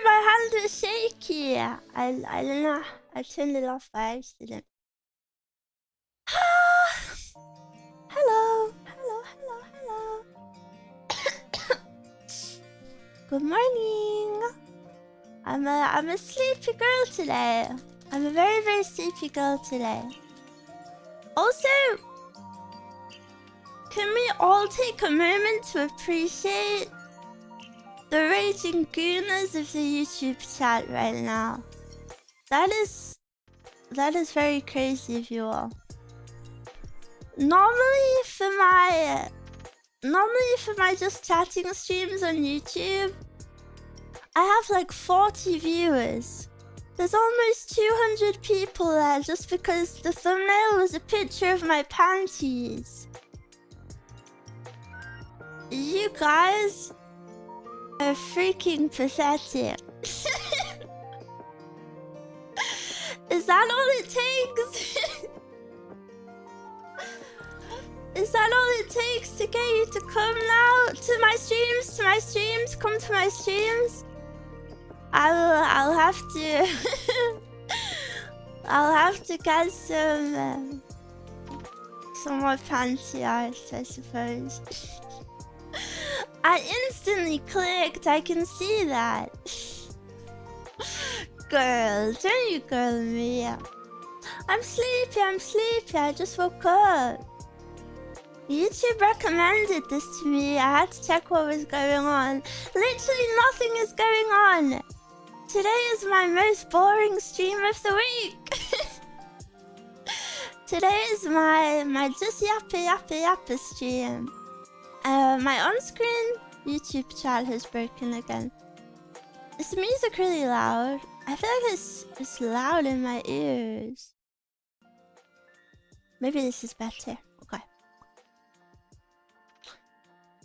my hand is shaky. I don't know. I turned it off by accident. Hello. Good morning. I'm a sleepy girl today. I'm a very, very sleepy girl today. Also, can we all take a moment to appreciate the raging gooners of the YouTube chat right now? That is very crazy of you all. Normally for my just chatting streams on YouTube, I have like 40 viewers. There's almost 200 people there just because the thumbnail was a picture of my panties. You guys are freaking pathetic. Is that all it takes? Is that all it takes to get you to come now to my streams? Come to my streams. I'll have to I'll have to get some more panty art, I suppose. I instantly clicked. I can see that. Girl, don't you girl me. I'm sleepy. I just woke up. YouTube recommended this to me. I had to check what was going on. Literally nothing is going on. Today is my most boring stream of the week. Today is my just yappa stream. My on-screen YouTube chat has broken again. Is the music really loud? I feel like it's loud in my ears. Maybe this is better. Okay.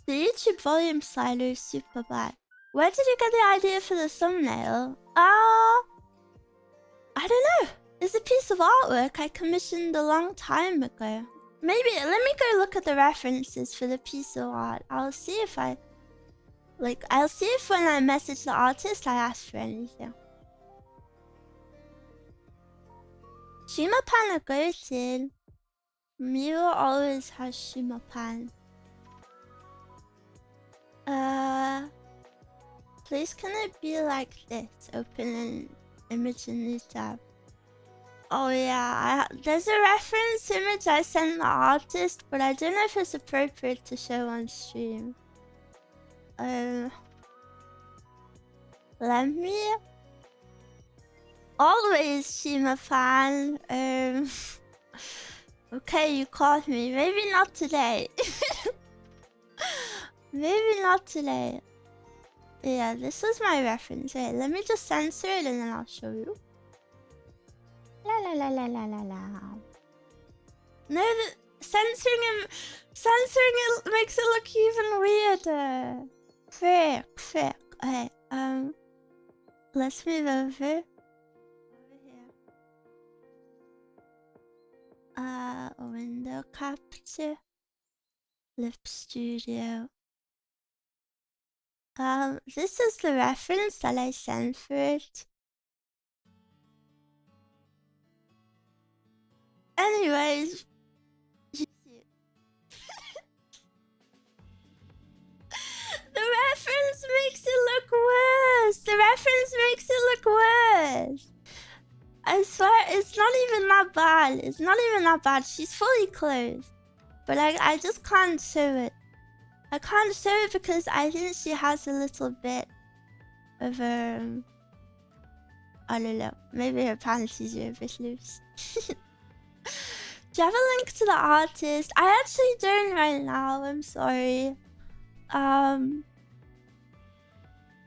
The YouTube volume slider is super bad. Where did you get the idea for the thumbnail? I don't know. It's a piece of artwork I commissioned a long time ago. Maybe, let me go look at the references for the piece of art. I'll see if when I message the artist I ask for anything. Shima pan are goated. Miwa always has Shima pan. Please can it be like this? Open an image in new tab. Oh yeah, there's a reference image I sent the artist, but I don't know if it's appropriate to show on stream. Let me... Always Shima fan. Okay, you caught me. Maybe not today. Maybe not today. Yeah, this was my reference. Wait, let me just censor it and then I'll show you. La la la la la la la. No, censoring it makes it look even weirder. Frick. Okay, let's move over. Window capture. Lip Studio. This is the reference that I sent for it. Anyways, you see. The reference makes it look worse. I swear, it's not even that bad. She's fully clothed. But I just can't show it. I can't show it because I think she has a little bit of I don't know. Maybe her panties are a bit loose. Do you have a link to the artist? I actually don't right now. I'm sorry. I'd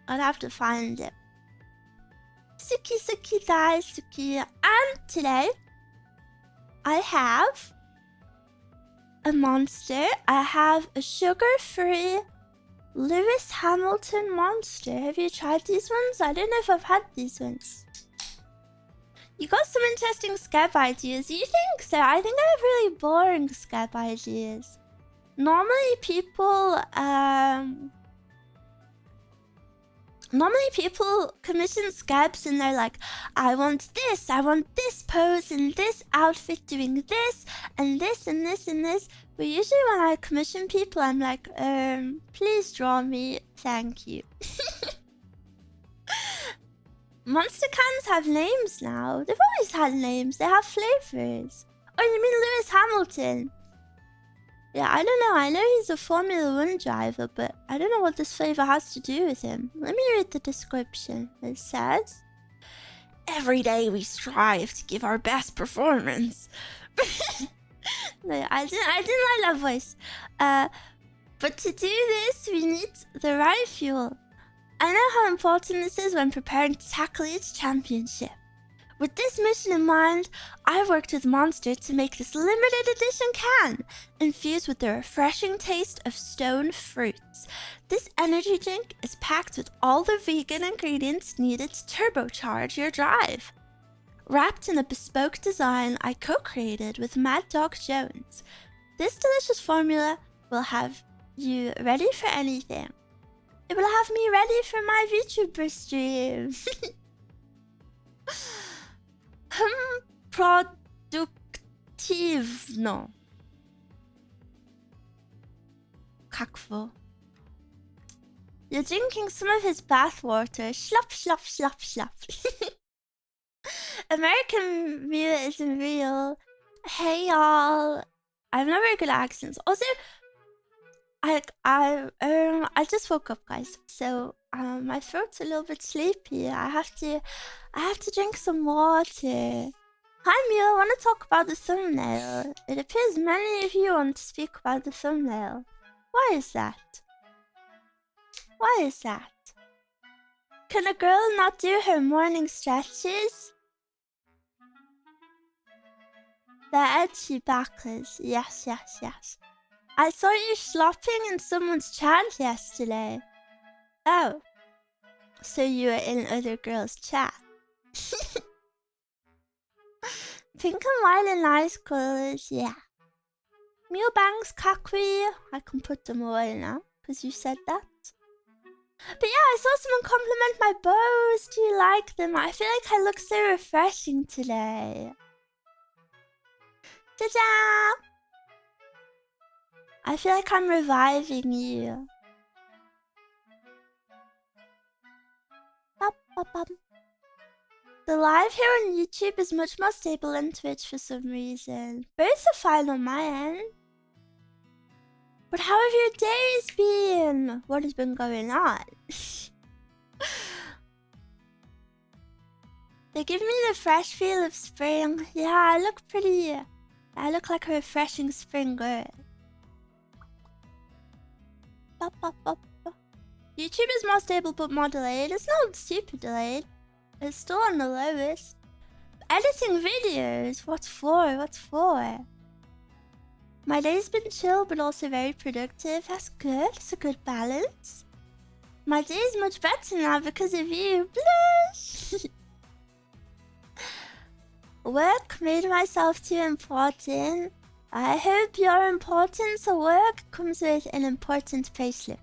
have to find it. Suki dai Suki. And today I have a monster. I have a sugar-free Lewis Hamilton monster. Have you tried these ones? I don't know if I've had these ones. You got some interesting scab ideas. You think so? I think I have really boring scab ideas. Normally people Normally people commission scabs and they're like, I want this pose and this outfit doing this and this and this and this. But usually when I commission people, I'm like, please draw me, thank you. Monster cans have names now. They've always had names. They have flavors. Oh, you mean Lewis Hamilton? Yeah, I don't know. I know he's a Formula 1 driver, but I don't know what this flavor has to do with him. Let me read the description. It says, every day we strive to give our best performance. No, I didn't like that voice. But to do this, we need the right fuel. I know how important this is when preparing to tackle each championship. With this mission in mind, I worked with Monster to make this limited edition can, infused with the refreshing taste of stone fruits. This energy drink is packed with all the vegan ingredients needed to turbocharge your drive. Wrapped in a bespoke design I co-created with Mad Dog Jones, this delicious formula will have you ready for anything. It will have me ready for my VTuber stream. Produktywno. Kakwo. You're drinking some of his bathwater. Slop, slop, slop, slop. American Miwa isn't real. Hey y'all. I have no very good accents. Also, I just woke up, guys. So my throat's a little bit sleepy. I have to drink some water. Hi Mia, I want to talk about the thumbnail. It appears many of you want to speak about the thumbnail. Why is that? Why is that? Can a girl not do her morning stretches? The edgy backers. Yes, yes, yes. I saw you slopping in someone's chat yesterday. Oh. So you were in other girls' chat. Pink and white and nice colors, yeah. Mew bangs kakui. I can put them away now, because you said that. But yeah, I saw someone compliment my bows. Do you like them? I feel like I look so refreshing today. Ta-da! I feel like I'm reviving you. The live here on YouTube is much more stable than Twitch for some reason. Both are fine on my end. But how have your days been? What has been going on? They give me the fresh feel of spring. Yeah, I look pretty. I look like a refreshing spring girl. YouTube is more stable but more delayed. It's not super delayed. It's still on the lowest. Editing videos? What for? What for? My day's been chill but also very productive. That's good. It's a good balance. My day is much better now because of you. Blush! Work made myself too important. I hope your importance of work comes with an important payslip.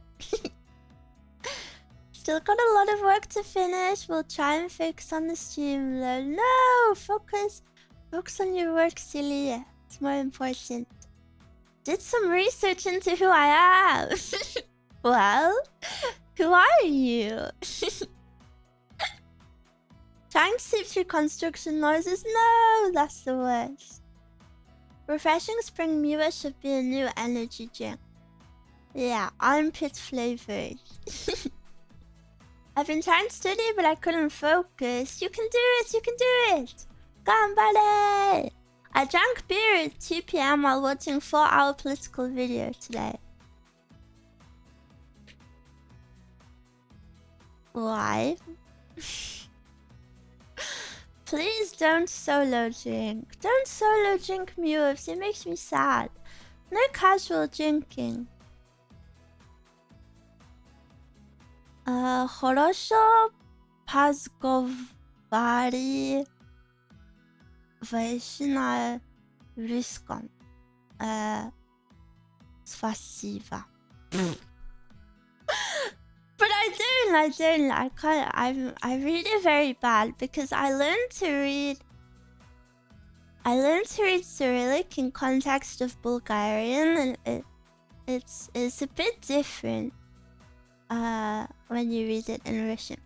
Still got a lot of work to finish. We'll try and focus on the stream though. No! Focus on your work, silly. It's more important. Did some research into who I am. Well, who are you? Trying to sleep through construction noises? No, that's the worst. Refreshing Spring Miwa should be a new energy drink. Yeah, armpit flavored. I've been trying to study, but I couldn't focus. You can do it, you can do it! Ganbare! I drank beer at 2 PM while watching a 4-hour political video today. Why? Please don't solo drink. Don't solo drink Miwa, it makes me sad. No casual drinking. Хорошо поговорили на русском. Спасибо. But I don't. I read it very bad because I learned to read Cyrillic in context of Bulgarian, and it's a bit different when you read it in Russian.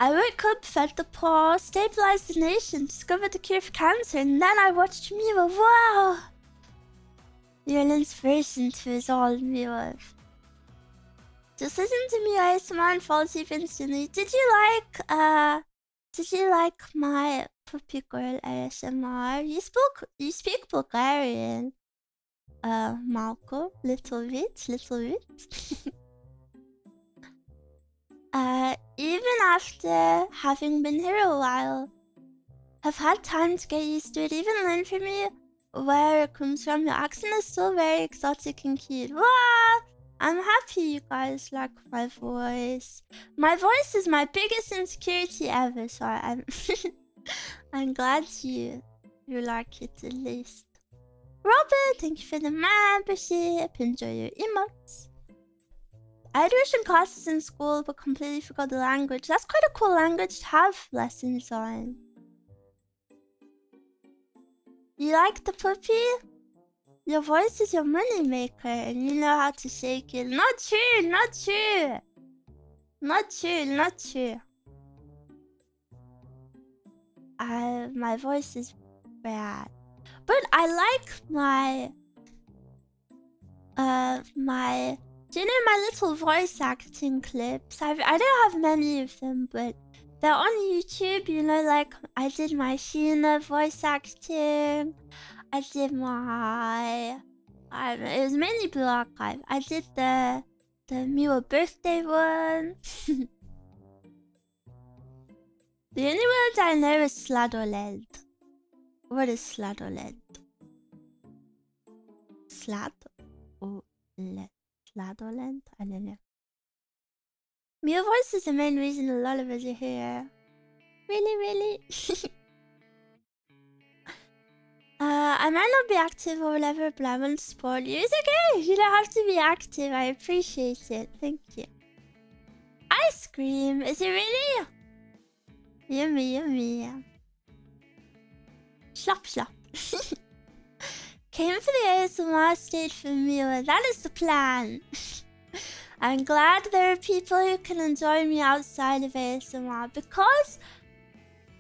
I woke up, fed the poor, stabilized the nation, discovered the cure for cancer, and then I watched Miwa. Wow! You're an inspiration to us all, Miwa. Just listen to Miwa ASMR and fall asleep instantly. Did you like my puppy girl ASMR? You speak Bulgarian. Malko, little bit. Even after having been here a while, I've had time to get used to it, even learn from you where it comes from. Your accent is still very exotic and cute. Wow! I'm happy you guys like my voice. My voice is my biggest insecurity ever, so I'm glad you like it at least. Robert, thank you for the membership. Enjoy your emotes. I had Russian classes in school, but completely forgot the language. That's quite a cool language to have lessons on. You like the puppy? Your voice is your money maker, and you know how to shake it. Not true. My voice is bad, but I like my. Do you know my little voice acting clips? I don't have many of them, but they're on YouTube. You know, like I did my Sheena voice acting. I did my... it was mainly Blue Archive. I did the Miwa birthday one. The only word I know is Sladoled. What is Sladoled? Sladoled. Sladoled? I don't know. Miwa voice is the main reason a lot of us are here. Really? I might not be active or whatever, but I won't spoil you. It's okay. You don't have to be active. I appreciate it. Thank you. Ice cream. Is it really? Yummy. Slop. Came for the ASMR, stayed for Miwa. That is the plan. I'm glad there are people who can enjoy me outside of ASMR, because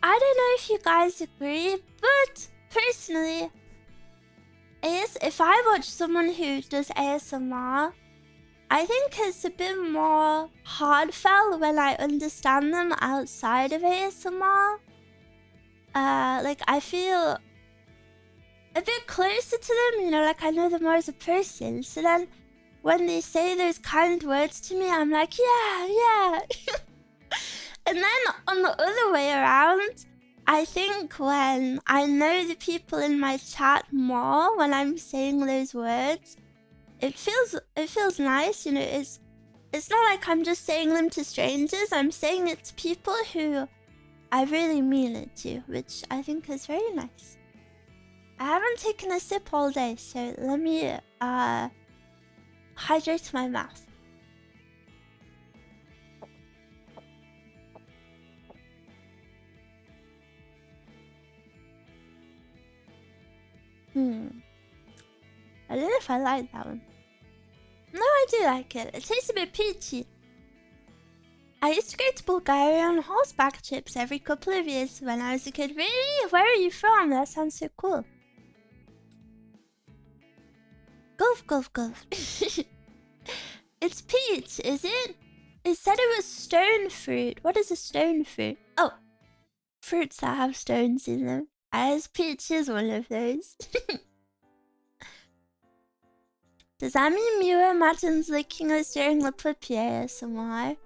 I don't know if you guys agree, but personally, if I watch someone who does ASMR, I think it's a bit more heartfelt when I understand them outside of ASMR. Like I feel a bit closer to them, you know, like I know them more as a person. So then when they say those kind words to me, I'm like, yeah. And then on the other way around, I think when I know the people in my chat more, when I'm saying those words, it feels nice, you know. It's not like I'm just saying them to strangers. I'm saying it to people who I really mean it to, which I think is very nice. I haven't taken a sip all day, so let me hydrate my mouth. I don't know if I like that one. No, I do like it. It tastes a bit peachy. I used to go to Bulgaria on horseback trips every couple of years when I was a kid. Really? Where are you from? That sounds so cool. Golf. It's peach, is it? It said it was stone fruit. What is a stone fruit? Oh, fruits that have stones in them. As peach is one of those. Does that mean Miwa imagines licking us during the puppy ASMR?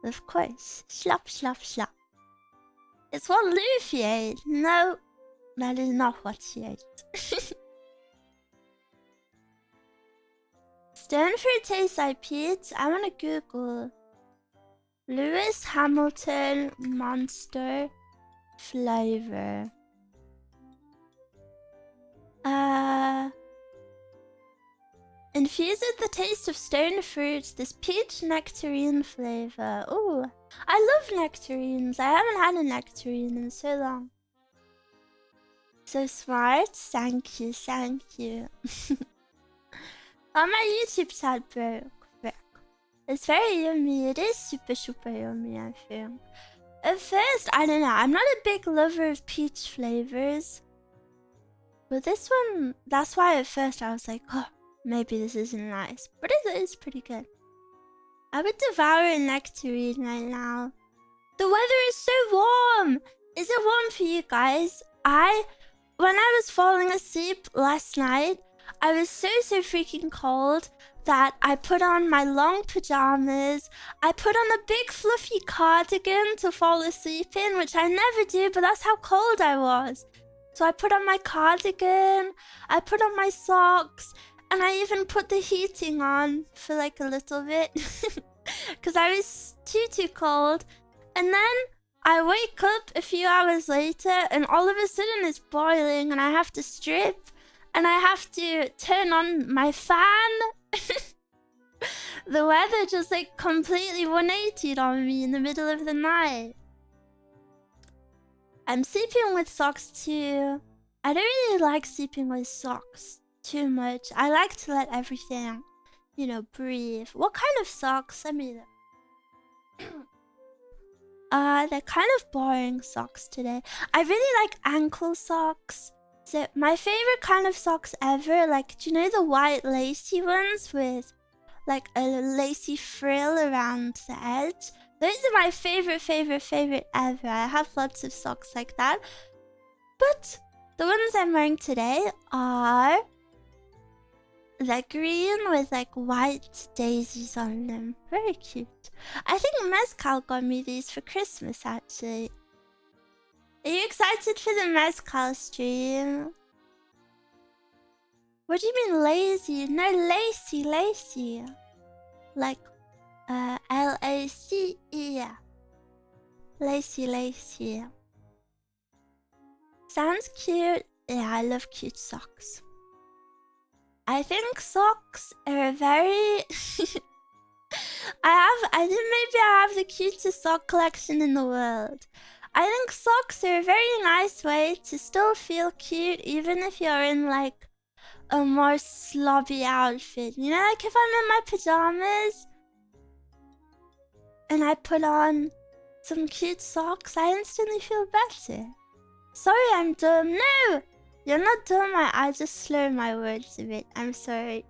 Of course. Slap. It's what Luffy ate. No, that is not what she ate. Stone fruit tastes like peach. I wanna Google Lewis Hamilton Monster flavor. Infused with the taste of stone fruits, this peach nectarine flavor. Ooh, I love nectarines. I haven't had a nectarine in so long. So smart. Thank you, thank you. Oh, my YouTube chat broke. It's very yummy. It is super, super yummy, I think. At first, I don't know. I'm not a big lover of peach flavors. But this one, that's why at first I was like, oh, maybe this isn't nice. But it is pretty good. I would devour a nectarine right now. The weather is so warm. Is it warm for you guys? When I was falling asleep last night, I was so freaking cold that I put on my long pajamas. I put on a big fluffy cardigan to fall asleep in, which I never do, but that's how cold I was. So I put on my cardigan, I put on my socks, and I even put the heating on for like a little bit. Because I was too cold. And then I wake up a few hours later and all of a sudden it's boiling and I have to strip. And I have to turn on my fan. The weather just like completely 180'd on me in the middle of the night. I'm sleeping with socks too. I don't really like sleeping with socks too much. I like to let everything, you know, breathe. What kind of socks? I mean, they're kind of boring socks today. I really like ankle socks. So my favorite kind of socks ever, like, do you know the white lacy ones with like a lacy frill around the edge? Those are my favorite ever. I have lots of socks like that. But the ones I'm wearing today are the green with like white daisies on them. Very cute. I think Mezcal got me these for Christmas actually. Are you excited for the Mezcal stream? What do you mean lazy? No, lacy. Like, L-A-C-E. Lacy. Sounds cute. Yeah, I love cute socks. I think socks are very... I think maybe I have the cutest sock collection in the world. I think socks are a very nice way to still feel cute even if you're in like a more slobby outfit. You know, like if I'm in my pajamas and I put on some cute socks, I instantly feel better. Sorry, I'm dumb. No! You're not dumb. I just slur my words a bit. I'm sorry.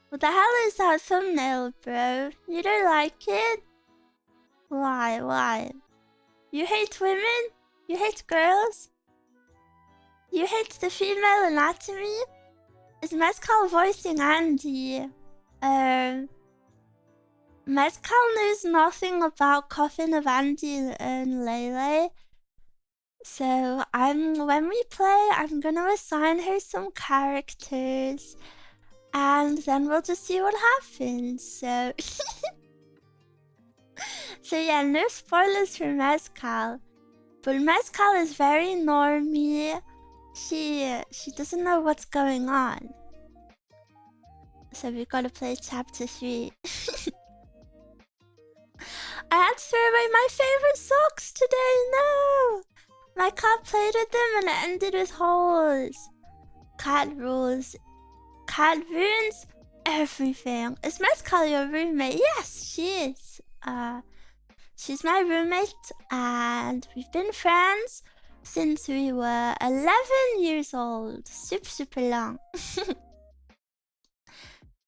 What the hell is that thumbnail, bro? You don't like it? Why? You hate women? You hate girls? You hate the female anatomy? Is Mezcal voicing Andy? Mezcal knows nothing about Coffin of Andy and Lele. So when we play, I'm gonna assign her some characters. And then we'll just see what happens. So... So yeah, no spoilers for Mezcal. But Mezcal is very normie. She doesn't know what's going on. So we gotta play chapter 3. I had to throw away my favorite socks today, no! My cat played with them and it ended with holes. Cat rules. Cat ruins everything. Is Mezcal your roommate? Yes, she is. She's my roommate and we've been friends since we were 11 years old. Super long.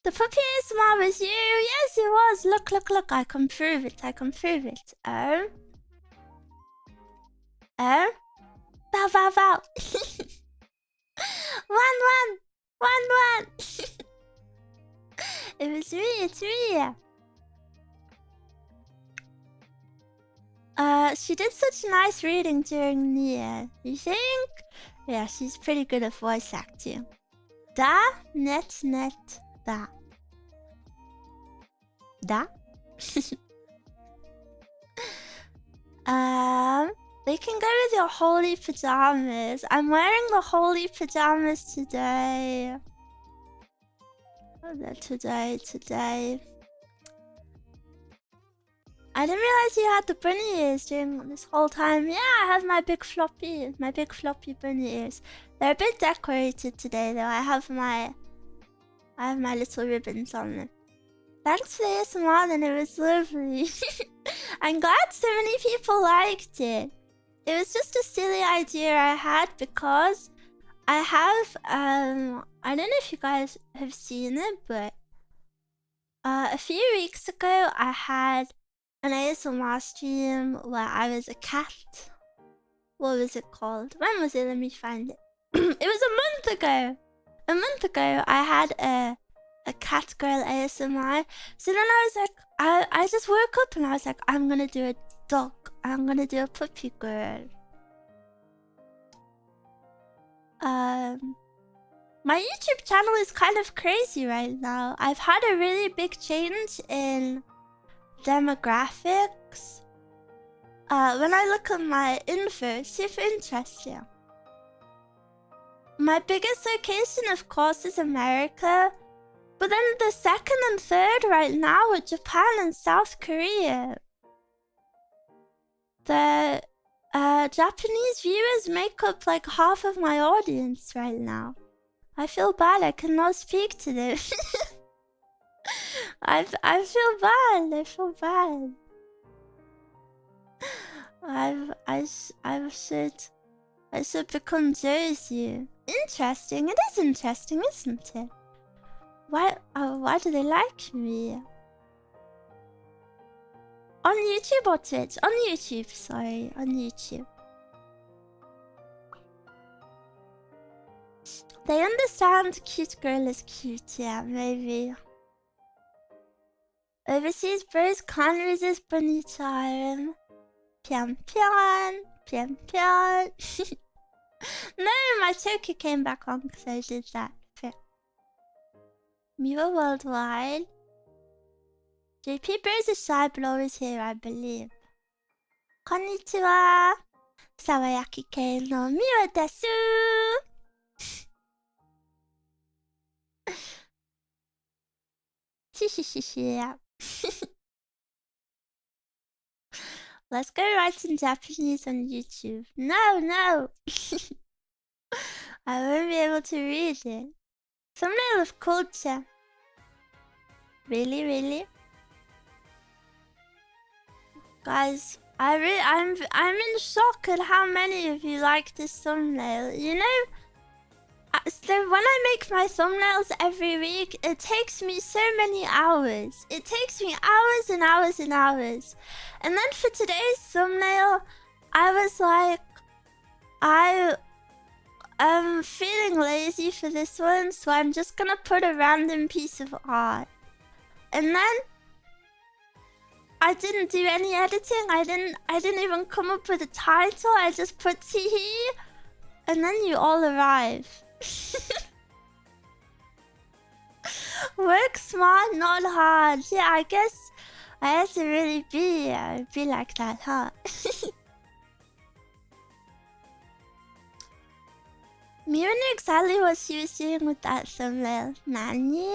The puppy ASMR was you. Yes, it was. Look. I can prove it. Oh. Bow. 1-1. It was me. It's me. She did such nice reading during the you think? Yeah, she's pretty good at voice acting. Net, da. They can go with your holy pajamas. I'm wearing the holy pajamas today. Today. I didn't realize you had the bunny ears during this whole time. Yeah, I have my big floppy bunny ears. They're a bit decorated today though. I have my little ribbons on them. Thanks for the ASMR, then it was lovely. I'm glad so many people liked it. It was just a silly idea I had because I have I don't know if you guys have seen it, but a few weeks ago I had an ASMR stream where I was a cat. What was it called? When was it? Let me find it. It was a month ago. A month ago I had a cat girl ASMR. So then I was like, I just woke up and I was like, I'm gonna do a dog. I'm gonna do a puppy girl. My YouTube channel is kind of crazy right now. I've had a really big change in demographics. When I look at my info, super interesting. My biggest location, of course, is America. But then the second and third right now are Japan and South Korea. The Japanese viewers make up like half of my audience right now. I feel bad, I cannot speak to them. I feel bad. I should become Jersey. Interesting. It is interesting, isn't it? Why do they like me? On YouTube or Twitch? On YouTube, sorry, on YouTube. They understand cute girl is cute, yeah, maybe. Overseas bros can't resist bunny charm. Pyon. No, my choker came back on because I did that. Miwa worldwide. JP bros are shy but always here, I believe. Konnichiwa. Sawayaki kei no Miwa desu. Yeah. Let's go write in Japanese on YouTube. No. I won't be able to read it. Thumbnail of culture. Really? Guys, I'm in shock at how many of you like this thumbnail. You know, so when I make my thumbnails every week, it takes me so many hours. It takes me hours and hours and hours. And then for today's thumbnail, I was like, I am feeling lazy for this one, so I'm just gonna put a random piece of art. And then I didn't do any editing. I didn't even come up with a title. I just put teehee, and then you all arrive. Work smart, not hard. Yeah, I guess I have to really be like that, huh? Miwa knew exactly what she was doing with that thumbnail. Nani?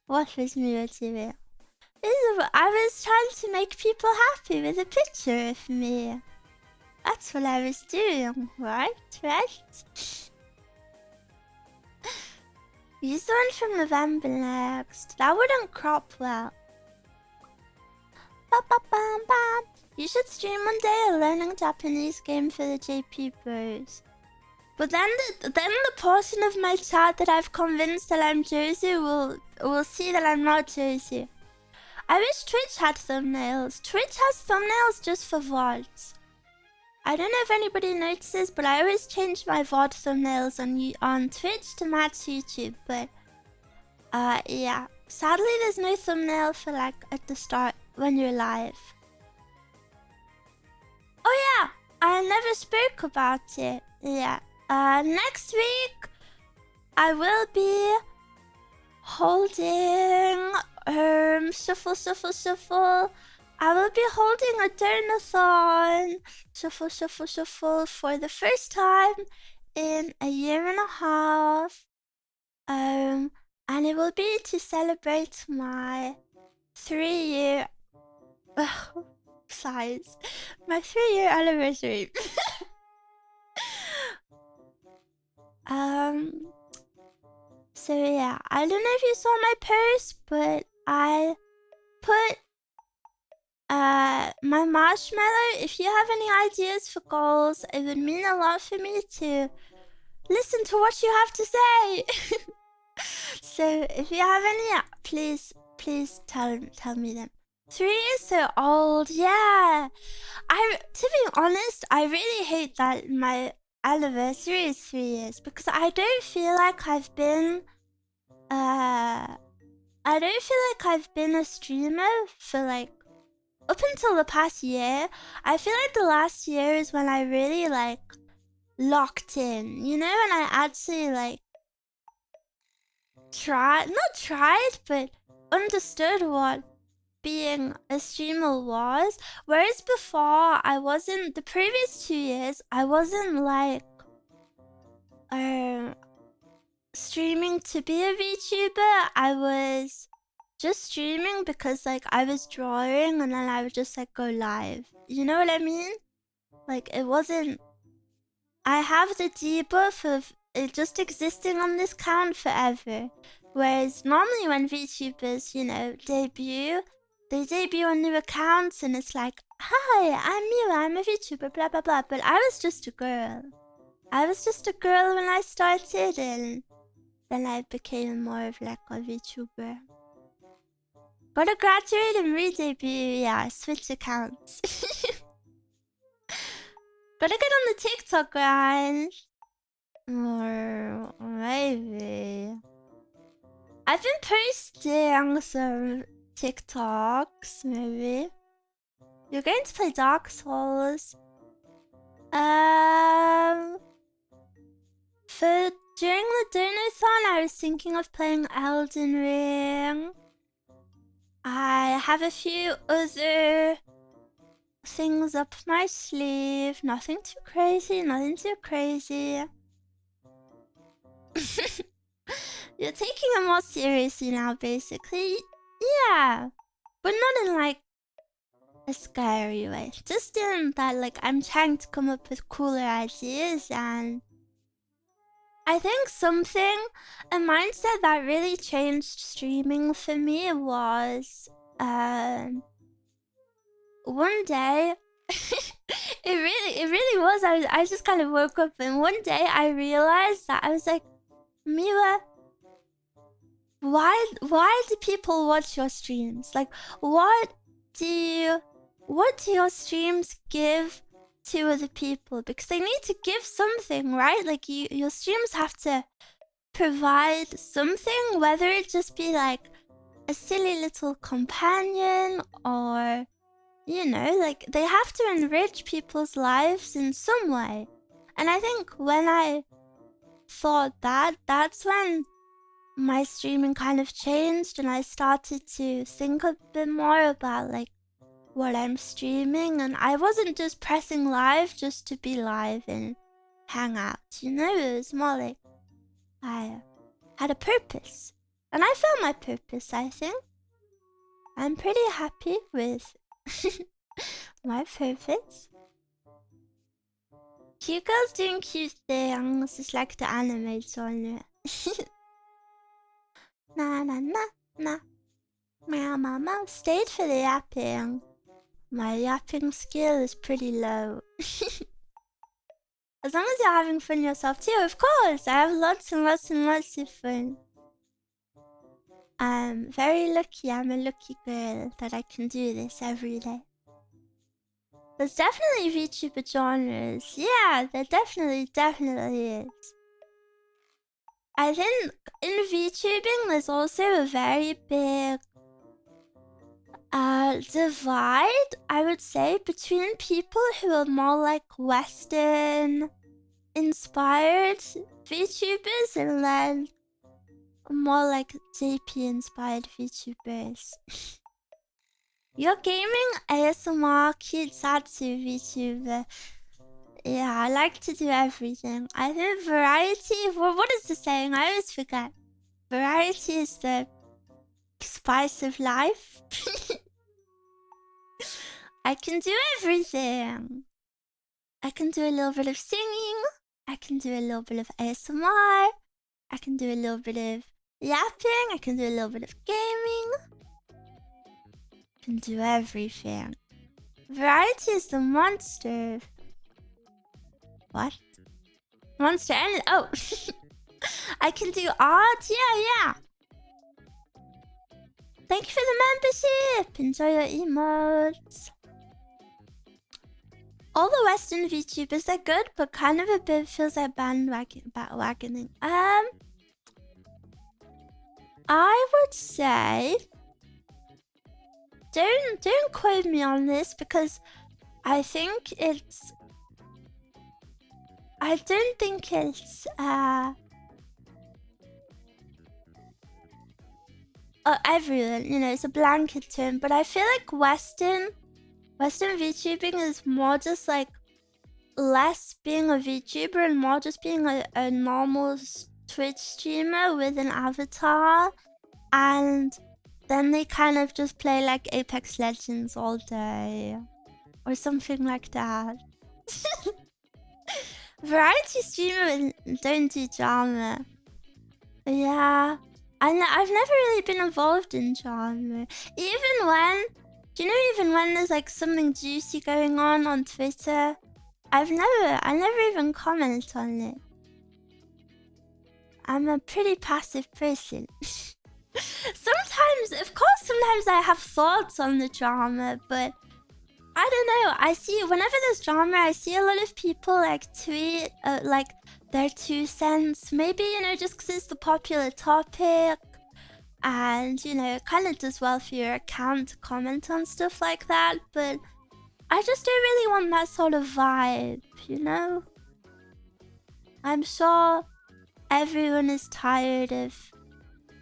What was Miwa doing? I was trying to make people happy with a picture of me. That's what I was doing, right? Use the one from November next. That wouldn't crop well. You should stream one day a learning Japanese game for the JP bros. But then the portion of my chat that I've convinced that I'm Jersey will see that I'm not Jersey. I wish Twitch had thumbnails. Twitch has thumbnails just for VODs. I don't know if anybody notices, but I always change my VOD thumbnails on Twitch to match YouTube. But yeah, sadly there's no thumbnail for like at the start when you're live. Oh yeah, I never spoke about it. Yeah, next week I will be holding shuffle. I will be holding a donathon, shuffle, for the first time in a year and a half. And it will be to celebrate my 3-year size. My 3-year anniversary. So yeah, I don't know if you saw my post, but I put my marshmallow. If you have any ideas for goals, it would mean a lot for me to listen to what you have to say. So if you have any, please tell me them. 3 is so old, yeah. To be honest, I really hate that my anniversary is 3 years because I don't feel like I've been a streamer for like up until the past year. I feel like the last year is when I really like locked in, you know, and I actually like not tried, but understood what being a streamer was. Whereas before, the previous 2 years, I wasn't like streaming to be a VTuber. I was just streaming because like I was drawing and then I would just like go live. You know what I mean? Like it wasn't... I have the debuff of it just existing on this account forever. Whereas normally when VTubers, you know, debut, they debut on new accounts and it's like, hi, I'm Miwa, I'm a VTuber, blah blah blah. But I was just a girl. I was just a girl when I started, and then I became more of like a VTuber. Gotta graduate and re-debut, yeah, switch accounts. Gotta get on the TikTok grind. Or maybe. I've been posting some TikToks, maybe. You're going to play Dark Souls. During the Donathon, I was thinking of playing Elden Ring. I have a few other things up my sleeve. Nothing too crazy, nothing too crazy. You're taking it more seriously now, basically. Yeah. But not in, like, a scary way. Just in that, like, I'm trying to come up with cooler ideas, and... I think a mindset that really changed streaming for me was... one day... it really was. I just kind of woke up, and one day I realized that I was like, Miwa, why do people watch your streams? Like, what do your streams give to other people? Because they need to give something, right? Like, your streams have to provide something, whether it just be like a silly little companion or, you know, like, they have to enrich people's lives in some way. And I think when I thought that's when my streaming kind of changed, and I started to think a bit more about like what I'm streaming, and I wasn't just pressing live just to be live and hang out, you know. It was more like I had a purpose, and I found my purpose. I think I'm pretty happy with my purpose. Cute girls doing cute things is like the anime genre. Na na na na. Meow meow meow. Stayed for the yapping. My yapping skill is pretty low. As long as you're having fun yourself too, of course. I have lots and lots and lots of fun. I'm very lucky. I'm a lucky girl that I can do this every day. There's definitely VTuber genres. Yeah, there definitely is. I think in VTubing there's also a very big divide, I would say, between people who are more like Western inspired VTubers and then more like JP inspired VTubers. You're gaming ASMR cute Satsu VTuber. Yeah, I like to do everything. I think variety... What is the saying? I always forget. Variety is the spice of life. I can do everything. I can do a little bit of singing. I can do a little bit of ASMR. I can do a little bit of yapping. I can do a little bit of gaming. I can do everything. Variety is the monster. What? Monster and oh, I can do art. Yeah. Thank you for the membership. Enjoy your emotes. All the Western VTubers are good, but kind of a bit feels like bandwagoning. I would say don't quote me on this because I think it's. I don't think it's everyone, you know, it's a blanket term, but I feel like Western VTubing is more just like less being a VTuber and more just being a normal Twitch streamer with an avatar, and then they kind of just play like Apex Legends all day or something like that. Variety streamer don't do drama. Yeah. I've never really been involved in drama. Even when there's like something juicy going on Twitter, I never even comment on it. I'm a pretty passive person. Sometimes I have thoughts on the drama, but I don't know. I see whenever there's drama, I see a lot of people like tweet like their 2 cents. Maybe, you know, just because it's the popular topic, and you know, it kind of does well for your account to comment on stuff like that. But I just don't really want that sort of vibe, you know. I'm sure everyone is tired of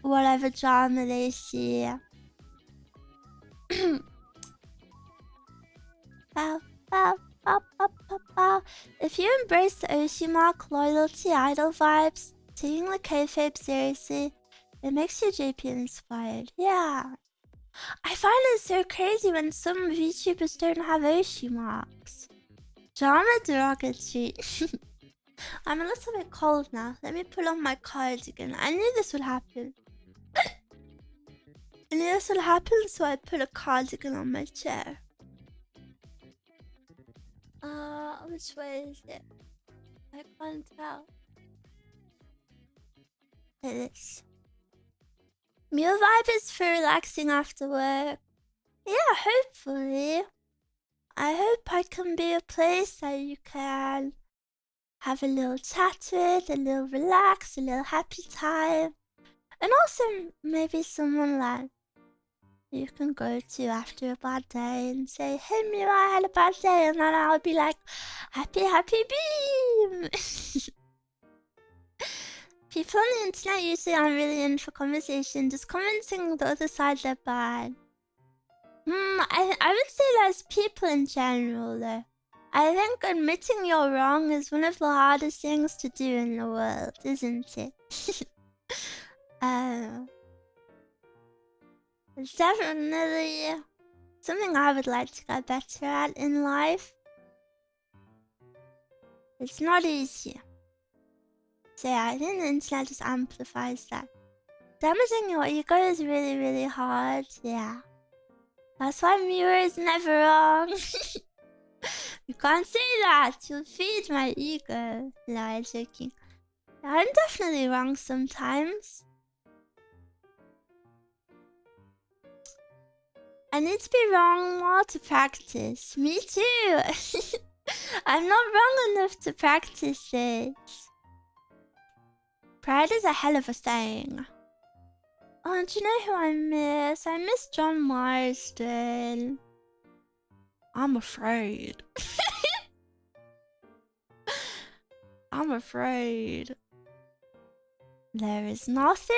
whatever drama they see. If you embrace the Oshi mark, loyalty, idol vibes, taking the kayfabe seriously, it makes you JP inspired. Yeah. I find it so crazy when some VTubers don't have Oshi marks. Drama derogatory. I'm a little bit cold now. Let me pull on my cardigan. I knew this would happen. So I put a cardigan on my chair. Which way is it? I can't tell. It is. Miwa vibe is for relaxing after work. Yeah, hopefully. I hope I can be a place that you can have a little chat with, a little relax, a little happy time. And also maybe someone that you can go to after a bad day and say, hey Miwa, I had a bad day, and then I'll be like, happy beam. People on the internet usually aren't really in for conversation, just commenting the other side they're bad. I would say that's people in general though. I think admitting you're wrong is one of the hardest things to do in the world, isn't it? It's definitely something I would like to get better at in life. It's not easy. So yeah, I think the internet just amplifies that. Damaging your ego is really, really hard, yeah. That's why Miwa is never wrong. You can't say that, you'll feed my ego. No, I'm joking. I'm definitely wrong sometimes. I need to be wrong more to practice. Me too. I'm not wrong enough to practice this. Pride is a hell of a thing. Oh, do you know who I miss? I miss John Marsden. I'm afraid. I'm afraid. There is nothing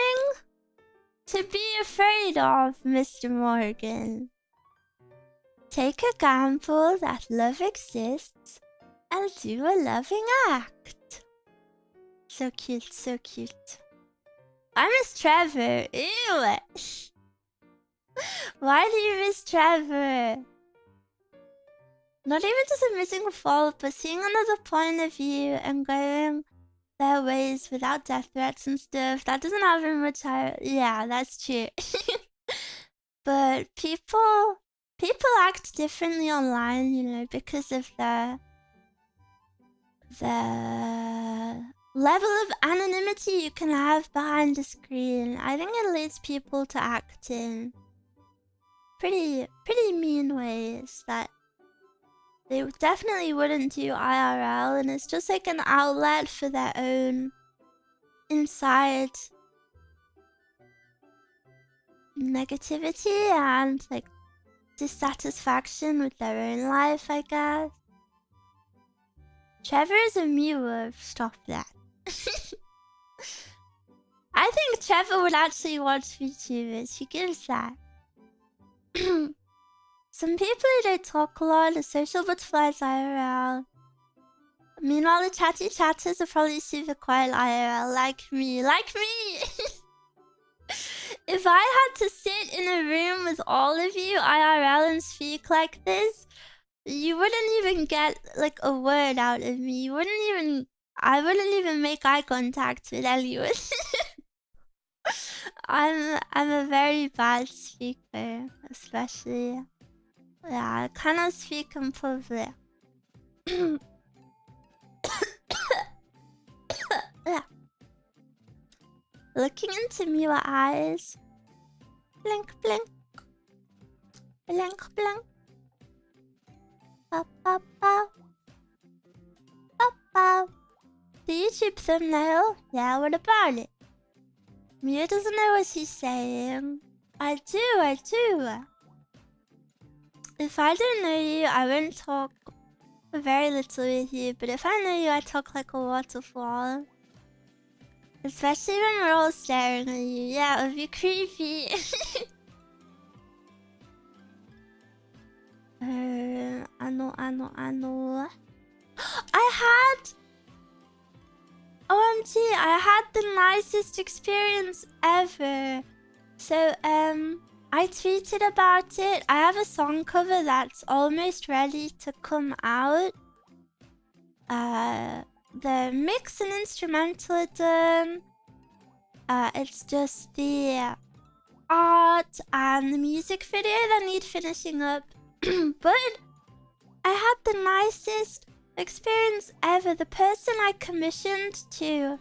to be afraid of, Mr. Morgan. Take a gamble that love exists and do a loving act. So cute, so cute. I miss Trevor. Ew. Why do you miss Trevor? Not even just a missing fault, but seeing another point of view and going their ways without death threats and stuff. That doesn't happen much higher. Yeah, that's true. But people act differently online, you know, because of the level of anonymity you can have behind the screen. I think it leads people to act in pretty mean ways that they definitely wouldn't do IRL, and it's just like an outlet for their own inside negativity and like dissatisfaction with their own life, I guess. Trevor is a Miwa. Stop that. I think Trevor would actually watch VTubers. He gives that. Some people who don't talk a lot are social butterflies IRL. Meanwhile, the chatty chatters are probably super quiet IRL, like me. Like me! If I had to sit in a room with all of you IRL and speak like this, you wouldn't even get like a word out of me. I wouldn't even make eye contact with anyone. I'm a very bad speaker, especially. Yeah, I cannot speak in public. Yeah. Looking into Miwa eyes. Blink, blink. Blink, blink. Pop, pop, pop. Pop, pop. The YouTube thumbnail? Yeah, what about it? Mia doesn't know what she's saying. I do. If I don't know you, I won't talk very little with you. But if I know you, I talk like a waterfall. Especially when we're all staring at you. Yeah, it would be creepy. I know. OMG, I had the nicest experience ever. So, I tweeted about it. I have a song cover that's almost ready to come out. The mix and instrumental are done. It's just the art and the music video that need finishing up. But I had the nicest experience ever. The person I commissioned to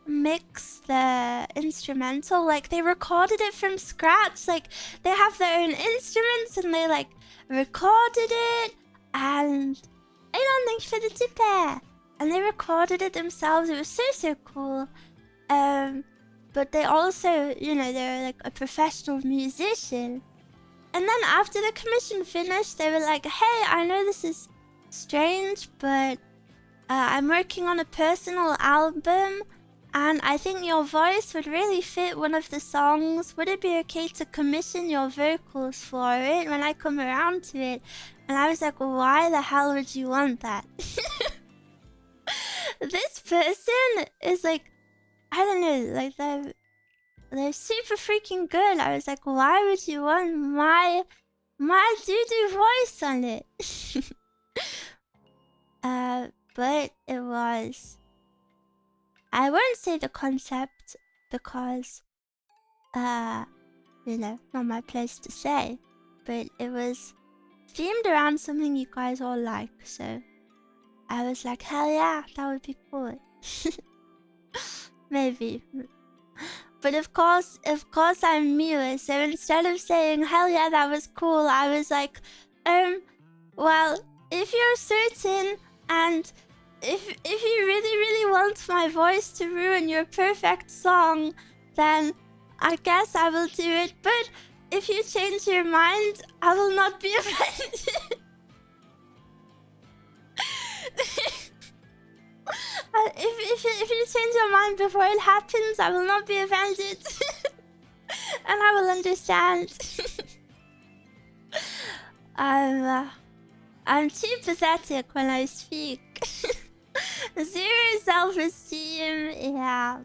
mix the instrumental, like they recorded it from scratch. Like they have their own instruments and they like recorded it, and I don't think for the tip, and they recorded it themselves. It was so cool. But they also, you know, they're like a professional musician. And then after the commission finished, they were like, hey, I know this is strange, but I'm working on a personal album, and I think your voice would really fit one of the songs. Would it be okay to commission your vocals for it when I come around to it? And I was like, why the hell would you want that? This person is like, I don't know, like they're super freaking good. I was like, why would you want my doo-doo voice on it? But it was, I wouldn't say the concept because, you know, not my place to say, but it was themed around something you guys all like, so I was like, hell yeah, that would be cool. Maybe. But of course I'm Miwa, so instead of saying, hell yeah, that was cool, I was like, well, if you're certain, and if you really want my voice to ruin your perfect song, then I guess I will do it. But if you change your mind, I will not be offended. If you change your mind before it happens, I will not be offended. And I will understand. I'm too pathetic when I speak. Zero self-esteem, yeah.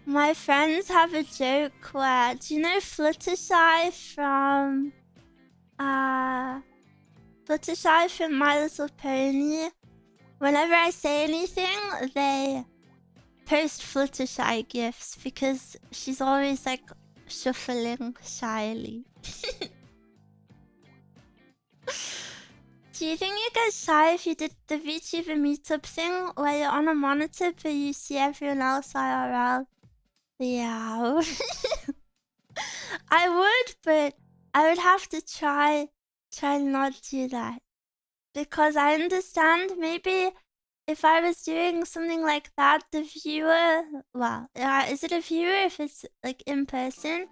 My friends have a joke where, do you know Fluttershy from Fluttershy from My Little Pony? Whenever I say anything, they post Fluttershy gifs because she's always like shuffling shyly. Do you think you get shy if you did the VTuber meetup thing where you're on a monitor but you see everyone else IRL? Yeah. I would, but I would have to try not do that. Because I understand maybe if I was doing something like that, the viewer... Well, is it a viewer if it's like in person?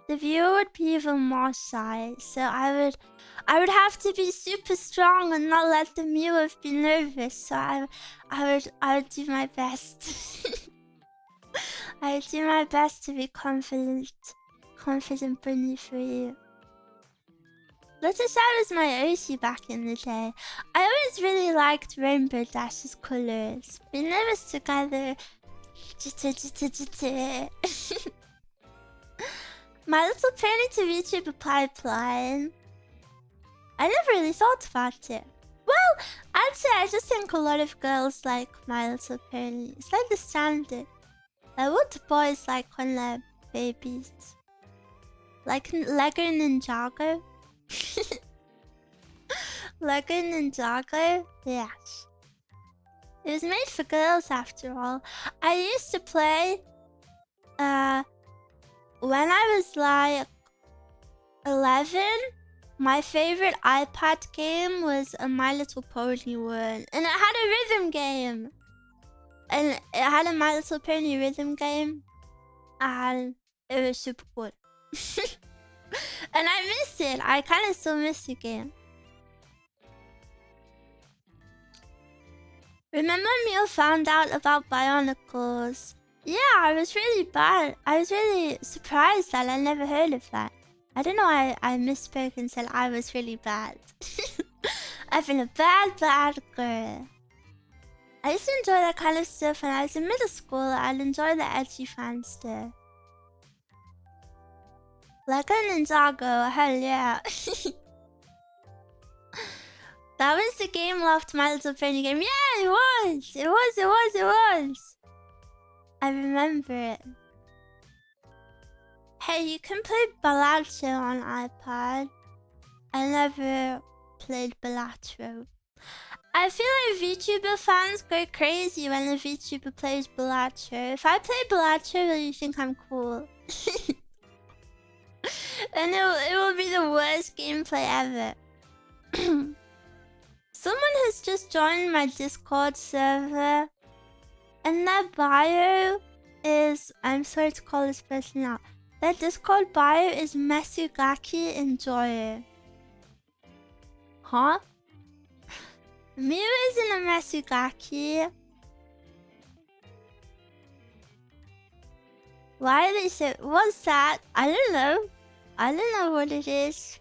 The viewer would be even more shy. So I would have to be super strong and not let the viewer be nervous. So I would do my best. I would do my best to be confident bunny for you. Fluttershy was my Oshi back in the day. I always really liked Rainbow Dash's colors. We never together. My Little Pony to VTuber pipeline. I never really thought about it. Well, I'd say I just think a lot of girls like My Little Pony. It's like the standard. What do boys like when they're babies? Like Lego Ninjago? Lego Ninjago? Yes. It was made for girls after all. I used to play when I was like 11, my favorite iPad game was a My Little Pony one. And it had a rhythm game. And it had a My Little Pony rhythm game. And it was super cool. And I miss it. I kind of still miss the game. Remember Miwa found out about Bionicles? Yeah, I was really bad. I was really surprised that I never heard of that. I don't know why I misspoke and said I was really bad. I've been a bad girl. I used to enjoy that kind of stuff when I was in middle school. I'd enjoy the edgy fan stuff. Like a Ninjago, hell yeah. That was the game loved My Little Pony game. Yeah, it was! It was! I remember it. Hey, you can play Balatro on iPad. I never played Balatro. I feel like VTuber fans go crazy when a VTuber plays Balatro. If I play Balatro, will you think I'm cool? And it will be the worst gameplay ever. Someone has just joined my Discord server. And their bio is... I'm sorry to call this person out. Their Discord bio is Mesugaki Enjoyer. Huh? Miwa isn't a Mesugaki. Why did they say... What's that? I don't know. I don't know what it is.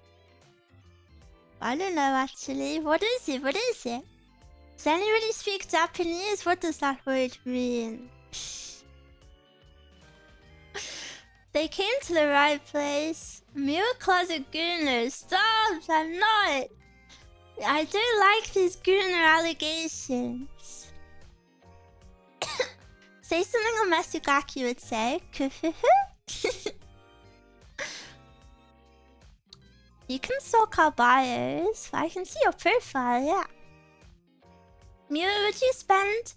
I don't know actually. What is it? What is it? Does anybody speak Japanese? What does that word mean? They came to the right place. Miwa closet gooner. Stop! I'm not! I don't like these gooner allegations. Say something a Mesugaki would say. You can stalk our bios. I can see your profile, yeah. Miwa, would you spend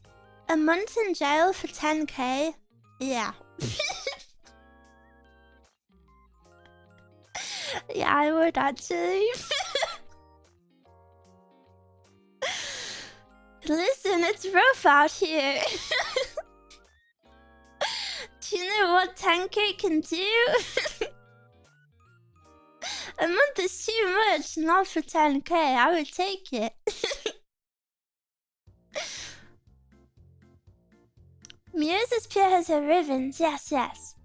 a month in jail for 10k? Yeah. Yeah, I would actually. Listen, it's rough out here. Do you know what 10k can do? A month is too much, not for 10k. I would take it. Miwa's as pure as her ribbons. Yes, yes.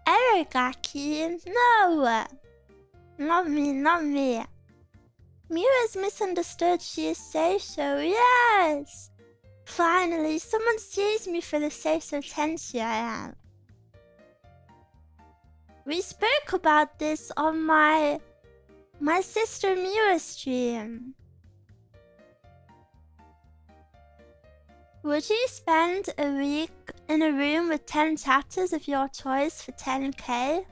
Erogaki? No! Not me, not me. Miwa's misunderstood. She is say-so. Yes! Finally, someone sees me for the say-so tenchi I am. We spoke about this on my sister Miwa stream. Would you spend a week in a room with 10 chapters of your choice for 10k?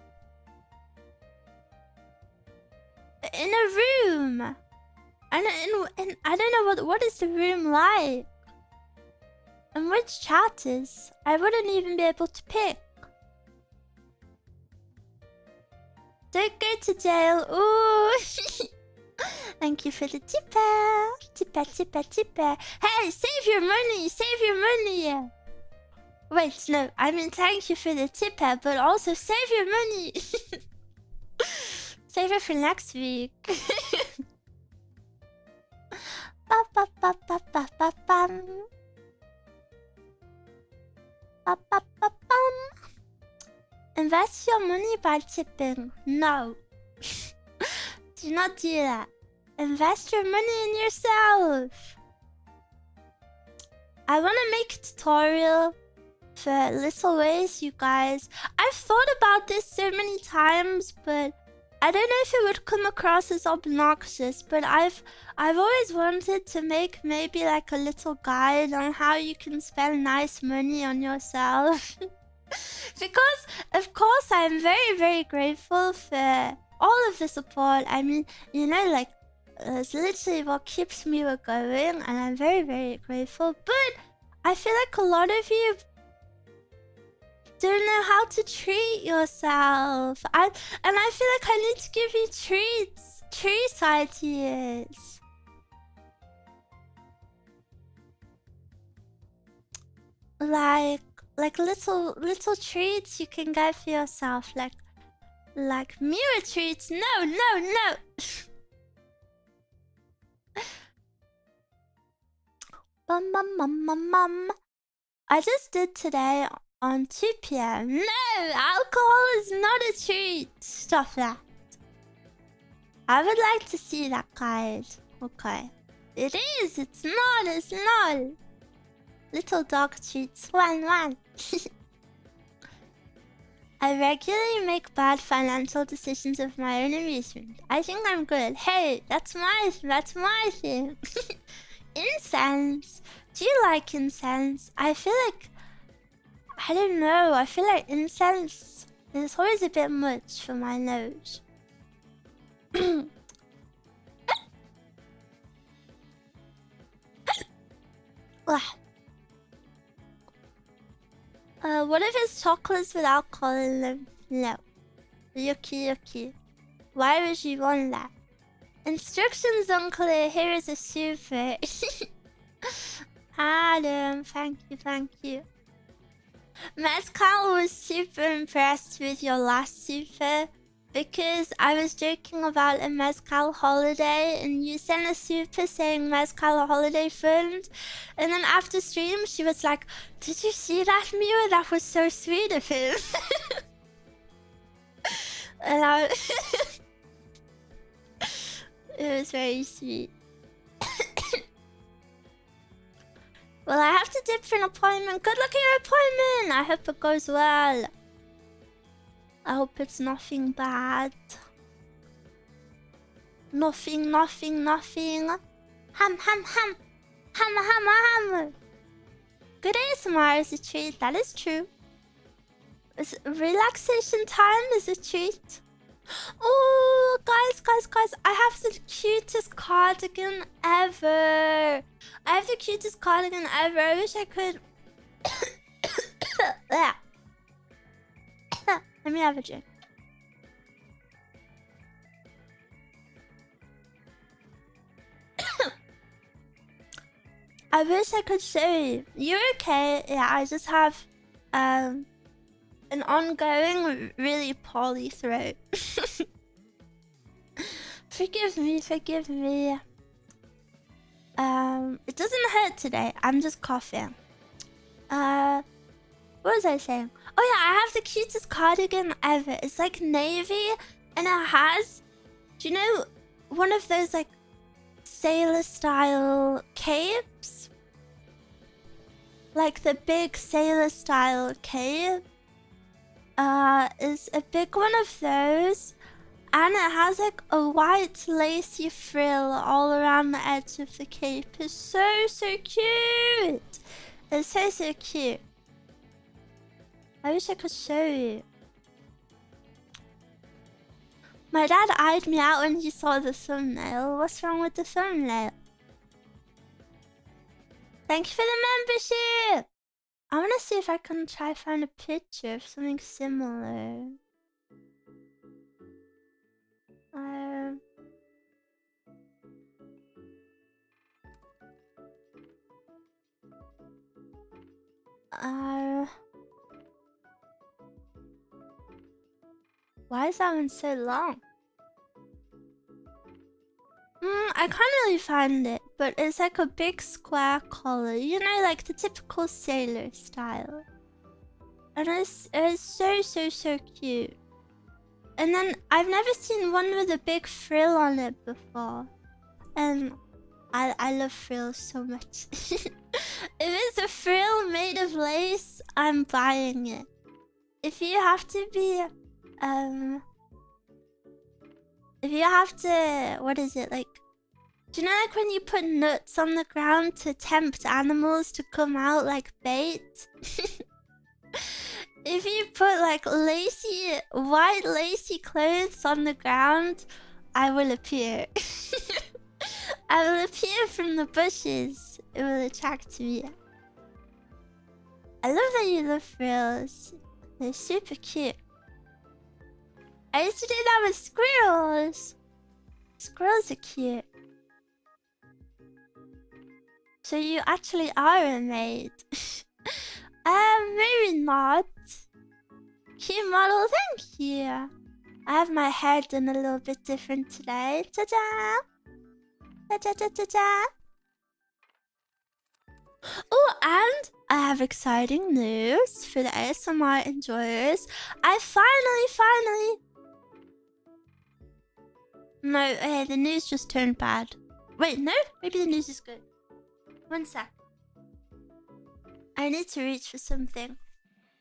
In a room! And I don't know what is the room like? And which chapters? I wouldn't even be able to pick. Don't go to jail. Ooh. Thank you for the tipper. Tipper. Hey, save your money. Save your money. Wait, no. I mean, thank you for the tipper, but also save your money. Save it for next week. Invest your money by tipping. No. Do not do that. Invest your money in yourself. I want to make a tutorial for little ways, you guys. I've thought about this so many times, but I don't know if it would come across as obnoxious. But I've always wanted to make maybe like a little guide on how you can spend nice money on yourself. Because, of course, I'm very, very grateful for all of the support. I mean, you know, like, it's literally what keeps me going, and I'm very, very grateful. But I feel like a lot of you don't know how to treat yourself. And I feel like I need to give you treat ideas. Like little treats you can get for yourself, like mirror treats. No. Bum. I just did today on 2 p.m. No, alcohol is not a treat. Stop that. I would like to see that guide. Okay. It is. It's not. Little dog treats. One. I regularly make bad financial decisions of my own amusement. I think I'm good. Hey, that's my thing. Incense. Do you like incense? I feel like, I don't know. I feel like incense is always a bit much for my nose. What if it's chocolates with alcohol in them? No. Yucky. Why would you want that? Instructions unclear. Here is a super. Adam, thank you. Mezcal was super impressed with your last super because I was joking about a Mezcal holiday and you sent a super saying Mezcal holiday filmed, and then after stream she was like, "Did you see that, Miwa? That was so sweet of him." And it was very sweet. Well, I have to dip for an appointment. Good luck at your appointment. I hope it goes well. I hope it's nothing bad. Nothing. Ham. Good ASMR is a treat. That is true. Relaxation time is a treat. Oh, guys, I have the cutest cardigan ever. I wish I could. Let me have a drink. I wish I could show you. You're okay? Yeah, I just have an ongoing, really poorly throat. Forgive me. It doesn't hurt today. I'm just coughing. What was I saying? Oh yeah, I have the cutest cardigan ever. It's like navy, and it has, do you know, one of those like sailor style capes? Like the big sailor style cape. is a big one of those. And it has like a white lacy frill all around the edge of the cape. It's so cute. It's so cute. I wish I could show you. My dad eyed me out when he saw the thumbnail. What's wrong with the thumbnail? Thank you for the membership! I want to see if I can try find a picture of something similar. Why is that one so long? I can't really find it, but it's like a big square collar, you know, like the typical sailor style. And it's so cute. And then I've never seen one with a big frill on it before. And I love frills so much. If it's a frill made of lace, I'm buying it. If you have to be, if you have to, what is it, like, do you know like when you put nuts on the ground to tempt animals to come out like bait? If you put like lacy, white lacy clothes on the ground, I will appear. I will appear from the bushes. It will attract me. I love that you love frills. They're super cute. I used to do that with squirrels. Squirrels are cute. So you actually are a maid. Maybe not. Cute model, thank you. I have my hair done a little bit different today. Ta-da! Ta-ta-ta-ta-ta! Oh, and I have exciting news for the ASMR enjoyers. I finally... No, hey, the news just turned bad. Wait, no? Maybe the news is good. One sec. I need to reach for something.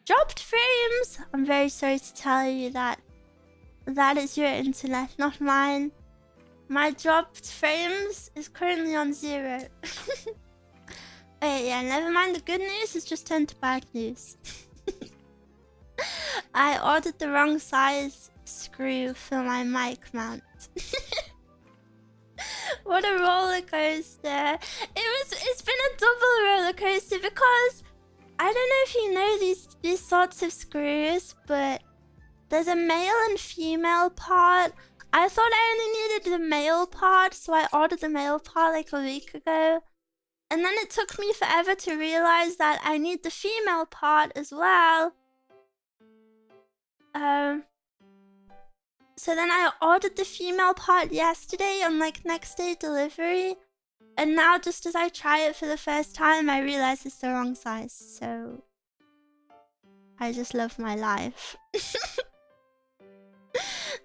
Dropped frames! I'm very sorry to tell you that. That is your internet, not mine. My dropped frames is currently on 0. Wait, yeah, never mind. The good news has just turned to bad news. I ordered the wrong size screw for my mic mount. What a roller coaster. It's been a double roller coaster because I don't know if you know these sorts of screws, but there's a male and female part. I thought I only needed the male part, so I ordered the male part like a week ago. And then it took me forever to realize that I need the female part as well. So then I ordered the female part yesterday on like next day delivery. And now just as I try it for the first time, I realize it's the wrong size. So I just love my life.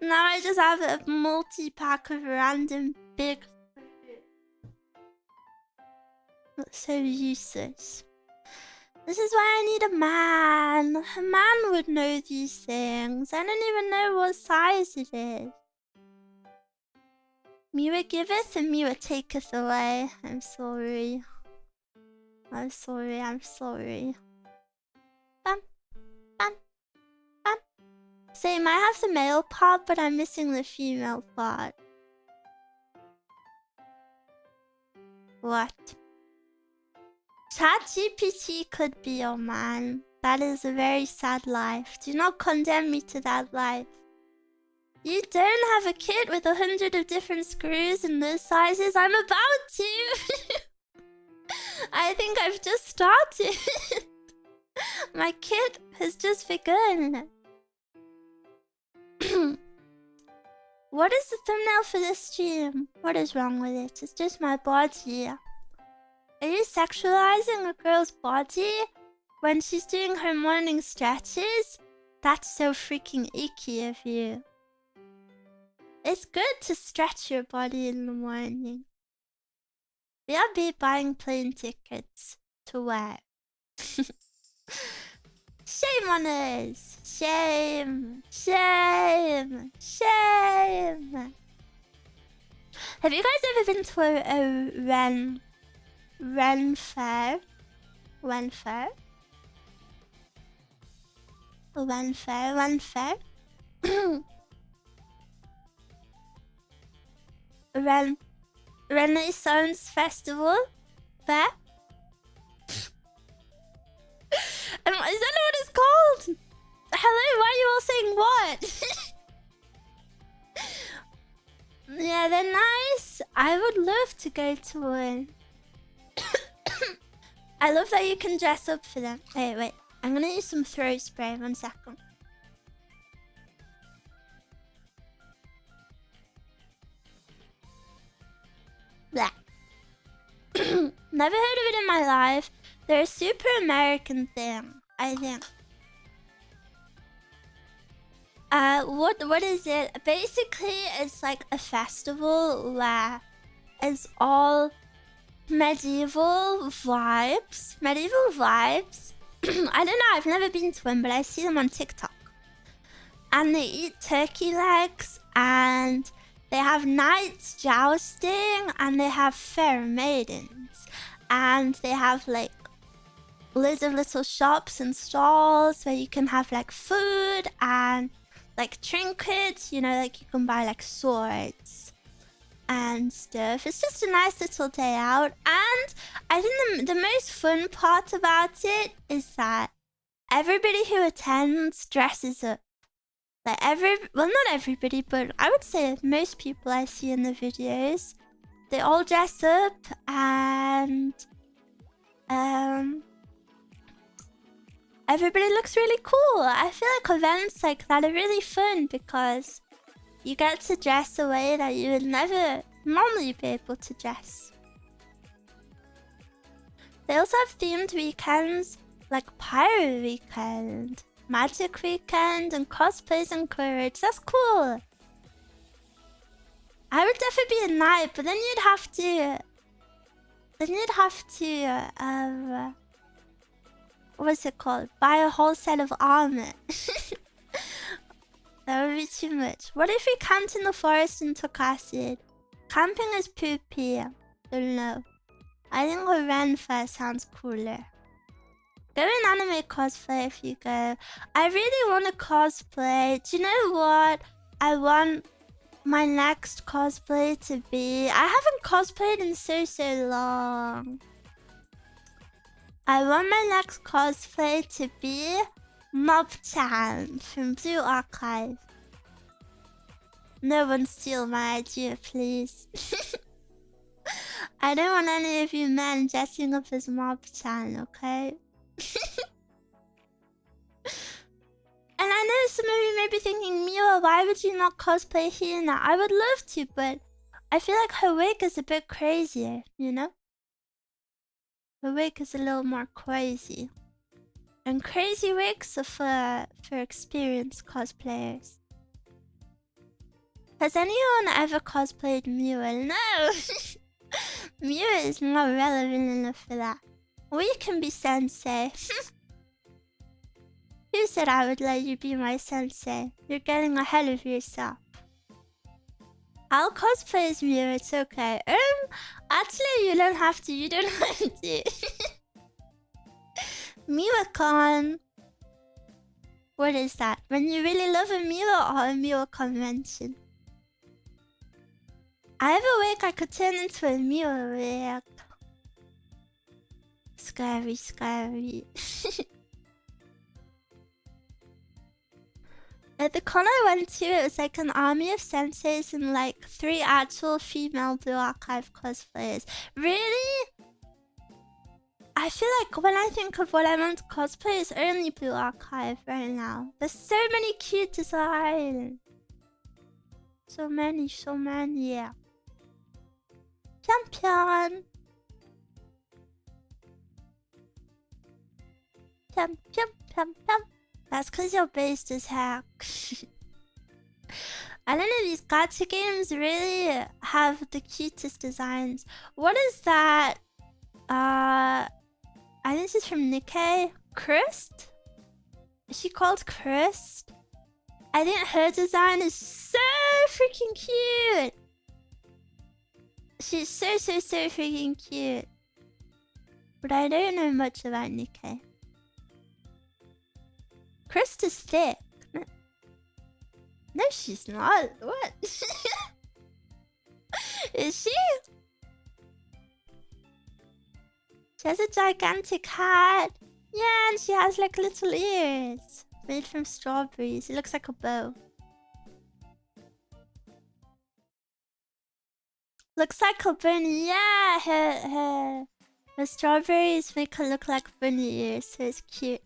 Now I just have a multi-pack of random big... That's so useless. This is why I need a man. A man would know these things. I don't even know what size it is. Miwa giveth and Miwa taketh away. I'm sorry. I'm sorry. Bam. Same, I have the male part, but I'm missing the female part. What? ChatGPT could be your man. That is a very sad life. Do not condemn me to that life. You don't have a kit with 100 of different screws in those sizes. I'm about to. I think I've just started. My kit has just begun. What is the thumbnail for this stream? What is wrong with it? It's just my body. Are you sexualizing a girl's body when she's doing her morning stretches? That's so freaking icky of you. It's good to stretch your body in the morning. We'll be buying plane tickets to where? Shame on us! Shame! Shame! Shame! Have you guys ever been to a Ren fair? Ren fair? Ren fair? Ren fair? Renaissance Festival? Fair? Is that what it's called? Hello, why are you all saying what? Yeah, they're nice. I would love to go to one. I love that you can dress up for them. Wait. I'm gonna use some throw spray. 1 second. Blah. Never heard of it in my life. They're a super American thing, I think. What is it? Basically, it's like a festival where it's all medieval vibes. Medieval vibes. I don't know, I've never been to one, but I see them on TikTok. And they eat turkey legs, and they have knights jousting, and they have fair maidens. And they have like loads of little shops and stalls where you can have like food and like trinkets, you know, like you can buy like swords and stuff. It's just a nice little day out. And I think the most fun part about it is that everybody who attends dresses up. Like well, not everybody, but I would say most people I see in the videos, they all dress up, and everybody looks really cool. I feel like events like that are really fun because you get to dress a way that you would never normally be able to dress. They also have themed weekends like Pirate Weekend, Magic Weekend, and Cosplays and Courage. That's cool. I would definitely be a knight, but then you'd have to... what's it called? Buy a whole set of armor. That would be too much. What if we camped in the forest and took acid? Camping is poopy. Don't know. I think a Ren fair sounds cooler. Go in anime cosplay if you go. I really want to cosplay. Do you know what I want my next cosplay to be? I haven't cosplayed in so long. I want my next cosplay to be Mob-chan from Blue Archive. No one steal my idea, please. I don't want any of you men dressing up as Mob-chan, okay? And I know some of you may be thinking, Miwa, why would you not cosplay Hina? I would love to, but I feel like her wig is a bit crazier, you know? Her wig is a little more crazy. And crazy wigs are for experienced cosplayers. Has anyone ever cosplayed Miwa? No! Miwa is not relevant enough for that. We can be sensei. Who said I would let you be my sensei? You're getting ahead of yourself. I'll cosplay as Miwa, it's okay. Actually, you don't have to. You don't have to. MiwaCon. What is that? When you really love a Miwa or a Miwa convention? I have a wig I could turn into a Miwa wig. Scary, scary. At the con I went to, it was like an army of senseis and like 3 actual female Blue Archive cosplayers. Really? I feel like when I think of what I want to cosplay, it's only Blue Archive right now. There's so many cute designs. So many, yeah. Champion. That's because you're based as heck. I don't know, these gacha games really have the cutest designs. What is that? I think this is from Nikkei. Crust? she called Crust. I think her design is so freaking cute. She's so freaking cute. But I don't know much about Nikkei. Crust is thick. No, she's not. What? Is she? She has a gigantic hat. Yeah, and she has like little ears made from strawberries. It looks like a bow. Looks like a bunny. Yeah, her strawberries make her look like bunny ears, so it's cute.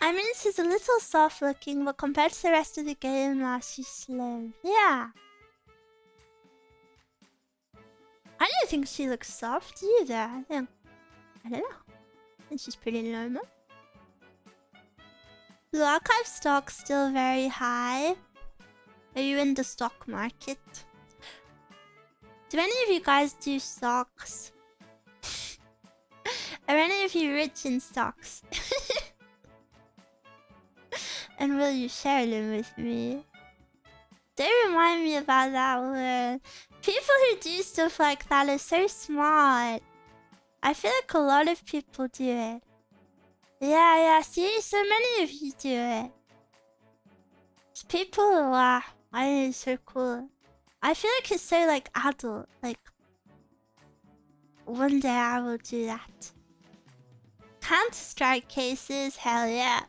I mean, she's a little soft looking, but compared to the rest of the game, she's slow. Yeah. I don't think she looks soft either. I don't know. I think she's pretty normal. Blue Archive stock's still very high. Are you in the stock market? Do any of you guys do stocks? Are any of you rich in stocks? And will you share them with me? They remind me about that word. People who do stuff like that are so smart. I feel like a lot of people do it. Yeah, see, so many of you do it. It's people who are, I think it's so cool. I feel like it's so like adult. Like, one day I will do that. Counter-Strike cases, hell yeah.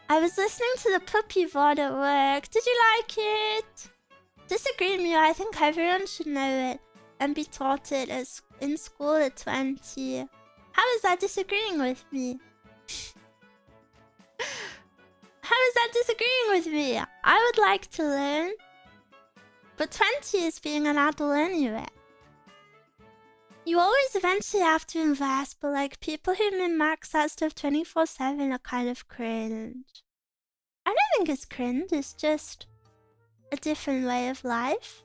I was listening to the puppy VOD at work. Did you like it? Disagree with me, I think everyone should know it and be taught it as in school at 20. How is that disagreeing with me? How is that disagreeing with me? I would like to learn. But 20 is being an adult anyway. You always eventually have to invest, but like people who min-max that stuff 24/7 are kind of cringe. I don't think it's cringe, it's just a different way of life.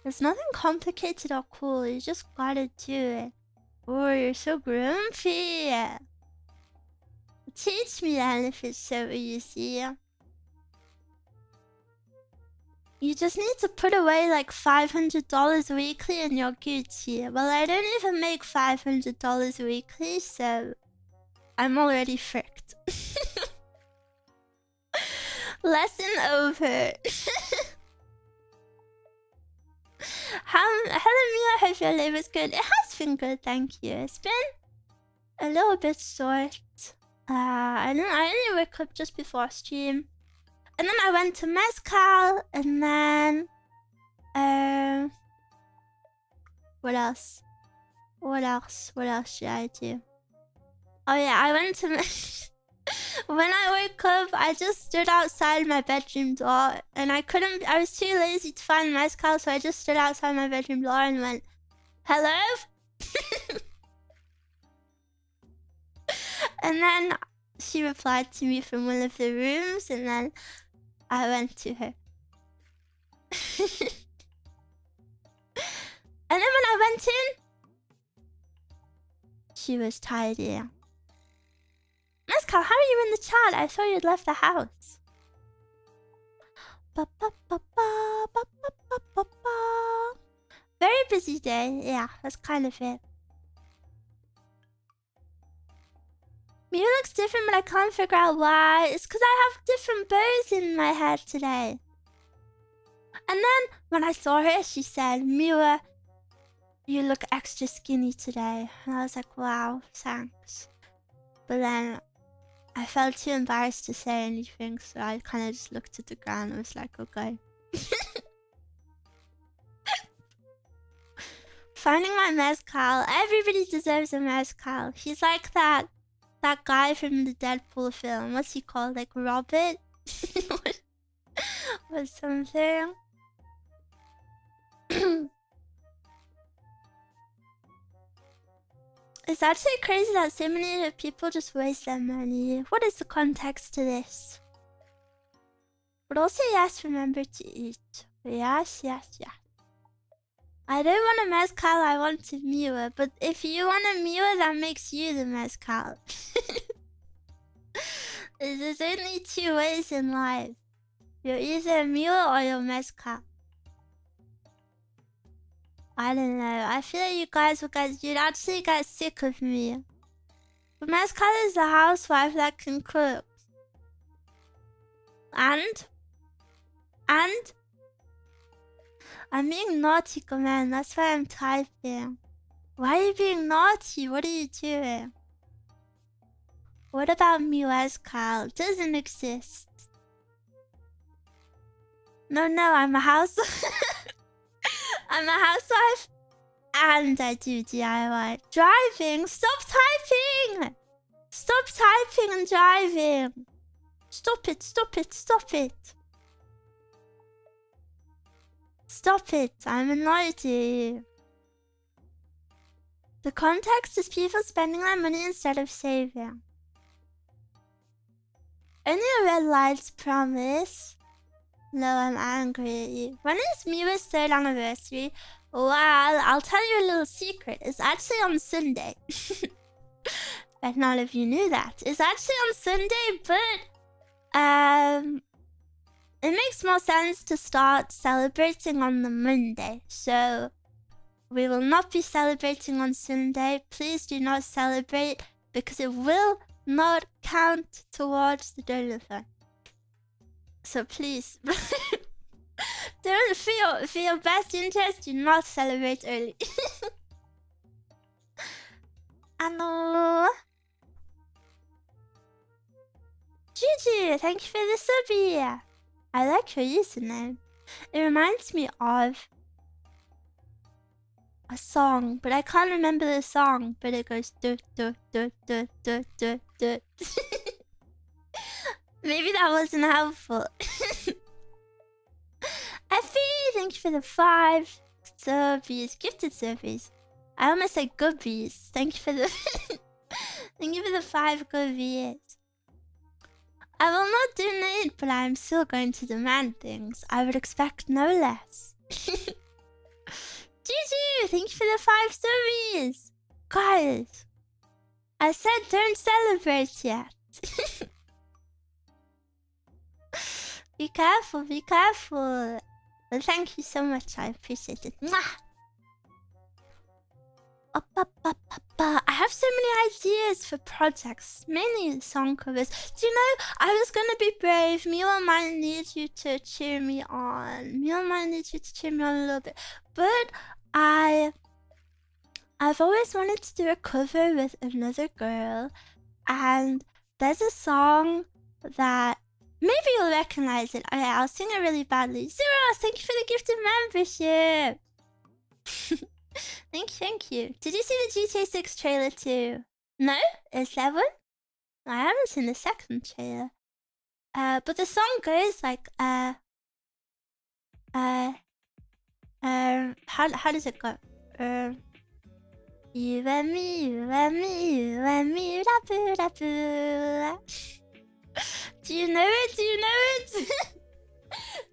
There's nothing complicated or cool, you just gotta do it. Oh, you're so grumpy. Teach me then if it's so easy. You just need to put away like $500 weekly and you're Gucci. Well, I don't even make $500 weekly, so I'm already fricked. Lesson over. Hello Miwa, hope your day was good. It has been good, thank you. It's been a little bit short. I only woke up just before stream. And then I went to Mezcal, and then... What else? What else did I do? Oh yeah, I went to... When I woke up, I just stood outside my bedroom door, and I was too lazy to find Mezcal, so I just stood outside my bedroom door and went, hello? And then she replied to me from one of the rooms, and then I went to her. And then when I went in, she was tidying. Mezcal, how are you in the chat? I thought you'd left the house. Very busy day. Yeah, that's kind of it. Miwa looks different, but I can't figure out why. It's because I have different bows in my head today. And then, when I saw her, she said, Miwa, you look extra skinny today. And I was like, wow, thanks. But then, I felt too embarrassed to say anything, so I kind of just looked at the ground and was like, okay. Finding my Mezcal. Everybody deserves a Mezcal. He's like that guy from the Deadpool film. What's he called? Like Robert? Or something. It's actually crazy that so many people just waste their money. What is the context to this? But also, yes, remember to eat. Yes. I don't want a mezcal, I want a Miwa. But if you want a Miwa, that makes you the mezcal. There's only two ways in life. You're either a Miwa or you're mezcal. I don't know. I feel like you'd actually get sick of me. But mezcal is a housewife that can cook. And I'm being naughty, command. That's why I'm typing. Why are you being naughty? What are you doing? What about mezcal? Doesn't exist. No, I'm a housewife. I'm a housewife and I do DIY. Driving! Stop typing! Stop typing and driving! Stop it. Stop it, I'm annoyed at you. The context is people spending their money instead of saving. Only a red light, promise. No, I'm angry at you. When is Miwa's 3rd anniversary? Well, I'll tell you a little secret. It's actually on Sunday. Bet none of you knew that. It's actually on Sunday, but it makes more sense to start celebrating on the Monday. So we will not be celebrating on Sunday. Please do not celebrate because it will not count towards the donathon. So please, don't for your best interest, do not celebrate early. Hello. Gigi, thank you for the subby. I like your username. It reminds me of a song, but I can't remember the song. But it goes do do do do do do do. Maybe that wasn't helpful. Effie, thank you for the 5 subbies, gifted subbies. I almost said goodbies. Thank you for the thank you for the 5 goodbies. I will not donate, but I am still going to demand things. I would expect no less. Gigi, thank you for the 5 subbies. Guys, I said don't celebrate yet. Be careful. Well, thank you so much. I appreciate it. Mwah! I have so many ideas for projects, mainly song covers. Do you know, I was gonna be brave. Miwa might need you to cheer me on. Miwa might need you to cheer me on a little bit. But I've always wanted to do a cover with another girl. And there's a song that maybe you'll recognize it. Okay, I'll sing it really badly. Zeros, thank you for the gifted membership. Thank you. Did you see the GTA 6 trailer too? No? Is there one? I haven't seen the second trailer. But the song goes like, how does it go? You and me, rapu, rapu. Do you know it?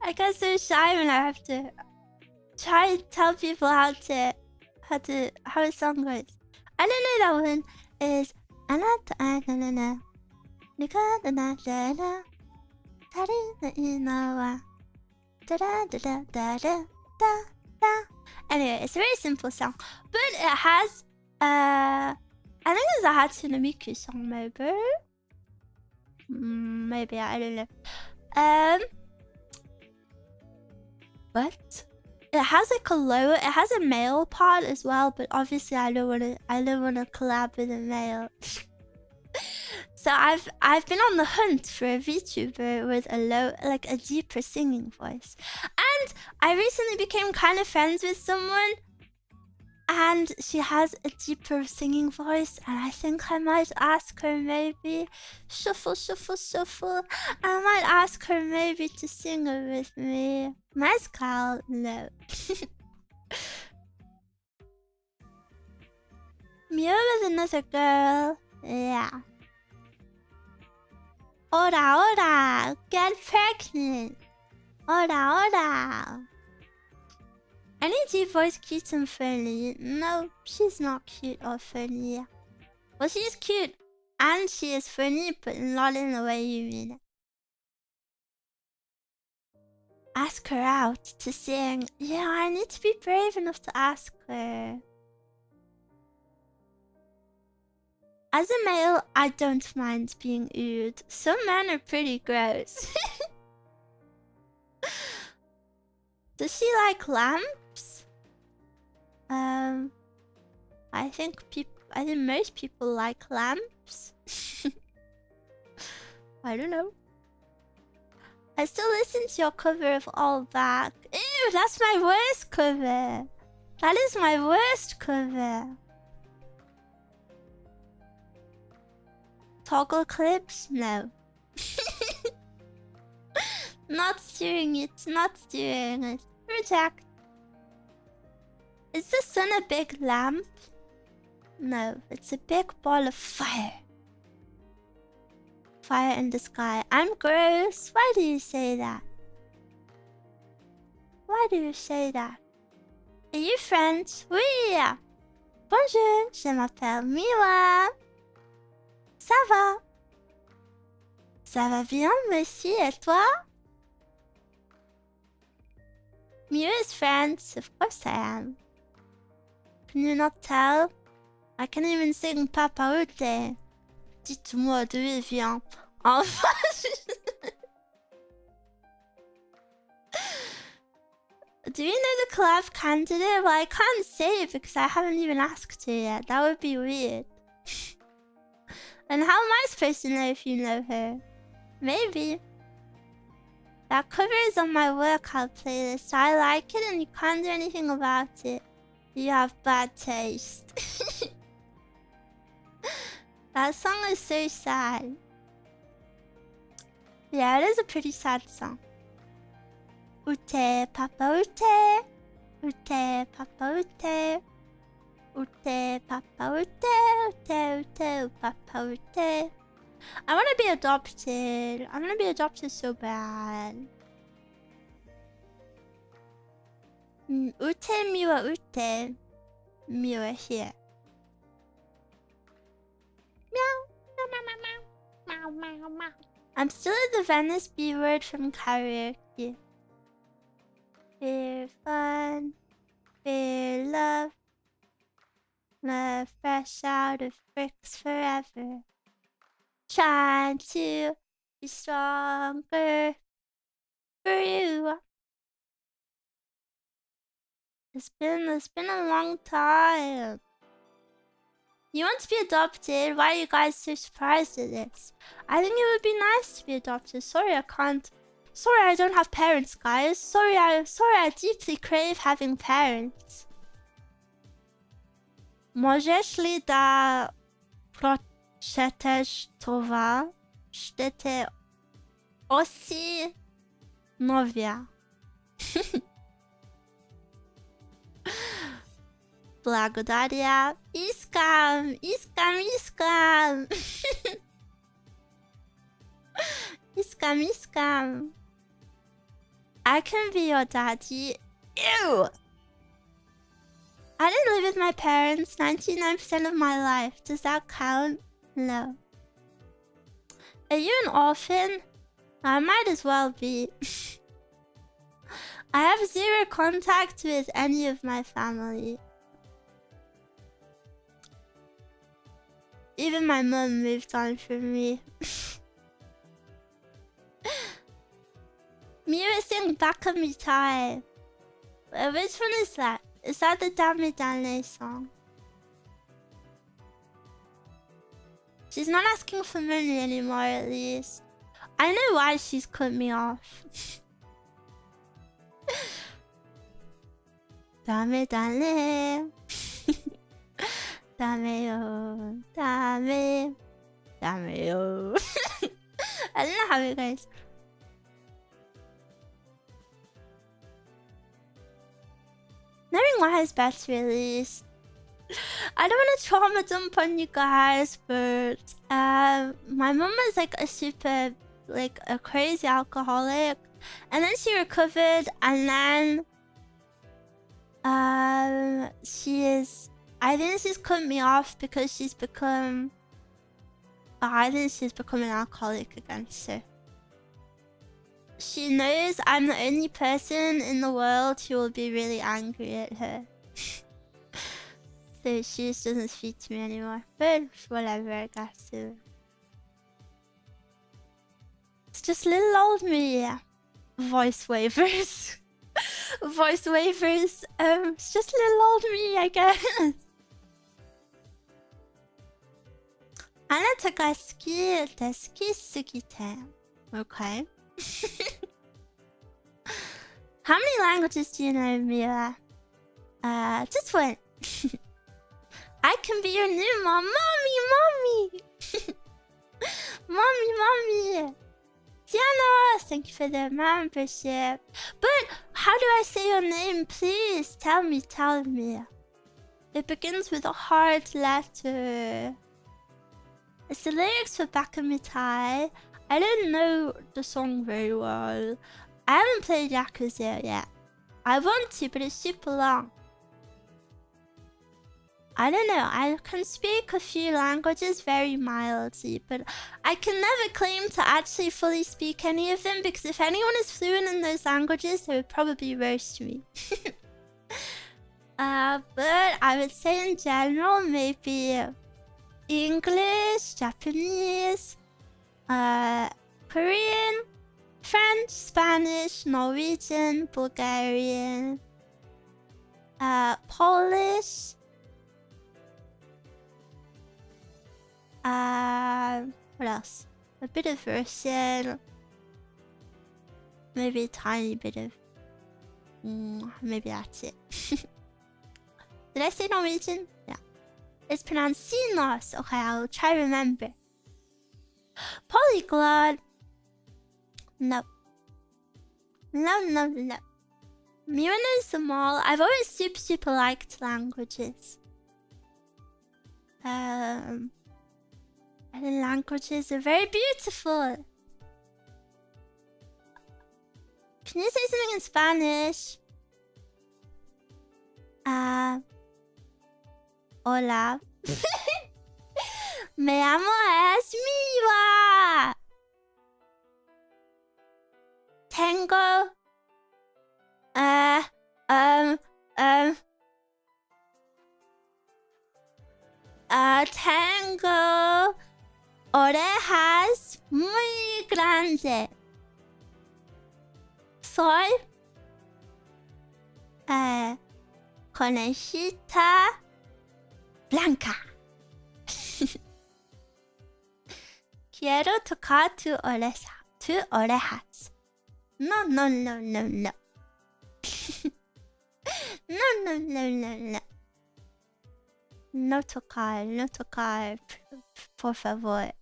I get so shy when I have to try and tell people how a song goes. I don't know that one. Is anyway, it's a very simple song, but it has I think it's a Hatsune Miku song, maybe I don't know. But it has like it has a male part as well, but obviously I don't wanna collab with a male. So I've been on the hunt for a VTuber with a deeper singing voice. And I recently became kind of friends with someone, and she has a deeper singing voice, and I think I might ask her maybe shuffle. I might ask her maybe to sing it with me. Mezcal, no. Miwa with another girl, yeah. Ora, get pregnant. Ora. Any D-boy's cute and funny. No, she's not cute or funny. Well, she's cute and she is funny, but not in the way you mean it. Ask her out to sing. Yeah, I need to be brave enough to ask her. As a male, I don't mind being oohed. Some men are pretty gross. Does she like lamps? I think most people like lamps. I don't know. I still listen to your cover of All Back. Ew, that's my worst cover. That is my worst cover. Toggle clips? No. Not doing it, not doing it. Reject. Is the sun a big lamp? No, it's a big ball of fire. Fire in the sky. I'm gross. Why do you say that? Why do you say that? Are you French? Oui. Bonjour, je m'appelle Miwa. Ça va? Ça va bien, merci, et toi? Miwa is French, of course I am. Can you not tell? I can even sing Papa Ute. Dites-moi d'où il vient. Enfin, do you know the collab candidate? Well, I can't say it because I haven't even asked her yet. That would be weird. And how am I supposed to know if you know her? Maybe. That cover is on my workout playlist. I like it and you can't do anything about it. You have bad taste. That song is so sad. Yeah, it is a pretty sad song. Ute, papa ute. Ute, papa ute. Ute, papa ute. Ute, ute, papa ute. I want to be adopted. I want to be adopted so bad. Ute, Miwa, ute. Miwa here. Meow. I'm still at the Venice B word from karaoke. Fear fun, fear love, love fresh out of bricks forever. Trying to be stronger for you. It's been a long time. You want to be adopted? Why are you guys so surprised at this? I think it would be nice to be adopted. Sorry, I can't. Sorry, I don't have parents, guys. Sorry, I deeply crave having parents. Możesz li da protetowa sztete Oshi novia. Blagodaria. Iskam. Iskam. I can be your daddy. Ew! I didn't live with my parents 99% of my life. Does that count? No. Are you an orphan? I might as well be. I have zero contact with any of my family. Even my mum moved on from me. Miwa sing Back of Me Time. Which one is that? Is that the Dame Dane song? She's not asking for money anymore, at least. I know why she's cut me off. Dame Dane. Dame yo. Dame. Dame yo. I don't know how it goes. Knowing why is best release. I don't want to trauma dump on you guys, but my mom is like a super, like a crazy alcoholic, and then she recovered, and then She is. I think she's cut me off because she's become. I think she's become an alcoholic again. So she knows I'm the only person in the world who will be really angry at her. So she just doesn't speak to me anymore. But whatever, I guess. So. It's just little old me. Voice waivers. Voice waivers. It's just little old me, I guess. あなたが好きで好きすぎて. Okay. How many languages do you know, Miwa? Just one. I can be your new mom. Mommy! Mommy! Tiana, thank you for the membership. But how do I say your name? Please tell me. It begins with a hard letter. It's the lyrics for Bakamitai. I don't know the song very well. I haven't played Yakuza yet. I want to, but it's super long. I don't know, I can speak a few languages very mildly, but I can never claim to actually fully speak any of them, because if anyone is fluent in those languages, they would probably roast me. But I would say in general, maybe English, Japanese, Korean, French, Spanish, Norwegian, Bulgarian, Polish, what else? A bit of Russian, maybe a tiny bit of, maybe that's it. Did I say Norwegian? Yeah. It's pronounced Sinos. Okay, I'll try to remember. Polyglot. No. Miwa knows them all. I've always super liked languages. I think languages are very beautiful. Can you say something in Spanish? Hola. Me llamo es Miwa. Tengo tengo orejas muy grandes. Soy conejita blanca. Quiero tocar tu orejas. No. No. No tocar, por favor.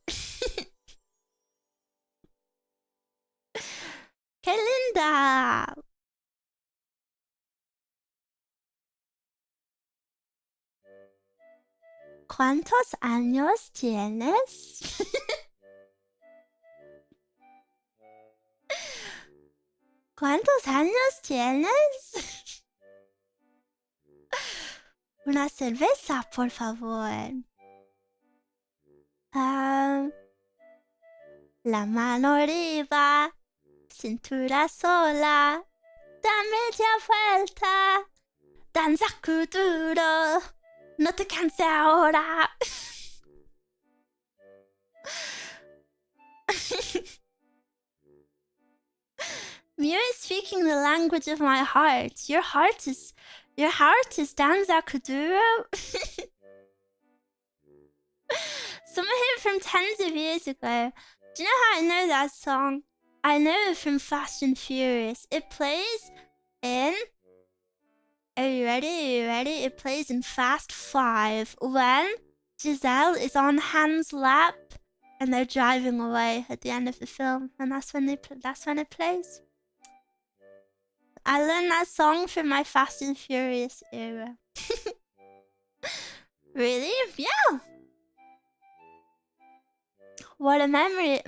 ¡Qué linda! ¿Cuántos años tienes? ¿Cuántos años tienes? Una cerveza, por favor. La mano arriba, cintura sola, da media vuelta, danza kuduro, no te canses ahora. Miwa is speaking the language of my heart. Your heart is danza kuduro. Some of it from tens of years ago. Do you know how I know that song? I know it from Fast and Furious. It plays in... Are you ready? It plays in Fast 5 when Giselle is on Han's lap and they're driving away at the end of the film, and that's when it plays. I learned that song from my Fast and Furious era. Really? Yeah. What a memory.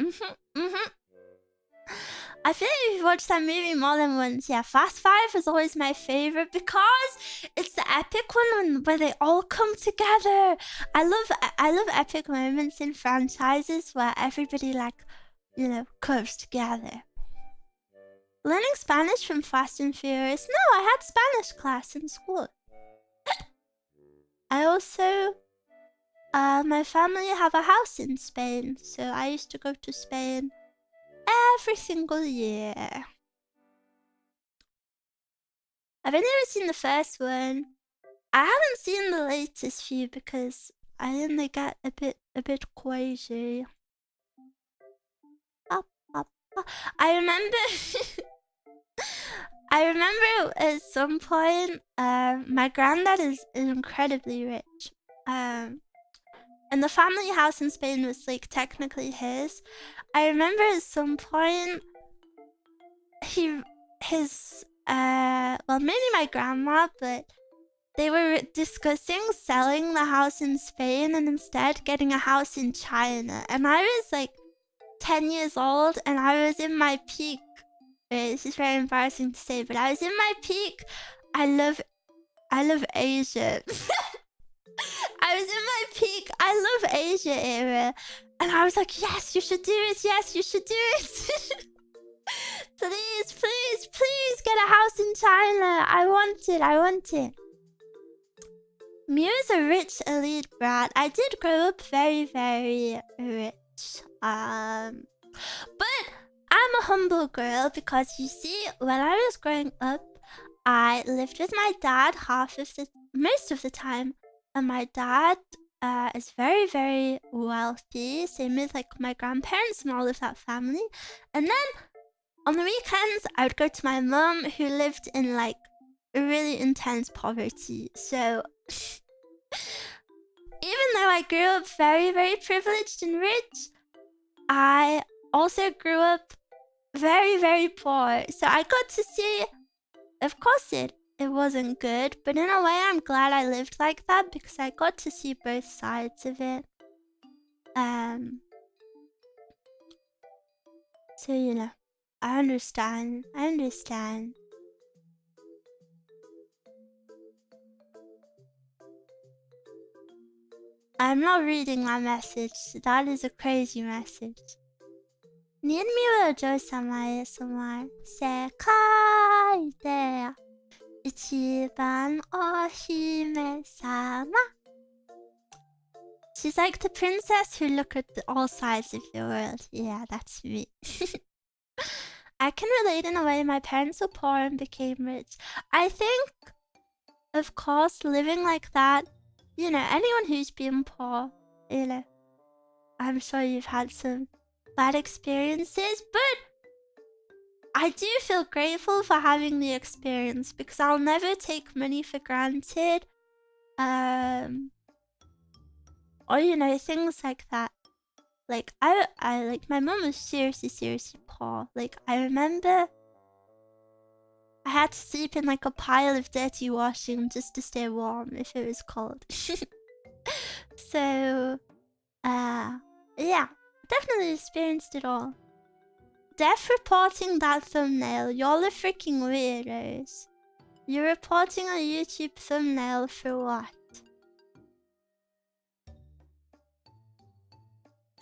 I feel like you've watched that movie more than once. Yeah, Fast 5 is always my favorite because it's the epic one where they all come together. I love epic moments in franchises where everybody, like, you know, comes together. Learning Spanish from Fast and Furious. No, I had Spanish class in school. I also, my family have a house in Spain, so I used to go to Spain every single year. I've only ever seen the first one. I haven't seen the latest few because I think they get a bit crazy. I remember I remember at some point, my granddad is incredibly rich. And the family house in Spain was like technically his. I remember at some point well, mainly my grandma, but they were discussing selling the house in Spain and instead getting a house in China. And I was like 10 years old and I was in my peak. This is very embarrassing to say, but I was in my peak. I love Asia. I was in my peak. I love Asia era. And I was like, yes, you should do it. Yes, you should do it. Please, please, please get a house in China. I want it. I want it. Miwa's a rich elite brat. I did grow up very, very rich. But I'm a humble girl because you see, when I was growing up, I lived with my dad most of the time, and my dad is very, very wealthy. Same with like my grandparents and all of that family. And then on the weekends, I would go to my mum, who lived in like really intense poverty. So even though I grew up very, very privileged and rich, I also grew up very, very poor. So I got to see, of course it wasn't good, but in a way I'm glad I lived like that because I got to see both sides of it. So, you know, I understand. I'm not reading that message. That is a crazy message. にんみは女様へ様世界で一番お姫様 She's like the princess who look at all sides of the world. Yeah, that's me. I can relate in a way. My parents were poor and became rich. I think, of course, living like that, you know, anyone who's been poor, you know, I'm sure you've had some bad experiences, but I do feel grateful for having the experience because I'll never take money for granted. Or, you know, things like that. Like, I like, my mom was seriously poor. Like, I remember I had to sleep in like a pile of dirty washing just to stay warm if it was cold. So, yeah, definitely experienced it all. Def reporting that thumbnail. Y'all are freaking weirdos. You're reporting a YouTube thumbnail for what?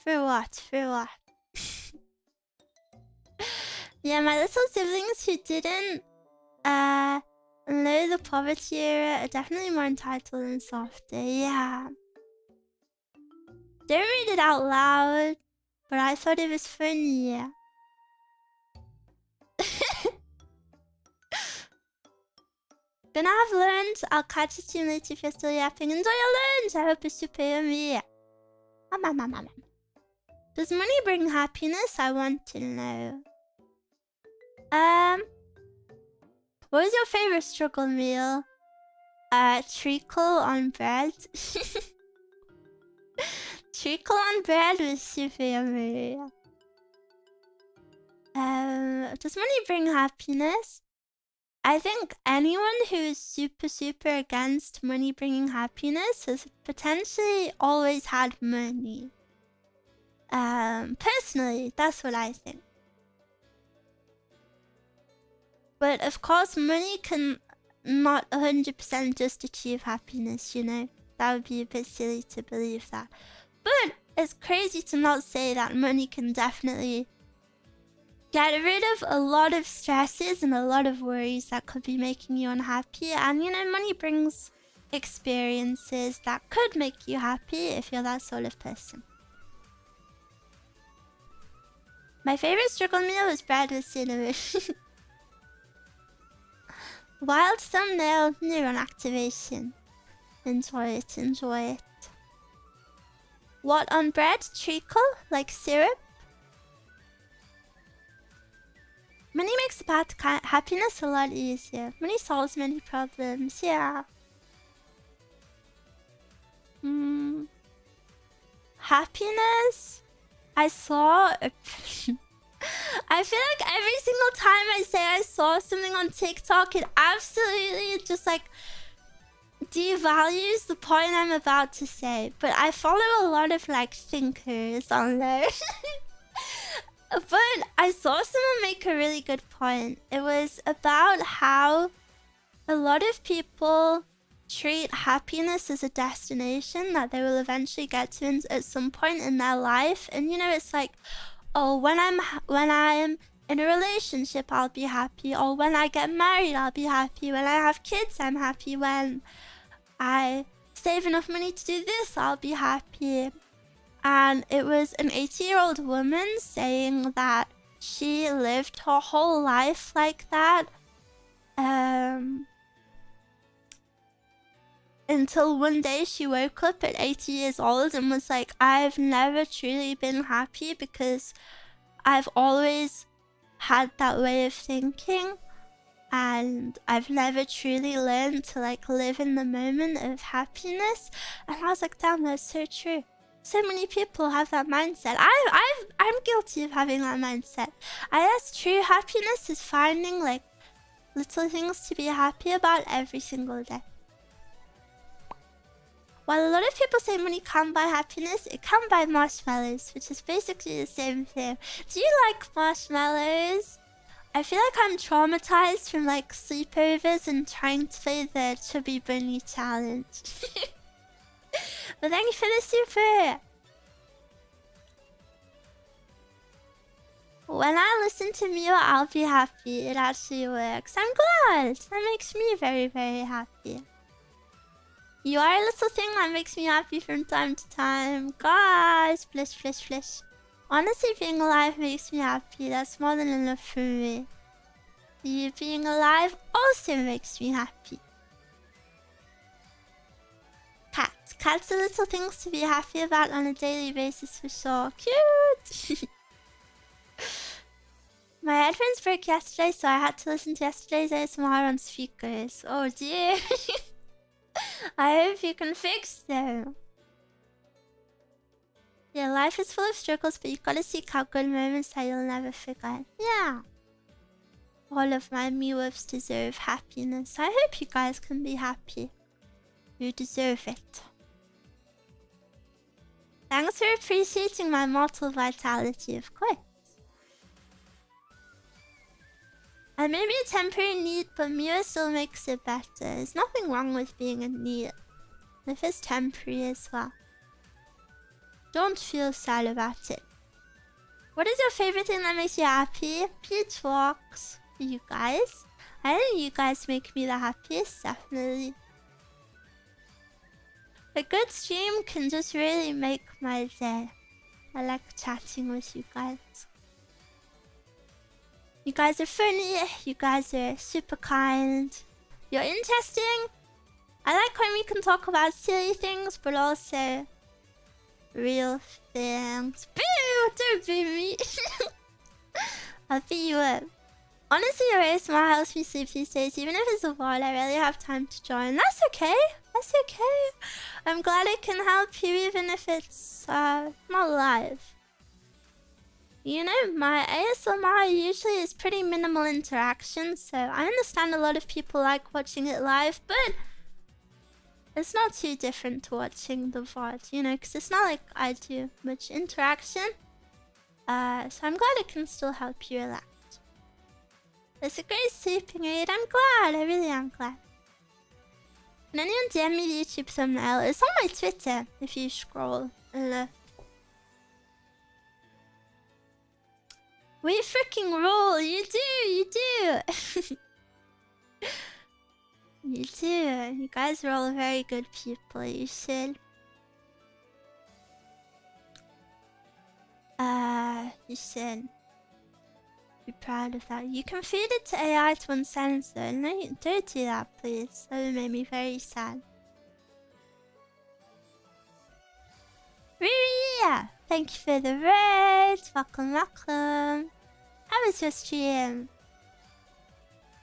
For what? Yeah, my little siblings who didn't know the poverty era are definitely more entitled and softer. Yeah. Don't read it out loud, but I thought it was funny. Yeah. Gonna have lunch. I'll catch you soon later if you're still yapping. Enjoy your lunch. I hope it's super yummy. Does money bring happiness? I want to know. What was your favorite struggle meal? Treacle on bread. Treacle on bread was super yummy. Does money bring happiness? I think anyone who is super against money bringing happiness has potentially always had money. Personally, that's what I think. But of course, money can not 100% just achieve happiness, you know? That would be a bit silly to believe that. But it's crazy to not say that money can definitely get rid of a lot of stresses and a lot of worries that could be making you unhappy. And, you know, money brings experiences that could make you happy if you're that sort of person. My favorite struggle meal was bread with cinnamon. Wild thumbnail neuron activation. Enjoy it, enjoy it. What on bread? Treacle? Like syrup? Money makes the path to happiness a lot easier. Money solves many problems, yeah. Happiness? I saw a... I feel like every single time I say I saw something on TikTok, it absolutely just like devalues the point I'm about to say. But I follow a lot of like thinkers on there. But I saw someone make a really good point. It was about how a lot of people treat happiness as a destination that they will eventually get to at some point in their life. And you know, it's like, oh, when I'm in a relationship, I'll be happy. Or when I get married, I'll be happy. When I have kids, I'm happy. When I save enough money to do this, I'll be happy. And it was an 80-year-old woman saying that she lived her whole life like that. Until one day she woke up at 80 years old and was like, I've never truly been happy because I've always had that way of thinking. And I've never truly learned to like live in the moment of happiness. And I was like, damn, that's so true. So many people have that mindset. I'm guilty of having that mindset. I guess true happiness is finding like little things to be happy about every single day. While a lot of people say money can't buy happiness, it can buy marshmallows, which is basically the same thing. Do you like marshmallows? I feel like I'm traumatized from like sleepovers and trying to play the Chubby Bunny challenge. But thank you for the super! When I listen to Miwa, I'll be happy. It actually works. I'm glad! That makes me very, very happy. You are a little thing that makes me happy from time to time. Guys, flish, flish, flish. Honestly, being alive makes me happy. That's more than enough for me. You being alive also makes me happy. Cats. Cats are little things to be happy about on a daily basis for sure. Cute! My headphones broke yesterday, so I had to listen to yesterday's ASMR on speakers. Oh dear. I hope you can fix them. Yeah, life is full of struggles, but you gotta seek out good moments that you'll never forget. Yeah. All of my Miwas deserve happiness. I hope you guys can be happy. You deserve it. Thanks for appreciating my mortal vitality, of course. And maybe a temporary need, but Miwa still makes it better. There's nothing wrong with being a need. If it's temporary as well. Don't feel sad about it. What is your favorite thing that makes you happy? Peach walks. You guys? I think you guys make me the happiest, definitely. A good stream can just really make my day. I like chatting with you guys. You guys are funny. You guys are super kind. You're interesting. I like when we can talk about silly things, but also real things. Boo! Don't boo me. I'll beat you up. Honestly, your ASMR helps me sleep these days. Even if it's a VOD, I rarely have time to join. That's okay. That's okay. I'm glad I can help you even if it's not live. You know, my ASMR usually is pretty minimal interaction, so I understand a lot of people like watching it live, but it's not too different to watching the VOD, you know, because it's not like I do much interaction. So I'm glad it can still help you relax. It's a great sleeping aid. I'm glad. I really am glad. Can anyone DM me the YouTube thumbnail? It's on my Twitter if you scroll left. We freaking roll. You do. You do. You do. You guys are all very good people. You should. You should be proud of that. You can feed it to AI to uncensor. No, don't do that, please. That would make me very sad. Ria! Thank you for the raids. Welcome, welcome. How was your stream?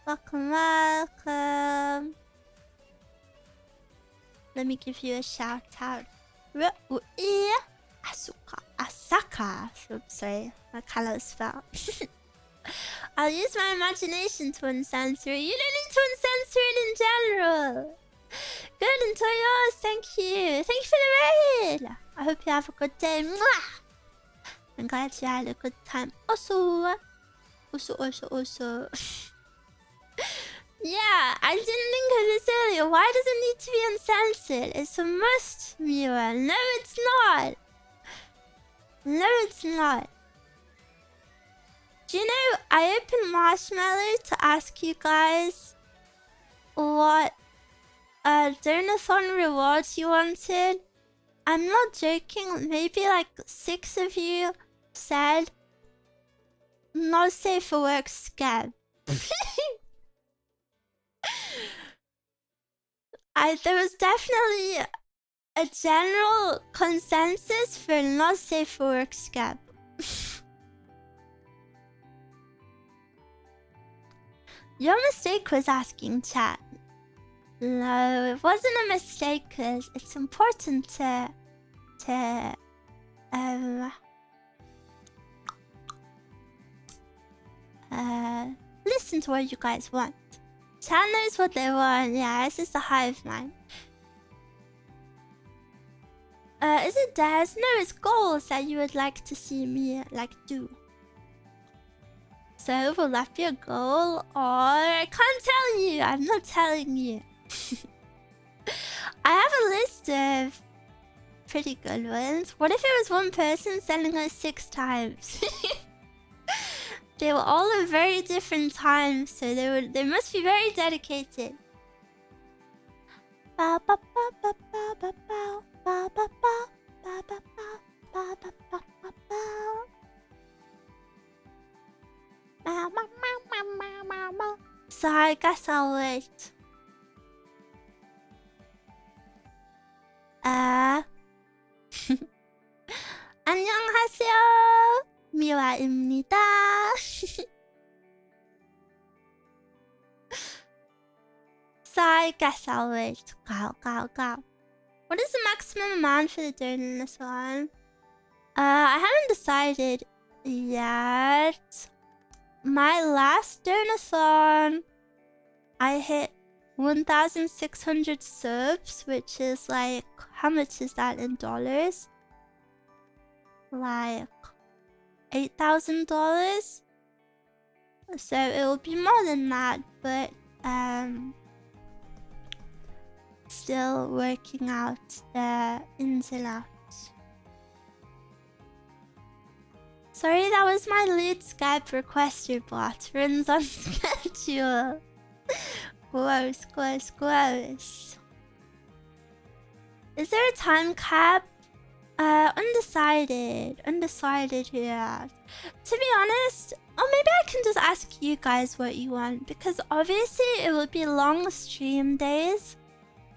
Welcome, welcome. Let me give you a shout out. Asaka. Sorry, my color spell. I'll use my imagination to uncensor it. You don't need to uncensor it in general. Good, enjoy yours. Thank you. Thank you for the raid. I hope you have a good day. Mwah! I'm glad you had a good time. Also. Yeah, I didn't think of this earlier. Why does it need to be uncensored? It's a must, Miwa. No, it's not. No, it's not. Do you know, I opened Marshmallow to ask you guys what Donathon rewards you wanted. I'm not joking, maybe like 6 of you said not safe for work scab. There was definitely a general consensus for not safe for work scab. Your mistake was asking chat. No, it wasn't a mistake because it's important to listen to what you guys want. Chat knows what they want. Yeah, this is the hive mind. Is it dares? No, it's goals that you would like to see me do. So will that be a goal? Or I can't tell you. I'm not telling you. I have a list of pretty good ones. What if it was one person sending us 6 times? They were all at very different times, so they must be very dedicated. So I guess I'll wait. 안녕하세요. 미와입니다. So I guess I'll wait. Go. What is the maximum amount for the donut one? I haven't decided yet. My last donathon, I hit 1,600 subs, which is like, how much is that in dollars? Like $8,000. So it will be more than that, but still working out the ins and outs. Sorry, that was my lead Skype requester bot. Runs on schedule. Gross. Is there a time cap? Undecided here. To be honest, or maybe I can just ask you guys what you want, because obviously it will be long stream days.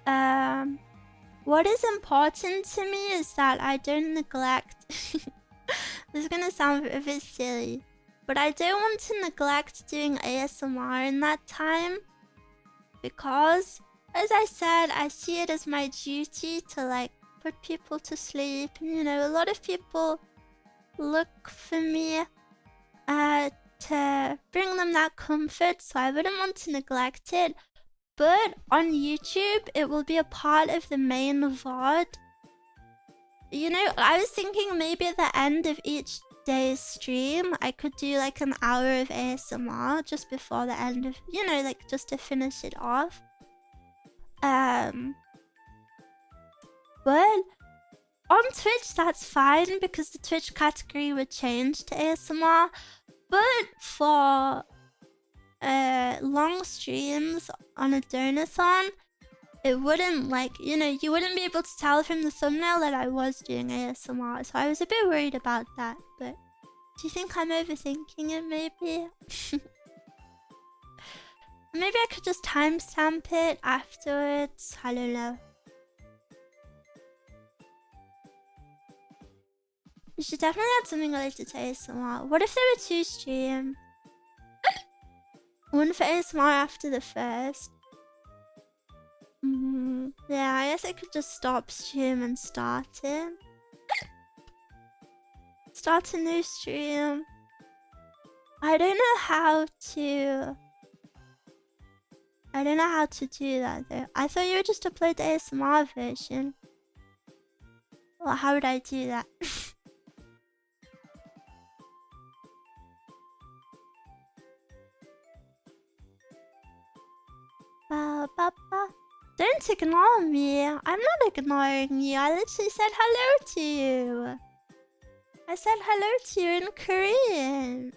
What is important to me is that I don't neglect. This is gonna sound a bit silly, but I don't want to neglect doing ASMR in that time, because, as I said, I see it as my duty to like put people to sleep. And, you know, a lot of people look for me to bring them that comfort, so I wouldn't want to neglect it. But on YouTube, it will be a part of the main VOD. You know, I was thinking maybe at the end of each day's stream, I could do like an hour of ASMR just before the end of, you know, like just to finish it off. But on Twitch, that's fine because the Twitch category would change to ASMR. But for long streams on a donathon, it wouldn't, like, you know, you wouldn't be able to tell from the thumbnail that I was doing ASMR. So I was a bit worried about that. But do you think I'm overthinking it, maybe? Maybe I could just timestamp it afterwards. I don't know. You should definitely add something related to ASMR. What if there were 2 streams? One for ASMR after the first. Yeah, I guess I could just stop stream and start it. Start a new stream. I don't know how to do that though. I thought you would just upload the ASMR version. Well, how would I do that? Don't ignore me. I'm not ignoring you. I literally said hello to you. I said hello to you in Korean.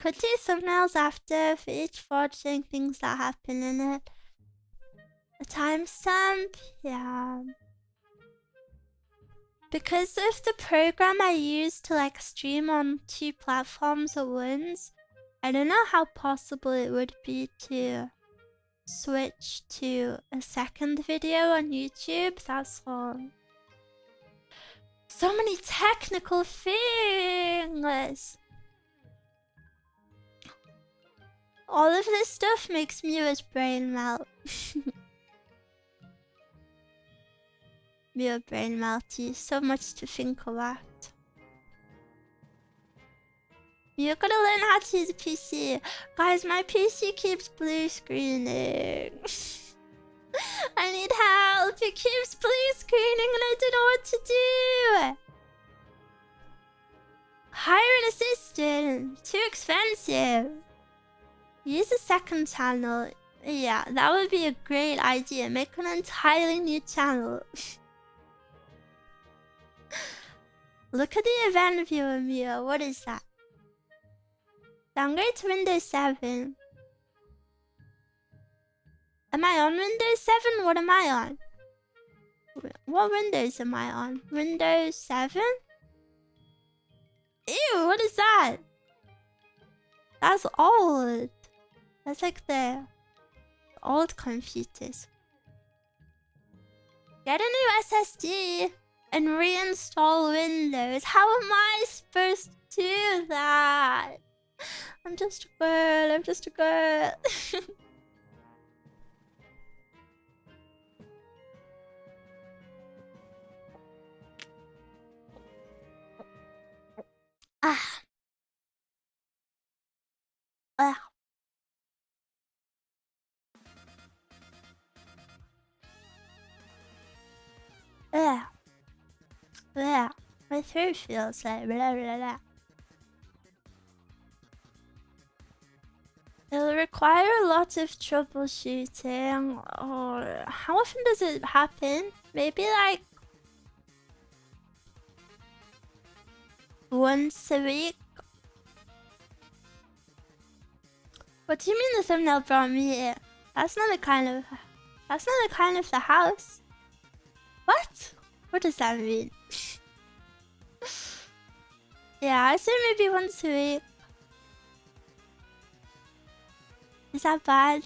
Could do thumbnails after for each VOD showing things that happen in it. A timestamp? Yeah. Because of the program I use to like stream on 2 platforms at once, I don't know how possible it would be to switch to a second video on YouTube. That's all. So many technical things. All of this stuff makes Miwa's brain melt. Miwa brain melty. So much to think about. You're gonna learn how to use a PC. Guys, my PC keeps blue screening. I need help. It keeps blue screening and I don't know what to do. Hire an assistant. Too expensive. Use a second channel. Yeah, that would be a great idea. Make an entirely new channel. Look at the event viewer, Mia. What is that? Downgrade to Windows 7. Am I on Windows 7? What am I on? What Windows am I on? Windows 7? Ew, what is that? That's old. That's like the old computers. Get a new SSD and reinstall Windows. How am I supposed to do that? I'm just a girl. I'm just a girl. Ah. Ah. Yeah. Yeah. My throat feels like blah blah blah. It'll require a lot of troubleshooting. Or how often does it happen? Maybe like once a week. What do you mean the thumbnail brought me here? That's not the kind of the house. What? What does that mean? Yeah, I say maybe once a week. Is that bad?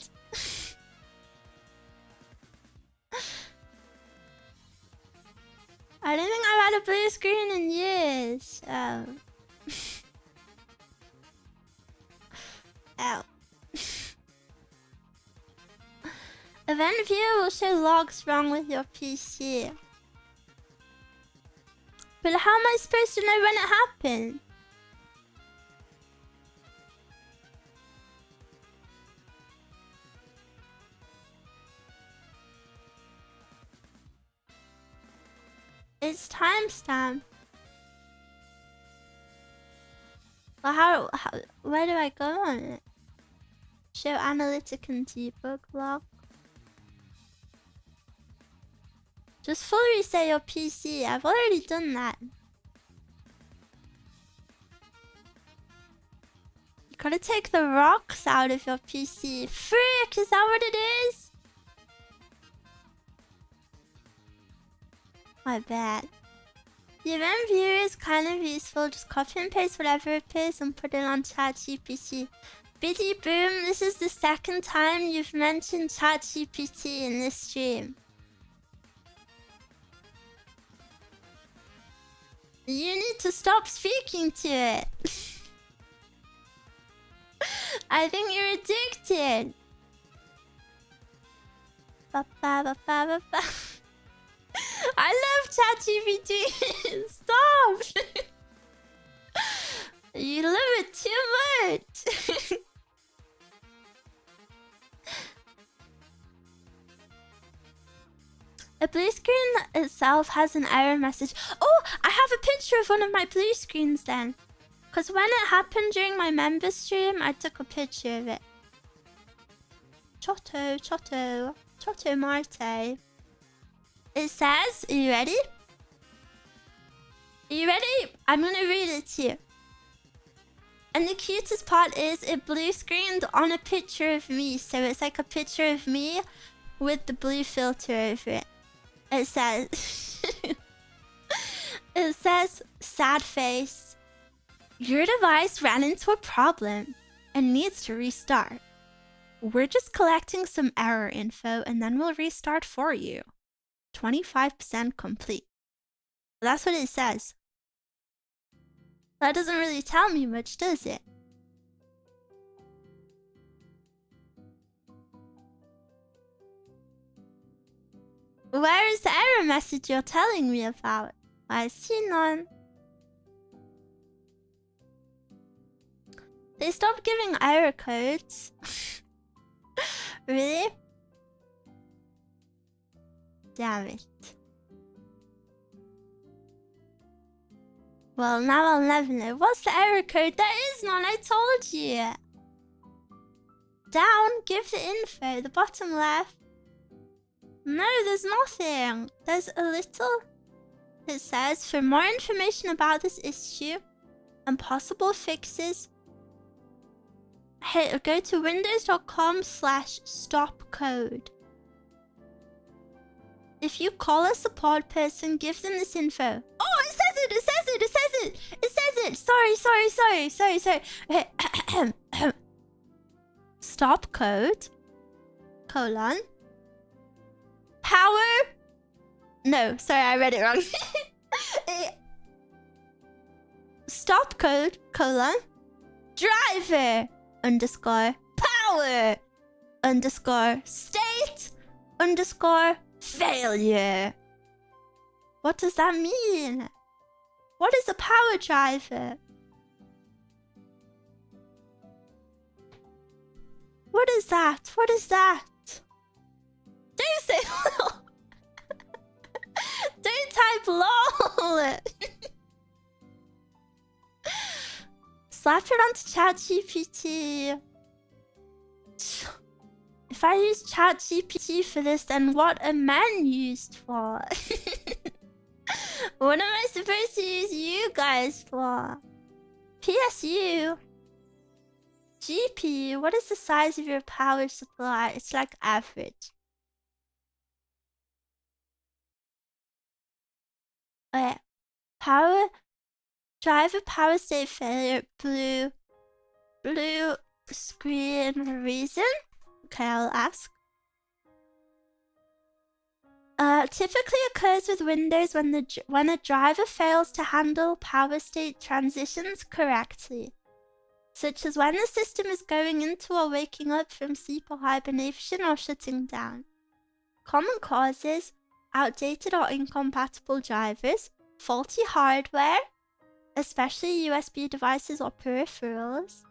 I don't think I've had a blue screen in years. Ow. Event viewer will show logs wrong with your PC. But how am I supposed to know when it happened? It's timestamp. Well, where do I go on it? Show analytic and debug log. Just full reset your PC. I've already done that. You gotta take the rocks out of your PC. Frick, is that what it is? My bad. The event viewer is kind of useful. Just copy and paste whatever appears and put it on ChatGPT. Biddy boom, this is the second time you've mentioned ChatGPT in this stream. You need to stop speaking to it. I think you're addicted. I love ChatGPT. Stop. You love it too much. A blue screen itself has an error message. Oh, I have a picture of one of my blue screens then. Because when it happened during my member stream, I took a picture of it. Chotto Marte. It says, are you ready? Are you ready? I'm going to read it to you. And the cutest part is it blue screened on a picture of me. So it's like a picture of me with the blue filter over it. It says, it says, sad face. Your device ran into a problem and needs to restart. We're just collecting some error info and then we'll restart for you. 25% complete. That's what it says. That doesn't really tell me much, does it? Where is the error message you're telling me about? I see none. They stopped giving error codes. Really? Damn it. Well, now I'll never know. What's the error code? There is none, I told you. Down, give the info, the bottom left. No, there's nothing. There's a little... It says, for more information about this issue and possible fixes, go to windows.com/stopcode. If you call a support person, give them this info. Oh, it says it! It says it! It says it! It says it! Sorry. Stop code. Colon. Power. No, sorry, I read it wrong. Stop code. Colon. Driver. Underscore. Power. Underscore. State. Underscore. Failure. What does that mean? What is a power driver? What is that? What is that? Don't say lol. Don't type lol. Slap it onto ChatGPT. If I use ChatGPT for this, then what are men used for? What am I supposed to use you guys for? PSU. GPU. What is the size of your power supply? It's like average. Okay. Power. Driver power state failure. Blue screen reason. Okay, I'll ask. Typically occurs with Windows when a driver fails to handle power state transitions correctly, such as when the system is going into or waking up from sleep or hibernation or shutting down. Common causes: outdated or incompatible drivers, faulty hardware, especially USB devices or peripherals,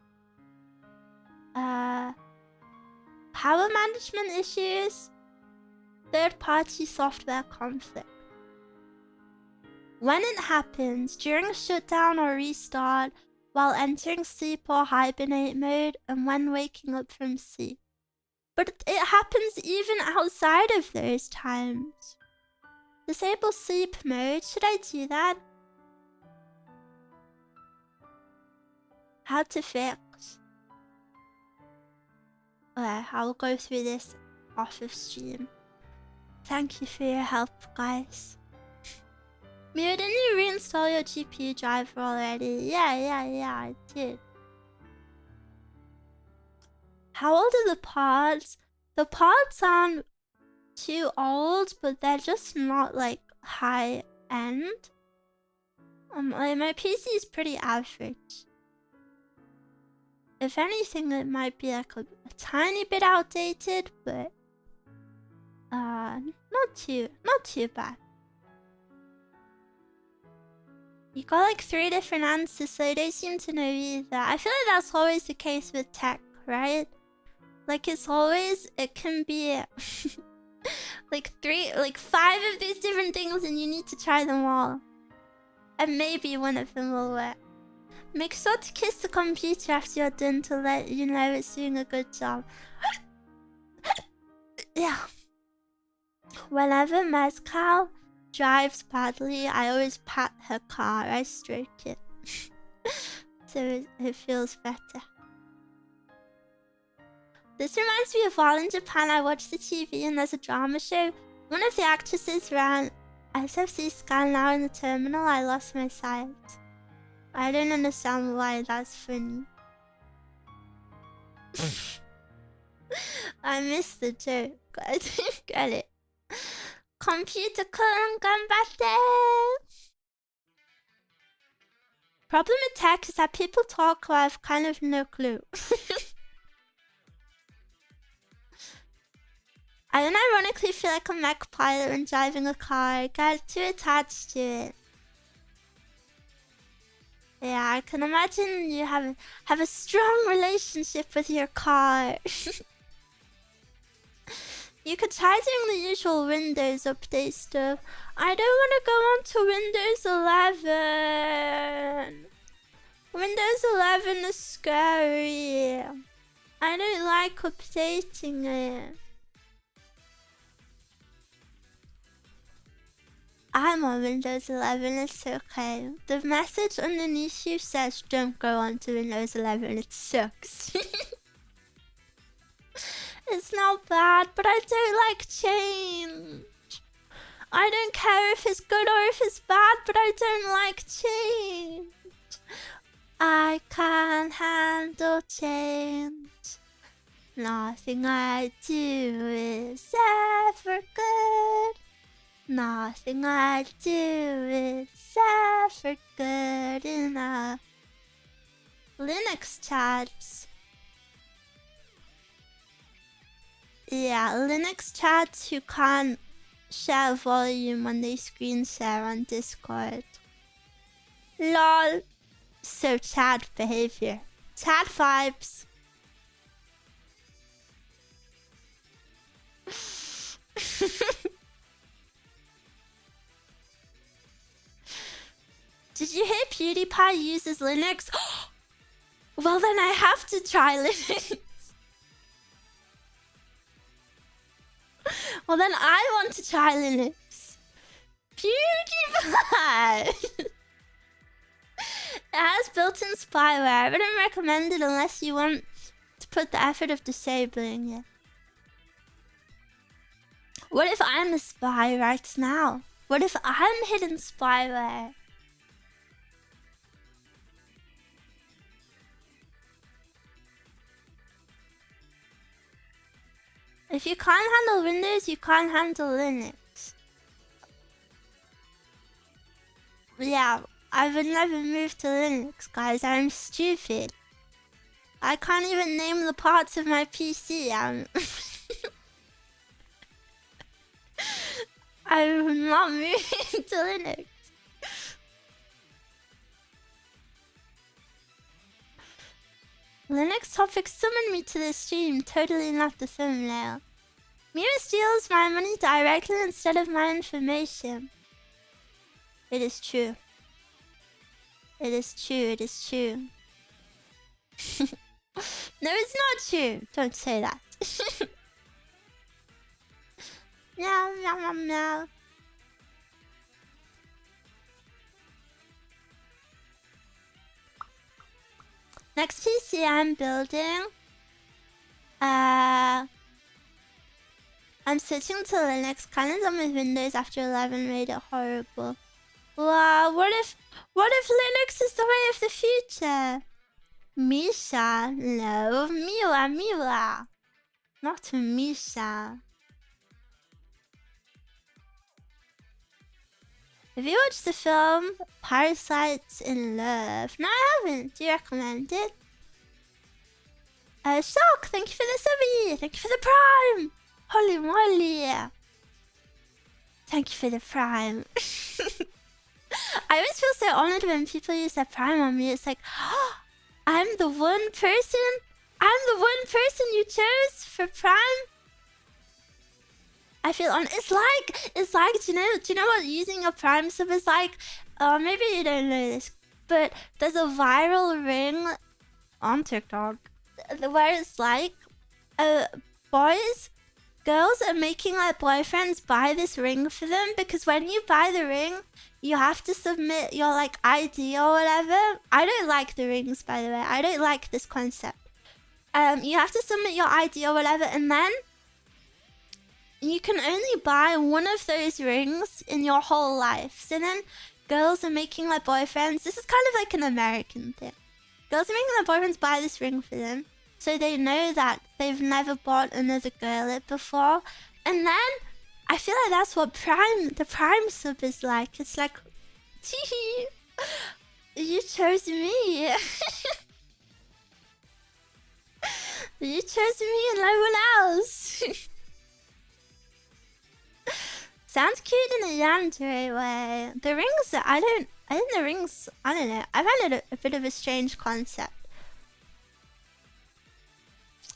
power management issues, third-party software conflict. When it happens, during a shutdown or restart, while entering sleep or hibernate mode, and when waking up from sleep. But it happens even outside of those times. Disable sleep mode. Should I do that? How to fix? Okay, I'll go through this off of stream. Thank you for your help, guys. Miwa, didn't you reinstall your GPU driver already? Yeah, I did. How old are the pods? The pods aren't too old, but they're just not like high end. Like my PC is pretty average. If anything, it might be like a tiny bit outdated, but not too bad. You got like 3 different answers, so you don't seem to know either. I feel like that's always the case with tech, right? Like it can be like 5 of these different things and you need to try them all. And maybe one of them will work. Make sure to kiss the computer after you're done to let you know it's doing a good job. Yeah. Whenever Mezcal drives badly, I always pat her car. I stroke it. So it feels better. This reminds me of while in Japan I watched the TV and there's a drama show. One of the actresses ran SFC scan now in the terminal. I lost my sight. I don't understand why that's funny. I missed the joke. I didn't get it. Computer couldn't ganbatte. Problem with tech is that people talk who have kind of no clue. I unironically feel like a mech pilot when driving a car. I get too attached to it. Yeah, I can imagine you have a strong relationship with your car. You could try doing the usual Windows update stuff. I don't want to go on to Windows 11. Windows 11 is scary. I don't like updating it. I'm on Windows 11, it's okay. The message underneath you says don't go on to Windows 11, it sucks. It's not bad, but I don't like change. I don't care if it's good or if it's bad, but I don't like change. I can't handle change. Nothing I do is ever good. Nothing I do is ever good enough. Linux chats. Yeah, Linux chats who can't share volume when they screen share on Discord. LOL. So chat behavior. Chat vibes. Did you hear PewDiePie uses Linux? Well, then I have to try Linux. Well, then I want to try Linux. PewDiePie! It has built-in spyware. I wouldn't recommend it unless you want to put the effort of disabling it. What if I'm a spy right now? What if I'm hidden spyware? If you can't handle Windows, you can't handle Linux. Yeah, I would never move to Linux, guys. I'm stupid. I can't even name the parts of my PC. I'm not moving to Linux. Linux topics summoned me to the stream, totally not the thumbnail. Miwa steals my money directly instead of my information. It is true. It is true. It is true. No, it's not true. Don't say that. Meow, meow, meow, meow. Next PC I'm building. I'm switching to Linux. Kind of with Windows after 11 made it horrible. Wow, what if Linux is the way of the future? Misha, no, Miwa, not Misha. Have you watched the film Parasites in Love? No, I haven't. Do you recommend it? Shock, thank you for the subby. Thank you for the prime. Holy moly. Thank you for the prime. I always feel so honored when people use their prime on me. It's like, oh, I'm the one person you chose for prime. I feel on. It's like, do you know what using a prime sub is like? Maybe you don't know this, but there's a viral ring on TikTok where it's like, girls are making their boyfriends buy this ring for them, because when you buy the ring, you have to submit your like ID or whatever. I don't like the rings, by the way. I don't like this concept. You have to submit your ID or whatever, and then you can only buy one of those rings in your whole life. So then girls are making their boyfriends, this is kind of like an American thing. Girls are making their boyfriends buy this ring for them, so they know that they've never bought another girl it before. And then I feel like that's what the prime sub is like. It's like, teehee, you chose me. You chose me and no one else. Sounds cute in a yandere way. The rings, I think the rings, I don't know. I find it a bit of a strange concept.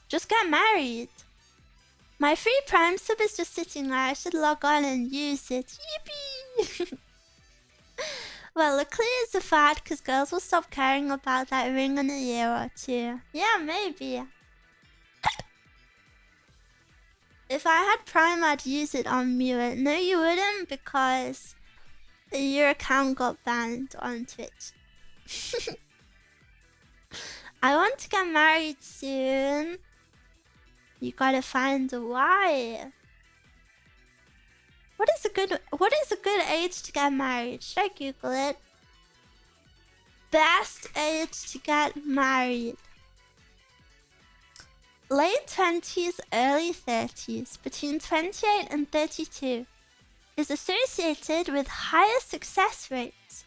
Just get married. My free prime sub is just sitting there. I should log on and use it. Yippee! Well, luckily it's a fad, because girls will stop caring about that ring in a year or two. Yeah, maybe. If I had Prime, I'd use it on Miwa. No, you wouldn't, because your account got banned on Twitch. I want to get married soon. You gotta find a wife. What is a good age to get married? Should I Google it? Best age to get married. Late 20s, early 30s, between 28 and 32, is associated with higher success rates.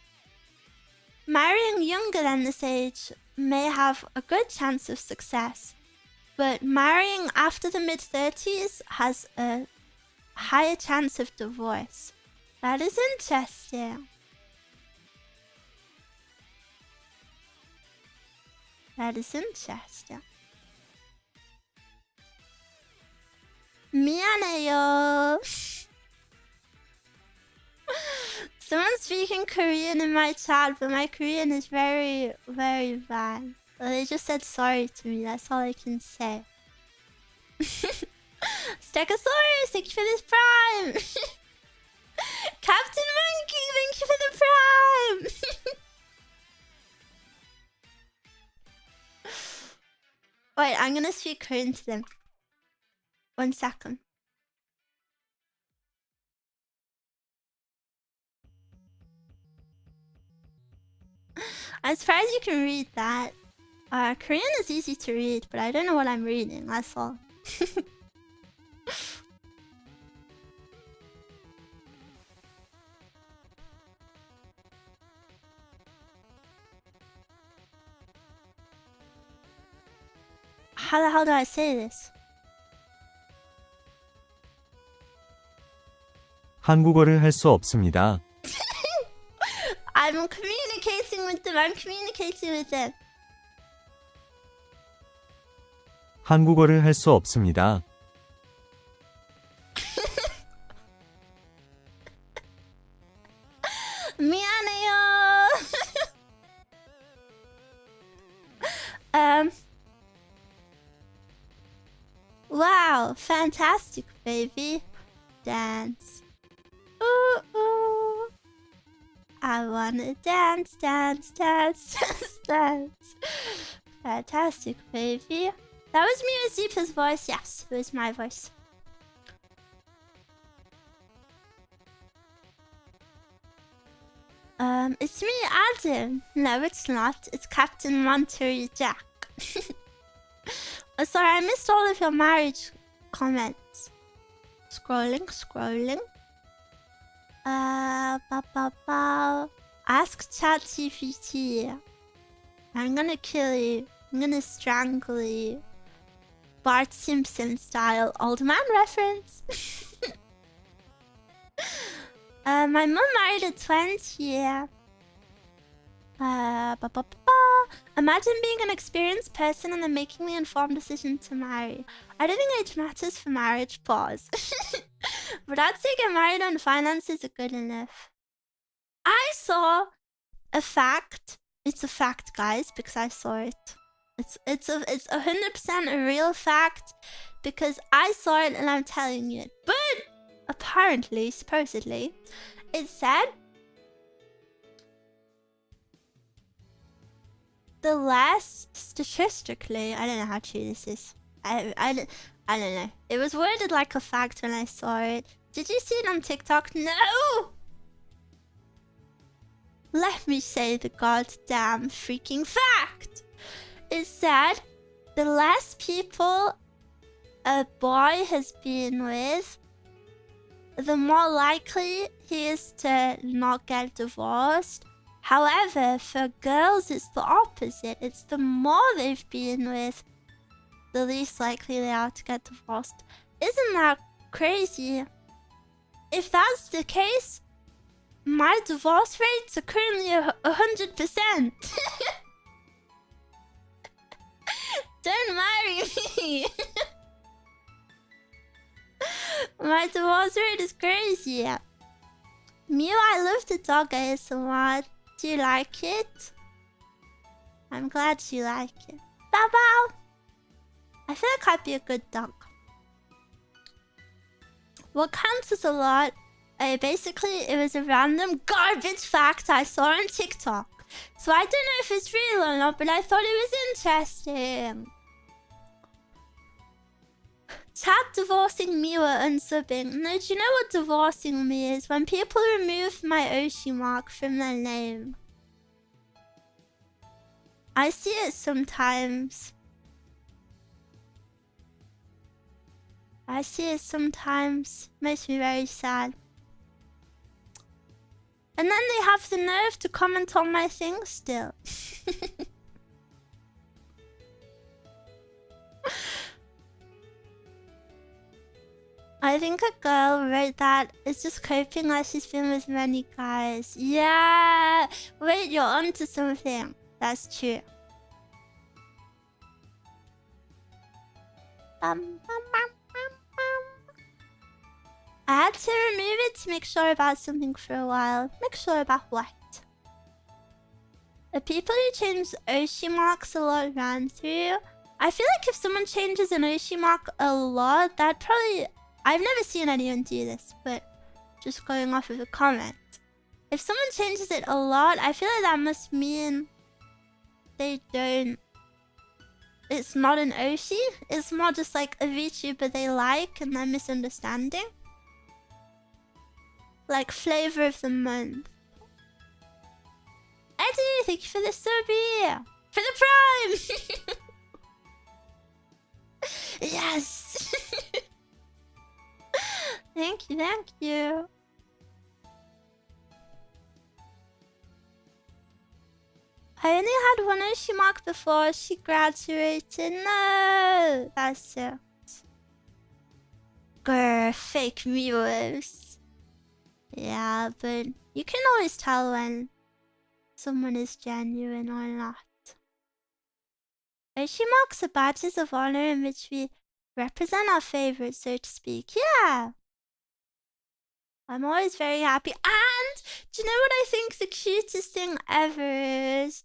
Marrying younger than this age may have a good chance of success, but marrying after the mid-30s has a higher chance of divorce. That is interesting. That is interesting. 미안해요. Someone's speaking Korean in my chat, but my Korean is very, very bad. Well, they just said sorry to me, that's all I can say. Stegosaurus, thank you for this prime! Captain Monkey, thank you for the prime! Wait, I'm gonna speak Korean to them. 1 second. I'm surprised you can read that. Korean is easy to read, but I don't know what I'm reading, that's all. How the hell do I say this? 한국어를 할 수 없습니다. I'm communicating with them. I'm communicating with them. 한국어를 할 수 없습니다. 미안해요. Wow, fantastic, baby. Dance. Ooh, ooh. I wanna dance, dance, dance, dance, dance. Fantastic, baby. That was Miwa Zeepa's voice. Yes, it was my voice. It's me, Adam. No, it's not. It's Captain Monterey Jack. Oh, sorry, I missed all of your marriage comments. Scrolling, scrolling. Ask ChatGPT. I'm gonna kill you. I'm gonna strangle you. Bart Simpson style. Old man reference. My mom married a 20-year. Imagine being an experienced person and then making the informed decision to marry. I don't think age matters for marriage. Pause. But I'd say get married when finances are good enough. I saw a fact. It's a fact, guys, because I saw it. It's 100% a real fact because I saw it and I'm telling you it. But apparently, supposedly, it said the less statistically, I don't know how true this is. I don't know. It was worded like a fact when I saw it. Did you see it on TikTok? No! Let me say the goddamn freaking fact. It said the less people a boy has been with, the more likely he is to not get divorced. However, for girls, it's the opposite. It's the more they've been with, the least likely they are to get divorced. Isn't that crazy? If that's the case, my divorce rates are currently 100%. Don't marry me. My divorce rate is crazy. Miwa, I love the dog ASMR. Do you like it? I'm glad you like it. Bow bow. I feel like I'd be a good dog. What counts as a lot? Basically, it was a random garbage fact I saw on TikTok. So I don't know if it's real or not, but I thought it was interesting. Chat divorcing Miwa unsubbing. No, do you know what divorcing me is? When people remove my Oshi mark from their name. I see it sometimes. I see it sometimes. Makes me very sad. And then they have the nerve to comment on my things still. I think a girl wrote that is just coping like she's been with many guys. Yeah! Wait, you're onto something. That's true. I had to remove it to make sure about something for a while. Make sure about what? The people who change Oshi marks a lot ran through. I feel like if someone changes an Oshi mark a lot, that probably... I've never seen anyone do this, but just going off of a comment. If someone changes it a lot, I feel like that must mean they don't... It's not an Oshi. It's more just like a VTuber they like and they're misunderstanding. Like flavor of the month. Eddie, thank you for the subby! For the prime! Yes! Thank you, thank you. I only had one Oshi mark before she graduated. No! That sucks. Grr, fake Miwas. Yeah, but you can always tell when someone is genuine or not. Oshi marks are badges of honor in which we represent our favorites, so to speak. Yeah! I'm always very happy. And Do you know what I think the cutest thing ever is?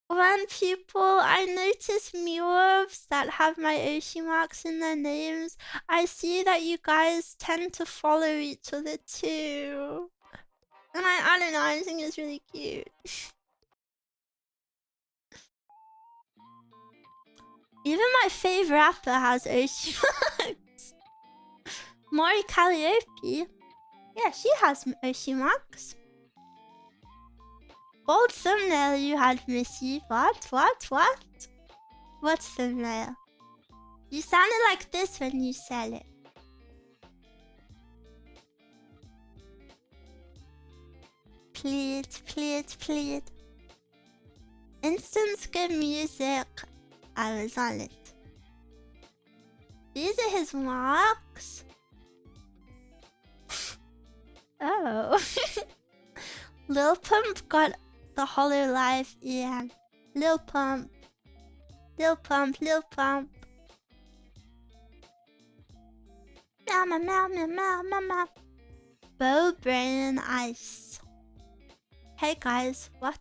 When I notice Miwas that have my Oshi marks in their names, I see that you guys tend to follow each other too. And I don't know, I think it's really cute. Even my favorite rapper has Oshi marks. Mori Calliope. Yeah, she has Oshi marks. Old thumbnail you had, Missy. What? What thumbnail? You sounded like this when you said it. Please. Instant good music. I was on it. These are his marks. Oh. Lil Pump got the Hollow Life, yeah. Lil Pump. Meow. Bow Brain Ice. Hey guys, what?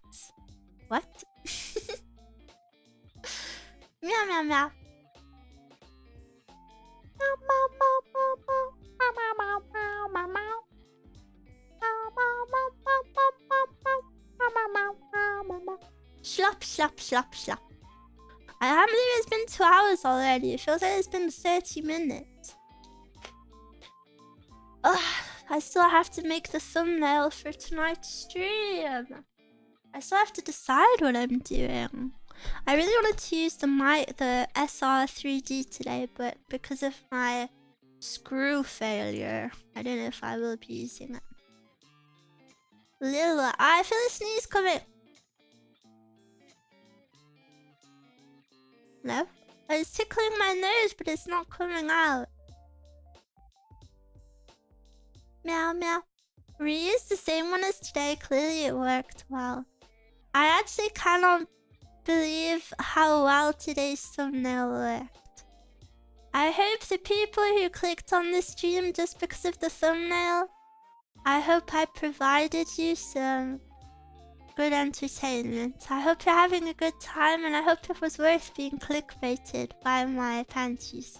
Meow. Slop. I can't believe it's been 2 hours already. It feels like it's been 30 minutes. Ugh, I still have to make the thumbnail for tonight's stream. I still have to decide what I'm doing. I really wanted to use the SR3D today, but because of my screw failure, I don't know if I will be using it. Lila, I feel a sneeze coming. No? It's tickling my nose, but it's not coming out. Meow. Reuse the same one as today. Clearly it worked well. I actually cannot believe how well today's thumbnail worked. I hope the people who clicked on the stream just because of the thumbnail, I hope I provided you some good entertainment. I hope you're having a good time, and I hope it was worth being clickbaited by my panties.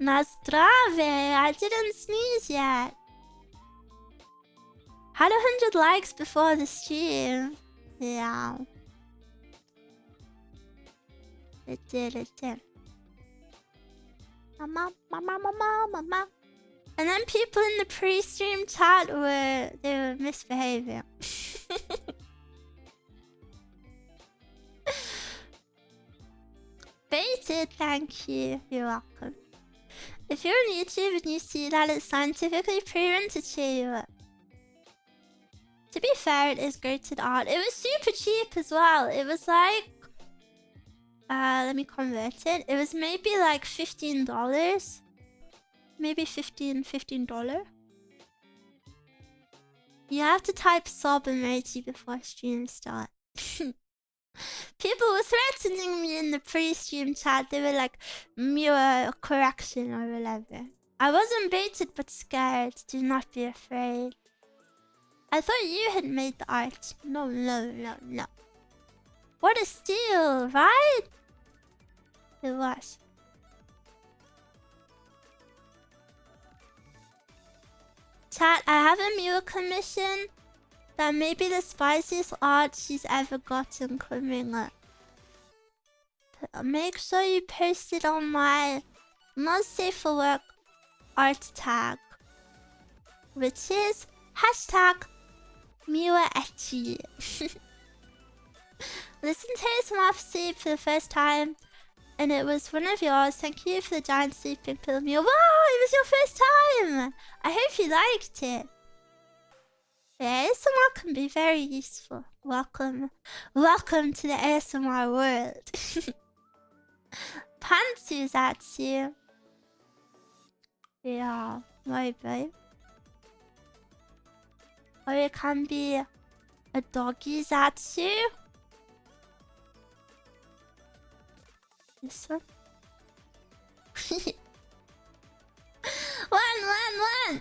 Nastrave, I didn't sneeze yet. Had 100 likes before the stream. Yeah. It did. Mama. And then people in the pre-stream chat were misbehaving. Baited, thank you. You're welcome. If you're on YouTube and you see that it's scientifically proven to cheer you up. To be fair, it is graded art. It was super cheap as well. It was like... let me convert it. It was maybe like $15. Maybe $15. You have to type sob emoji before stream start. People were threatening me in the pre-stream chat. They were like, Miwa correction or whatever. I wasn't baited but scared. Do not be afraid. I thought you had made the art. No. What a steal, right? It was. Chat, I have a Miwa commission that may be the spiciest art she's ever gotten coming up. Make sure you post it on my not safe for work art tag, which is hashtag #MiwaEchi. Listen to his mouth sleep for the first time, and it was one of yours. Thank you for the giant sleeping pill, Miwa. Wow, it was your first time! I hope you liked it. Yeah, ASMR can be very useful. Welcome to the ASMR world. Pantsu-zatsu. Yeah, maybe. Or it can be a doggy-zatsu. This one. One.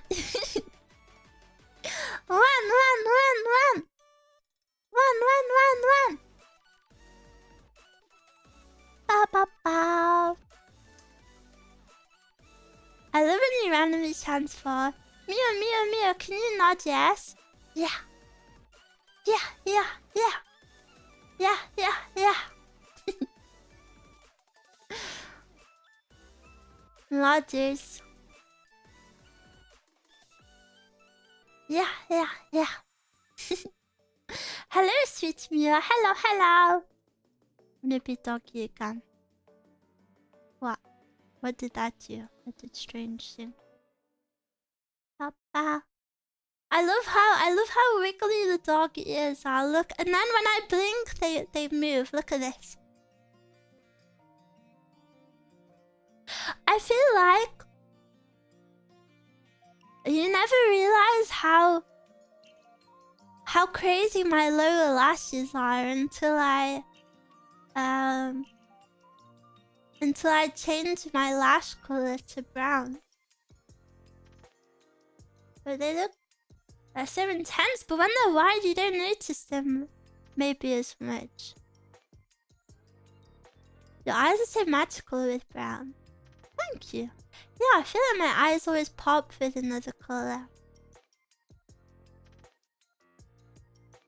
recognize randomly stands for Miwa, can you nod yes? Yeah. Yeah. Nodders. Yeah. Hello, sweet Miwa. Hello. I'm gonna be doggy again. What? What did that do? I did strange thing. Papa. I love how wiggly the dog is. I'll look, and then when I blink, they move. Look at this. I feel like you never realize how crazy my lower lashes are until I change my lash color to brown. But they look so intense, but when they're wide, you don't notice them maybe as much. Your eyes are so magical with brown. Thank you. Yeah, I feel like my eyes always pop with another color.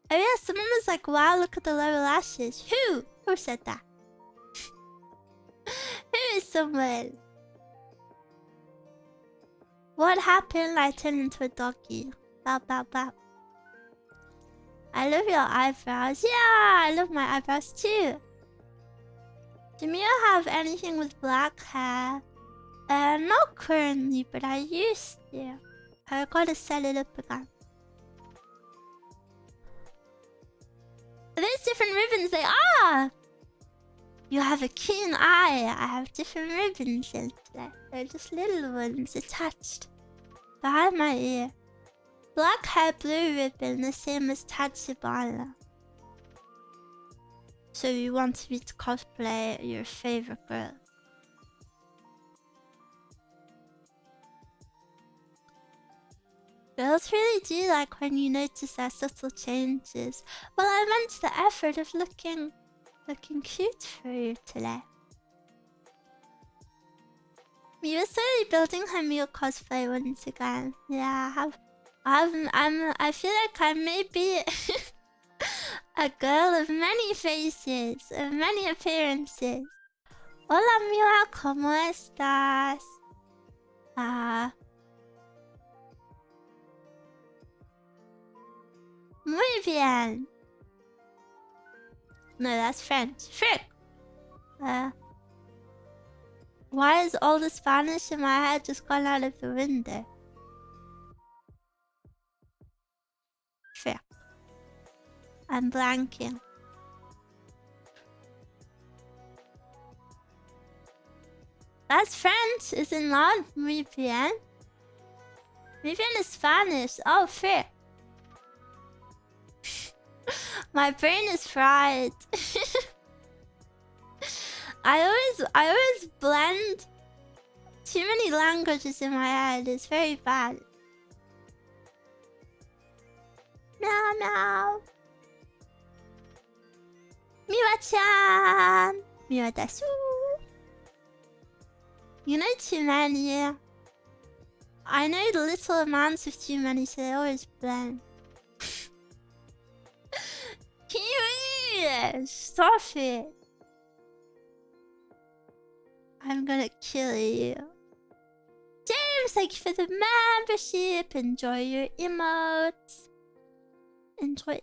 Oh yeah, someone was like, wow, look at the lower lashes. Who? Who said that? Who is someone? What happened? I turned into a doggy. Bow. I love your eyebrows. Yeah, I love my eyebrows too. Do Mia have anything with black hair? Not currently, but I used to. I gotta set it up again. Are those different ribbons? They are! You have a keen eye. I have different ribbons in there. They're just little ones attached behind my ear. Black hair, blue ribbon, the same as Tatsubana. So you want me to cosplay your favorite girl? Girls really do like when you notice their subtle changes. Well, I meant the effort of looking cute for you today. Miwa's slowly building her Miwa cosplay once again. Yeah, I feel like I may be a girl of many faces, of many appearances. Hola Miwa, ¿cómo estás? Muy bien. No, that's French. Frick! Why is all the Spanish in my head just gone out of the window? Frick. I'm blanking. That's French, is it not? Muy bien. Muy bien is Spanish. Oh, frick. My brain is fried. I always blend too many languages in my head. It's very bad. Meow. Miwa-chan. Miwa-dasu. You know too many. I know the little amounts of too many, so they always blend. Kiwi! Stop it! I'm gonna kill you. James, thank you for the membership. Enjoy your emotes. Enjoy.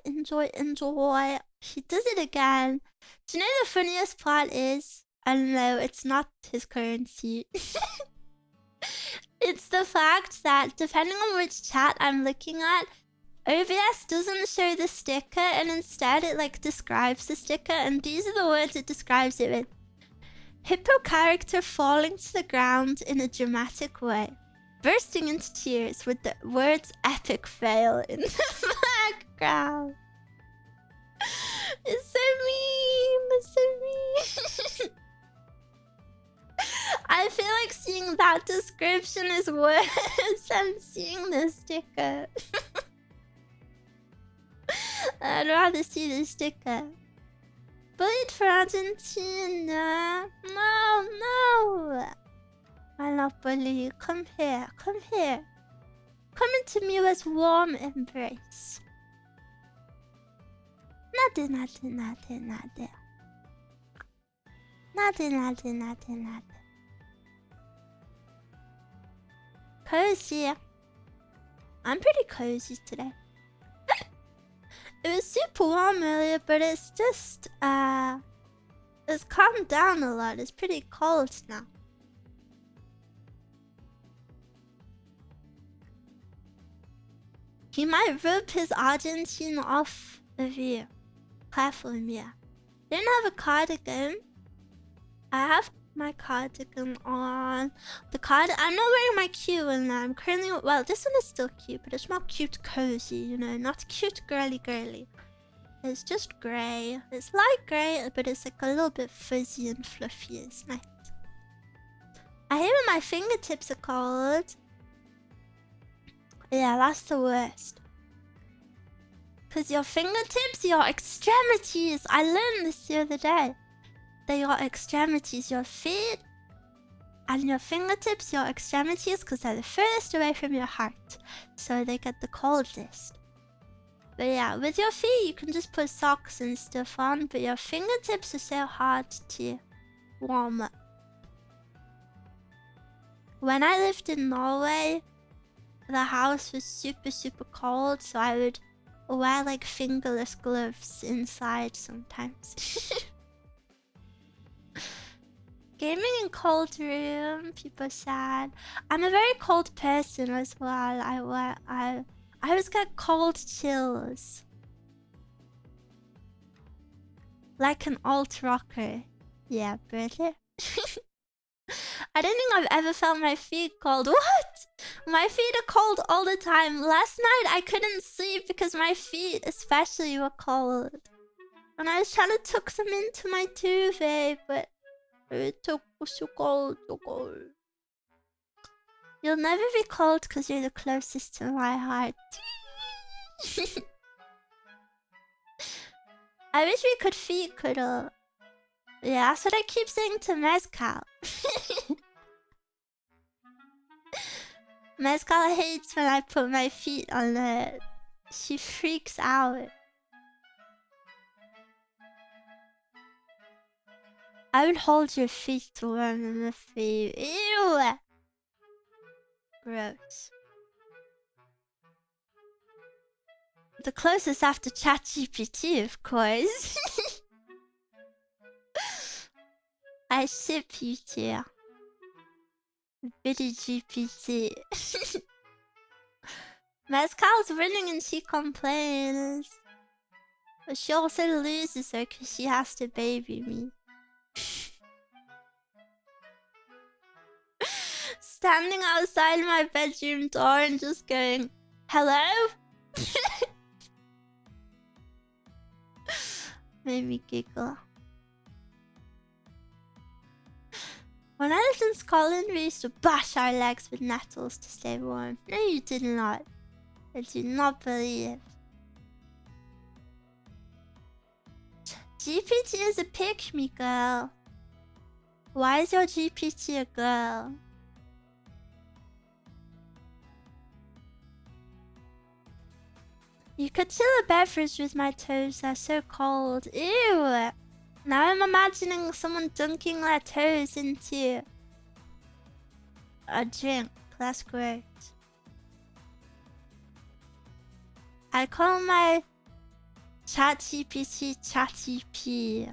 He does it again. Do you know the funniest part is? I don't know, it's not his currency. It's the fact that depending on which chat I'm looking at, OBS doesn't show the sticker and instead it like describes the sticker, and these are the words it describes it with. Hippo character falling to the ground in a dramatic way, bursting into tears with the words epic fail in the background. It's so mean. I feel like seeing that description is worse than seeing the sticker. I'd rather see the sticker. Bullied for Argentina. No. I love bully. Come here. Come here. Come into Miwa's warm embrace. Nade, nade, nade, nade. Nade, nade, nade, nade. Cozy. I'm pretty cozy today. It was super warm earlier, but it's just, it's calmed down a lot. It's pretty cold now. He might rip his Argentine off of you. Careful, Mia. Didn't have a cardigan. I have my cardigan on. I'm not wearing my cute one now. I'm currently, well, this one is still cute, but it's more cute cozy, you know, not cute girly. It's just grey. It's light grey, but it's like a little bit fuzzy and fluffy. It's nice. I hate when my fingertips are cold. Yeah, that's the worst. Because your fingertips, your extremities. I learned this the other day. That your extremities, your feet, and your fingertips, your extremities, because they're the furthest away from your heart. So they get the coldest. But yeah, with your feet, you can just put socks and stuff on. But your fingertips are so hard to warm up. When I lived in Norway, the house was super cold, so I would wear like fingerless gloves inside sometimes. Gaming in cold room, people sad. I'm a very cold person as well. I always get cold chills. Like an alt rocker. Yeah, brother. I don't think I've ever felt my feet cold. What? My feet are cold all the time. Last night I couldn't sleep because my feet especially were cold. And I was trying to tuck them into my duvet, but it was so cold, so cold. You'll never be cold because you're the closest to my heart. I wish we could feet cuddle. Yeah, that's what I keep saying to Mezcal. Mezcal hates when I put my feet on her. She freaks out. I would hold your feet to warm them for you. Ew! Gross. The closest after ChatGPT, of course. I ship you two. Bitty GPT. Mezcal's winning and she complains. But she also loses her because she has to baby me. Standing outside my bedroom door and just going, hello? Made me giggle. When I lived in Scotland, we used to bash our legs with nettles to stay warm. No, you did not. I do not believe. GPT is a pick-me girl. Why is your GPT a girl? You could chill a beverage with my toes, they're so cold. Ew! Now I'm imagining someone dunking their toes into a drink. That's great. I call my ChatGPT Chatty P.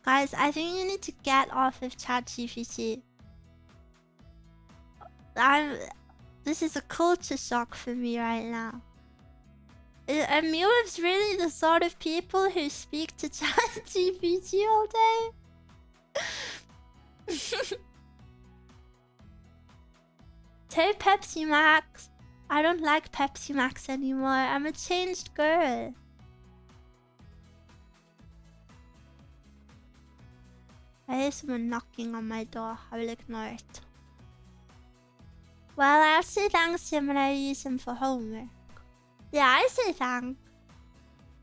Guys, I think you need to get off of ChatGPT. This is a culture shock for me right now. Are Miwa's really the sort of people who speak to ChatGPT all day? Take Pepsi Max. I don't like Pepsi Max anymore. I'm a changed girl. I hear someone knocking on my door. I will ignore it. Well, I'll say thanks to him when I use him for homework. Yeah, I say thanks.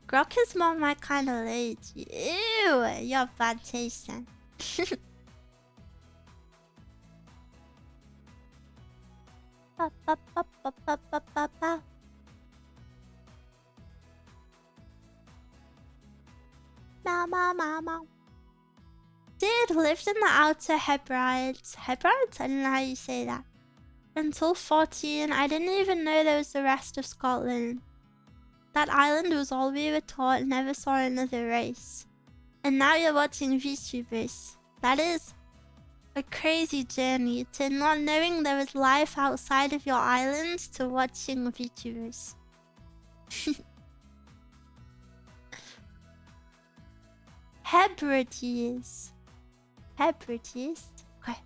Grok is more my kind of lady. Ew, you have bad taste then. Ba, ba, ba, ba, ba, ba, ba, ba. Meow, meow, meow, meow. Did lived in the Outer Hebrides. Hebrides? I don't know how you say that. Until 14, I didn't even know there was the rest of Scotland. That island was all we were taught, never saw another race. And now you're watching VTubers. That is a crazy journey, to not knowing there was life outside of your island to watching VTubers. Hebrides. Hebrides? Okay.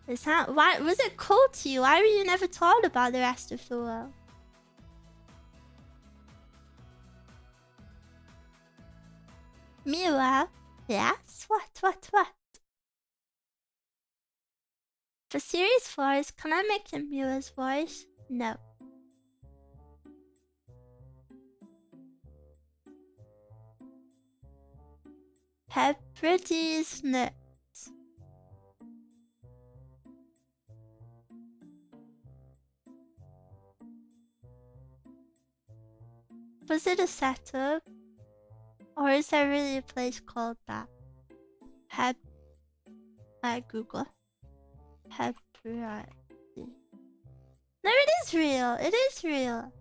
Is that, why was it cool to you? Why were you never taught about the rest of the world? Miwa? Yes? What? For series 4s, can I make a Miwa's voice? No. Hebrides nuts. Was it a setup? Or is there really a place called that? Google. Hebrides. No, it is real. It is real.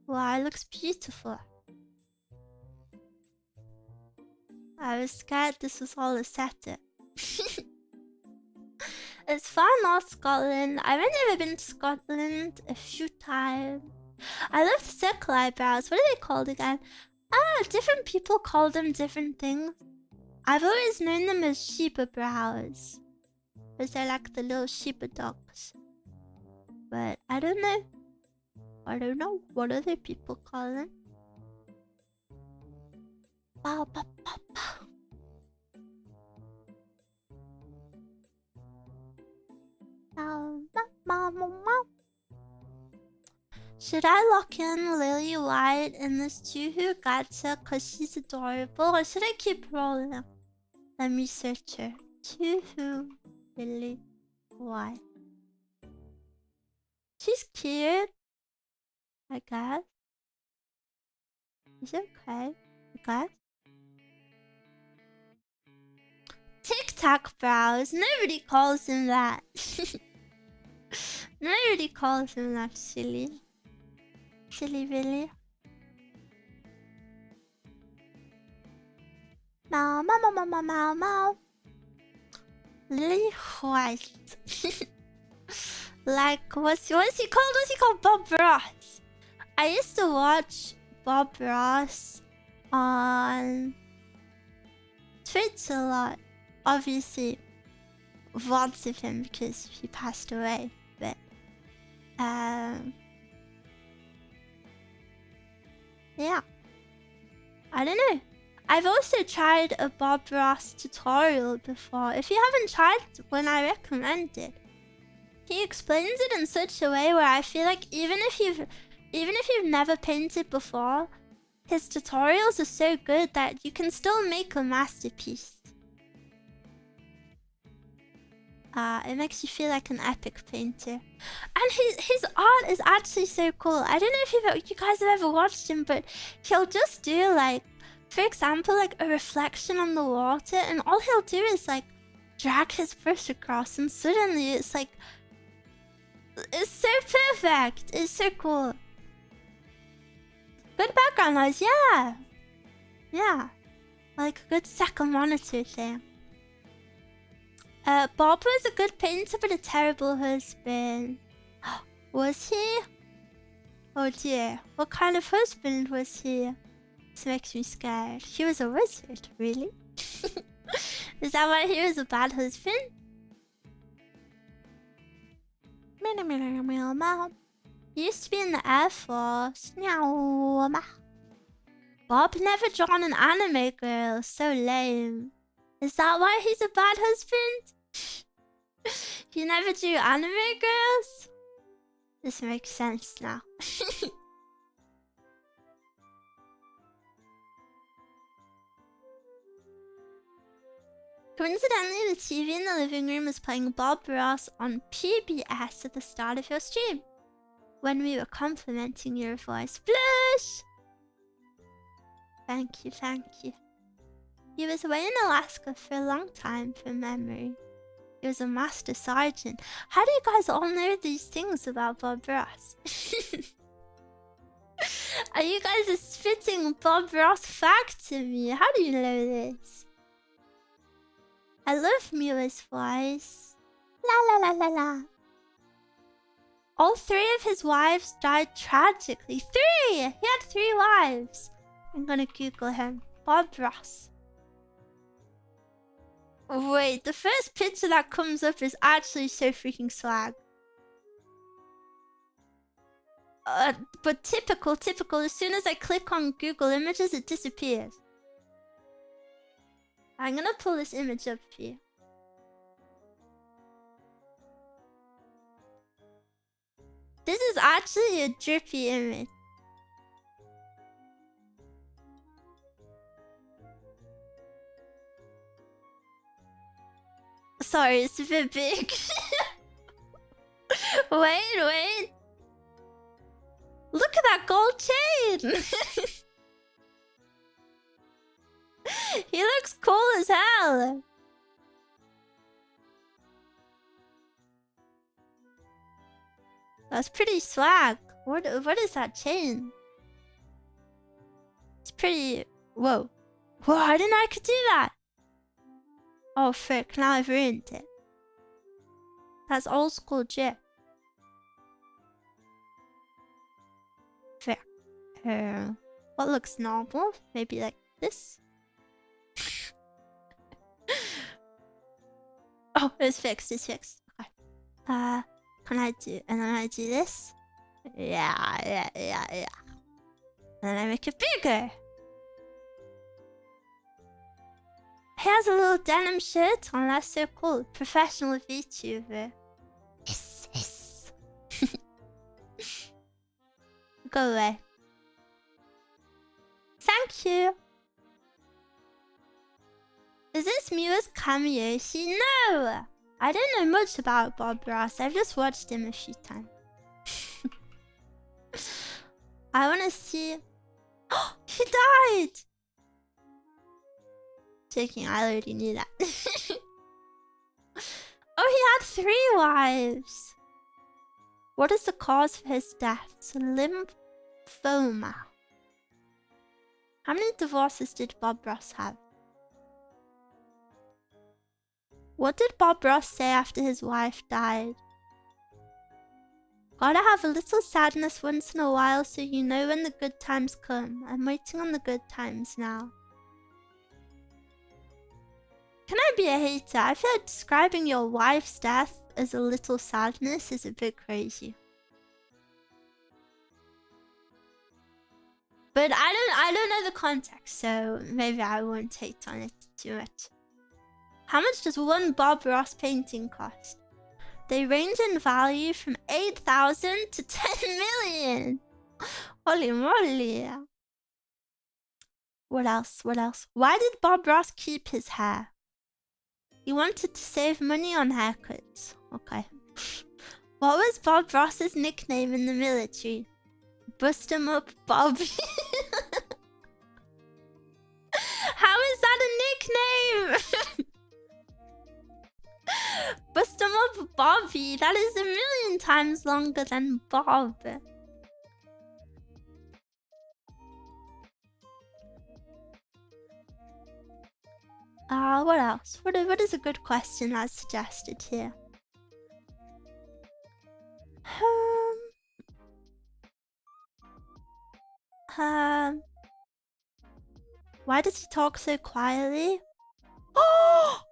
Wow, it looks beautiful. I was scared this was all a setup. It's far north Scotland. I've only ever been to Scotland a few times. I love the circle eyebrows. What are they called again? Different people call them different things. I've always known them as sheep brows, because they're like the little sheep dogs. But I don't know. I don't know what other people call them. Bow, bow, bow, bow. Should I lock in Lily White in this teehee gacha cause she's adorable, or should I keep rolling? Let me search her. Teehee Lily White. She's cute, I guess. Is it okay? I guess. Tic Tac brows. Nobody calls him that. Nobody calls him that, silly. Silly Billy. Meow, meow, meow, meow, meow, meow. Lily White. Like, what's he called? What's he called? Bob Ross. I used to watch Bob Ross on Twitch a lot. Obviously, VODs of him because he passed away. But, yeah. I don't know. I've also tried a Bob Ross tutorial before. If you haven't tried one, I recommend it. He explains it in such a way where I feel like even if you've never painted before, his tutorials are so good that you can still make a masterpiece. It makes you feel like an epic painter. And his art is actually so cool. I don't know if you guys have ever watched him, but he'll just do like, for example, like a reflection on the water, and all he'll do is like drag his brush across, and suddenly it's like, it's so perfect. It's so cool. Good background noise, yeah. Yeah. Like a good second monitor thing. Bob was a good painter, but a terrible husband. Was he? Oh dear. What kind of husband was he? This makes me scared. He was a wizard, really? Is that why he was a bad husband? He used to be in the Air Force. Bob never drawn an anime girl. So lame. Is that why he's a bad husband? He never drew anime girls? This makes sense now. Coincidentally, the TV in the living room was playing Bob Ross on PBS at the start of your stream, when we were complimenting your voice. Blush! Thank you, thank you. He was away in Alaska for a long time, from memory. He was a master sergeant. How do you guys all know these things about Bob Ross? Are you guys spitting Bob Ross facts to me? How do you know this? I love Miwa's voice. La la la la la. All 3 of his wives died tragically. 3! He had 3 wives. I'm gonna Google him. Bob Ross. Wait, the first picture that comes up is actually so freaking swag. But typical. As soon as I click on Google Images, it disappears. I'm gonna pull this image up for you. This is actually a drippy image. Sorry, it's a bit big. Wait. Look at that gold chain! He looks cool as hell. That's pretty swag. What is that chain? It's pretty... Whoa, I didn't know I could do that. Oh frick, now I've ruined it. That's old school drip. Fair. What looks normal? Maybe like this? Oh, it's fixed. Okay. Can I do... And then I do this? Yeah. And then I make it bigger. He has a little denim shirt on. That's so cool. Professional VTuber. Hiss. Go away. Thank you. Is this Miwa's cameo? No! I don't know much about Bob Ross. I've just watched him a few times. I wanna see... Oh, he died! Joking, I already knew that. Oh, he had 3 wives. What is the cause for his death? Lymphoma. How many divorces did Bob Ross have? What did Bob Ross say after his wife died? Gotta have a little sadness once in a while so you know when the good times come. I'm waiting on the good times now. Can I be a hater? I feel like describing your wife's death as a little sadness is a bit crazy. But I don't know the context, so maybe I won't hate on it too much. How much does one Bob Ross painting cost? They range in value from 8,000 to 10 million. Holy moly. What else? Why did Bob Ross keep his hair? He wanted to save money on haircuts. Okay. What was Bob Ross's nickname in the military? Bust him up, Bobby. How is that a nickname? Bust him up, Bobby. That is 1,000,000 times longer than Bob. What else? What is a good question as suggested here? Why does he talk so quietly? Oh!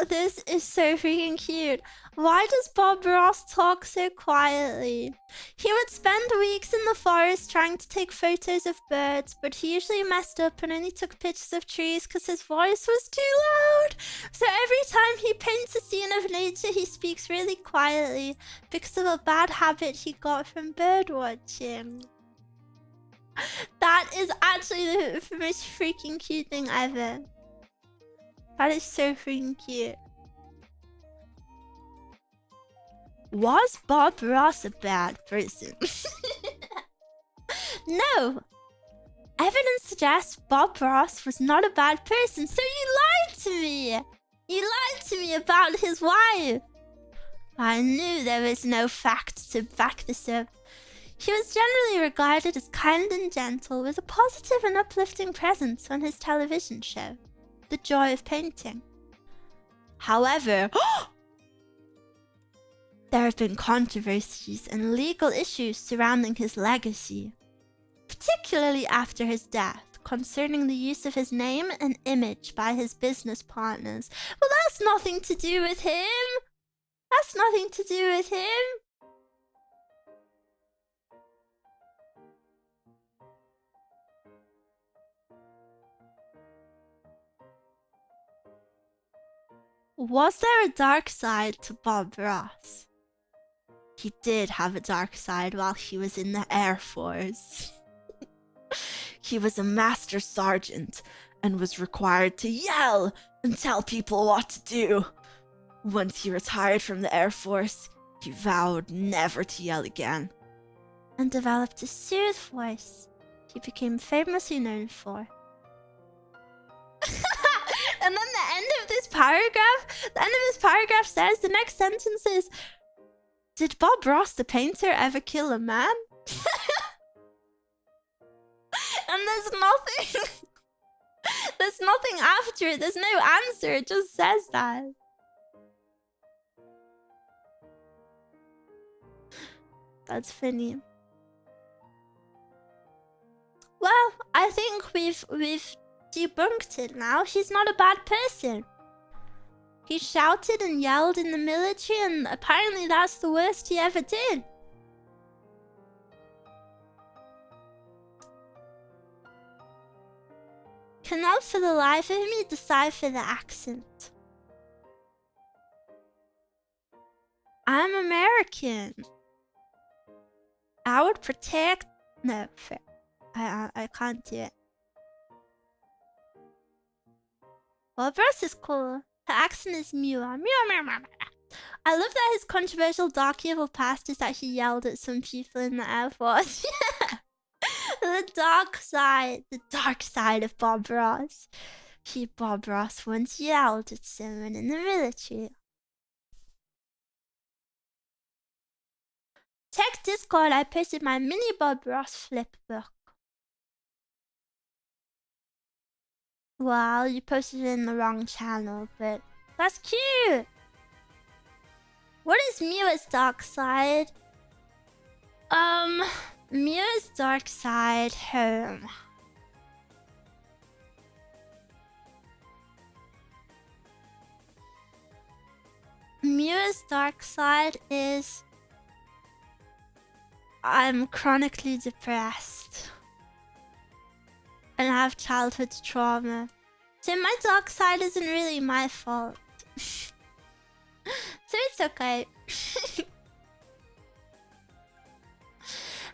This is so freaking cute. Why does Bob Ross talk so quietly? He would spend weeks in the forest trying to take photos of birds, but he usually messed up and only took pictures of trees because his voice was too loud. So every time he paints a scene of nature, he speaks really quietly because of a bad habit he got from bird watching. That is actually the most freaking cute thing ever. That is so freaking cute. Was Bob Ross a bad person? No! Evidence suggests Bob Ross was not a bad person, so you lied to me! You lied to me about his wife! I knew there was no fact to back this up. He was generally regarded as kind and gentle, with a positive and uplifting presence on his television show, The Joy of Painting. However, there have been controversies and legal issues surrounding his legacy, particularly after his death, concerning the use of his name and image by his business partners. Well, that's nothing to do with him! That's nothing to do with him! Was there a dark side to Bob Ross? He did have a dark side while he was in the Air Force. He was a master sergeant and was required to yell and tell people what to do. Once he retired from the Air Force, he vowed never to yell again, and developed a soothed voice he became famously known for. And then the end of this paragraph says, the next sentence is, did Bob Ross the painter ever kill a man? And there's nothing, there's nothing after it, there's no answer, it just says that. That's funny. Well, I think we've debunked it now. He's not a bad person. He shouted and yelled in the military, and apparently that's the worst he ever did. Cannot for the life of me decipher the accent. I'm American. I would protect... No, fair. I can't do it. Well, Bruce is cool. Her accent is Miwa. I love that his controversial dark evil past is that he yelled at some people in the Air Force. Yeah. The dark side of Bob Ross. Bob Ross once yelled at someone in the military. Check Discord, I posted my mini Bob Ross flip book. Well, you posted it in the wrong channel, but that's cute! What is Miwa's dark side? Miwa's dark side, home. Miwa's dark side is... I'm chronically depressed. And I have childhood trauma. So my dark side isn't really my fault. So it's okay.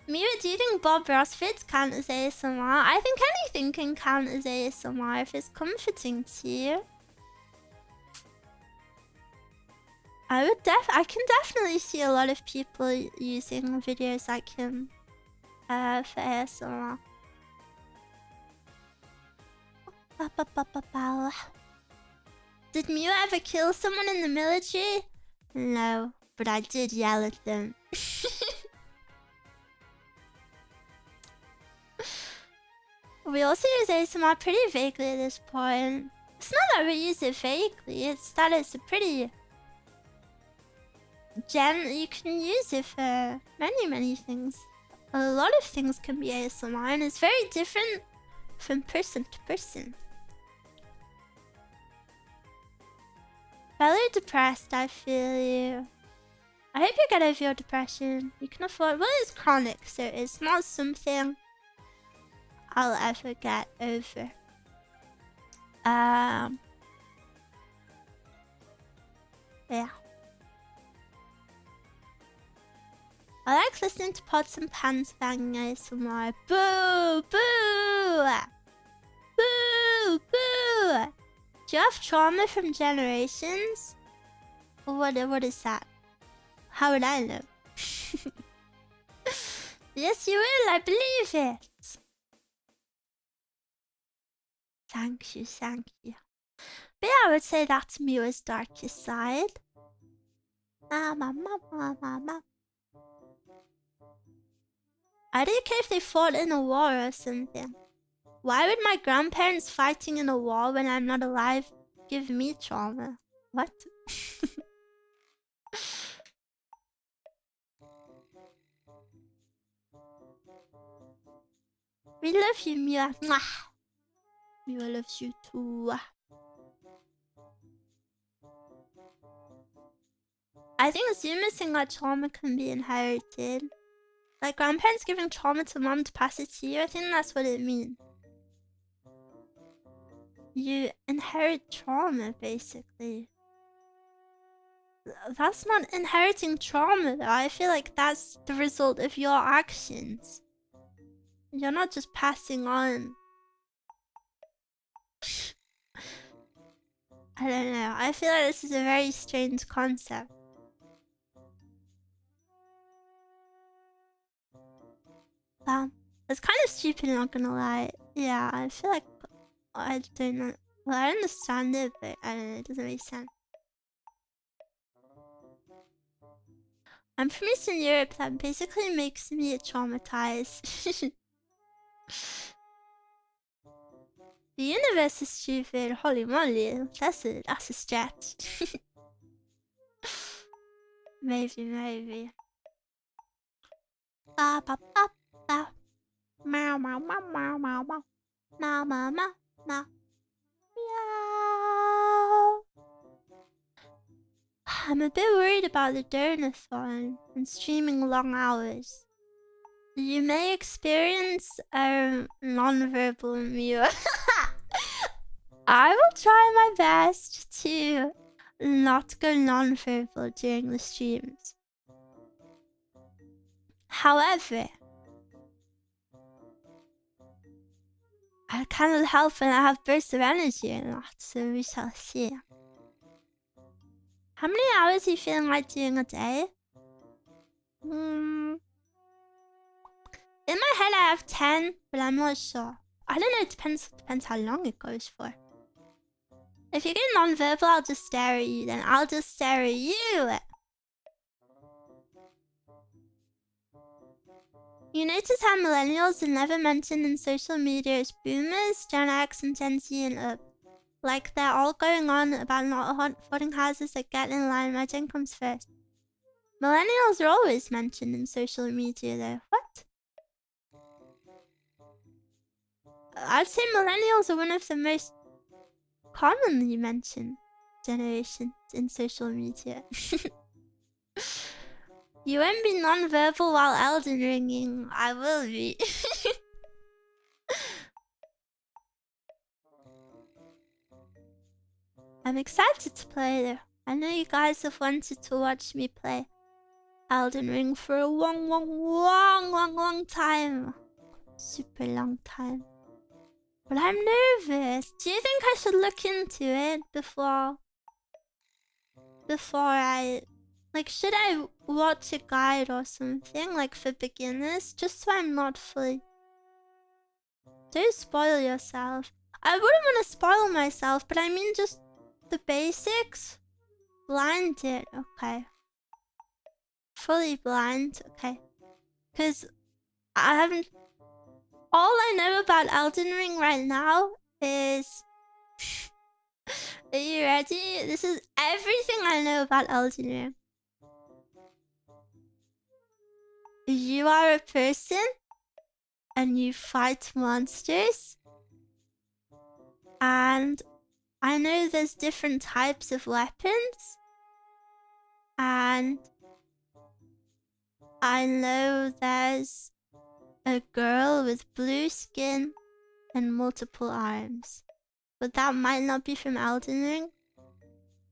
Miwa, do you think Bob Ross fits count as ASMR? I think anything can count as ASMR if it's comforting to you. I can definitely see a lot of people using videos like him for ASMR. Did Miwa ever kill someone in the military? No, but I did yell at them. We also use ASMR pretty vaguely at this point. It's not that we use it vaguely, it's that it's a pretty... you can use it for many things. A lot of things can be ASMR, and it's very different from person to person. Fairly depressed, I feel you. I hope you get over your depression. You can afford... Well, it's chronic, so it's not something I'll ever get over. Yeah. I like listening to pots and pans banging ASMR. Boo! Boo! Boo! Boo! Do you have trauma from generations? Or what is that? How would I know? Yes, you will. I believe it. Thank you, thank you. But yeah, I would say that's Miwa's darkest side. Mama. I don't care if they fought in a war or something. Why would my grandparents fighting in a war when I'm not alive give me trauma? What? We love you, Miwa. Mwah. Miwa loves you too. I think Zuma saying that trauma can be inherited. Like grandparents giving trauma to mom to pass it to you. I think that's what it means. You inherit trauma, basically. That's not inheriting trauma, though. I feel like that's the result of your actions. You're not just passing on. I don't know. I feel like this is a very strange concept. It's kind of stupid, not gonna lie. Yeah, I feel like I don't know. Well, I understand it, but I don't know. It doesn't make sense. I'm from Eastern Europe. That basically makes me traumatized. The universe is stupid. Holy moly, that's a stretch. Maybe. Ba ba ba ba. Meow meow meow meow meow meow. Meow meow meow meow. Meow. I'm a bit worried about the donathon and streaming long hours. You may experience non-verbal Miwa. I will try my best to not go non-verbal during the streams. However, I cannot help when I have bursts of energy or not, so we shall see. How many hours are you feeling like doing a day? In my head I have 10, but I'm not sure. I don't know, it depends how long it goes for. If you get non-verbal, I'll just stare at you, then I'll just stare at you! You notice how millennials are never mentioned in social media as boomers, Gen X, and Gen Z and up. Like they're all going on about not affording houses that get in line, my gen comes first. Millennials are always mentioned in social media though. What? I'd say millennials are one of the most commonly mentioned generations in social media. You won't be non-verbal while Elden Ringing. I will be. I'm excited to play though. I know you guys have wanted to watch me play Elden Ring for a long time. Super long time. But I'm nervous. Do you think I should look into it before I... Like, should I watch a guide or something, like for beginners? Just so I'm not fully... Don't spoil yourself. I wouldn't want to spoil myself, but I mean just the basics. Blinded, okay. Fully blind, okay. Because I haven't... All I know about Elden Ring right now is... Are you ready? This is everything I know about Elden Ring. You are a person and you fight monsters. And I know there's different types of weapons. And I know there's a girl with blue skin and multiple arms. But that might not be from Elden Ring.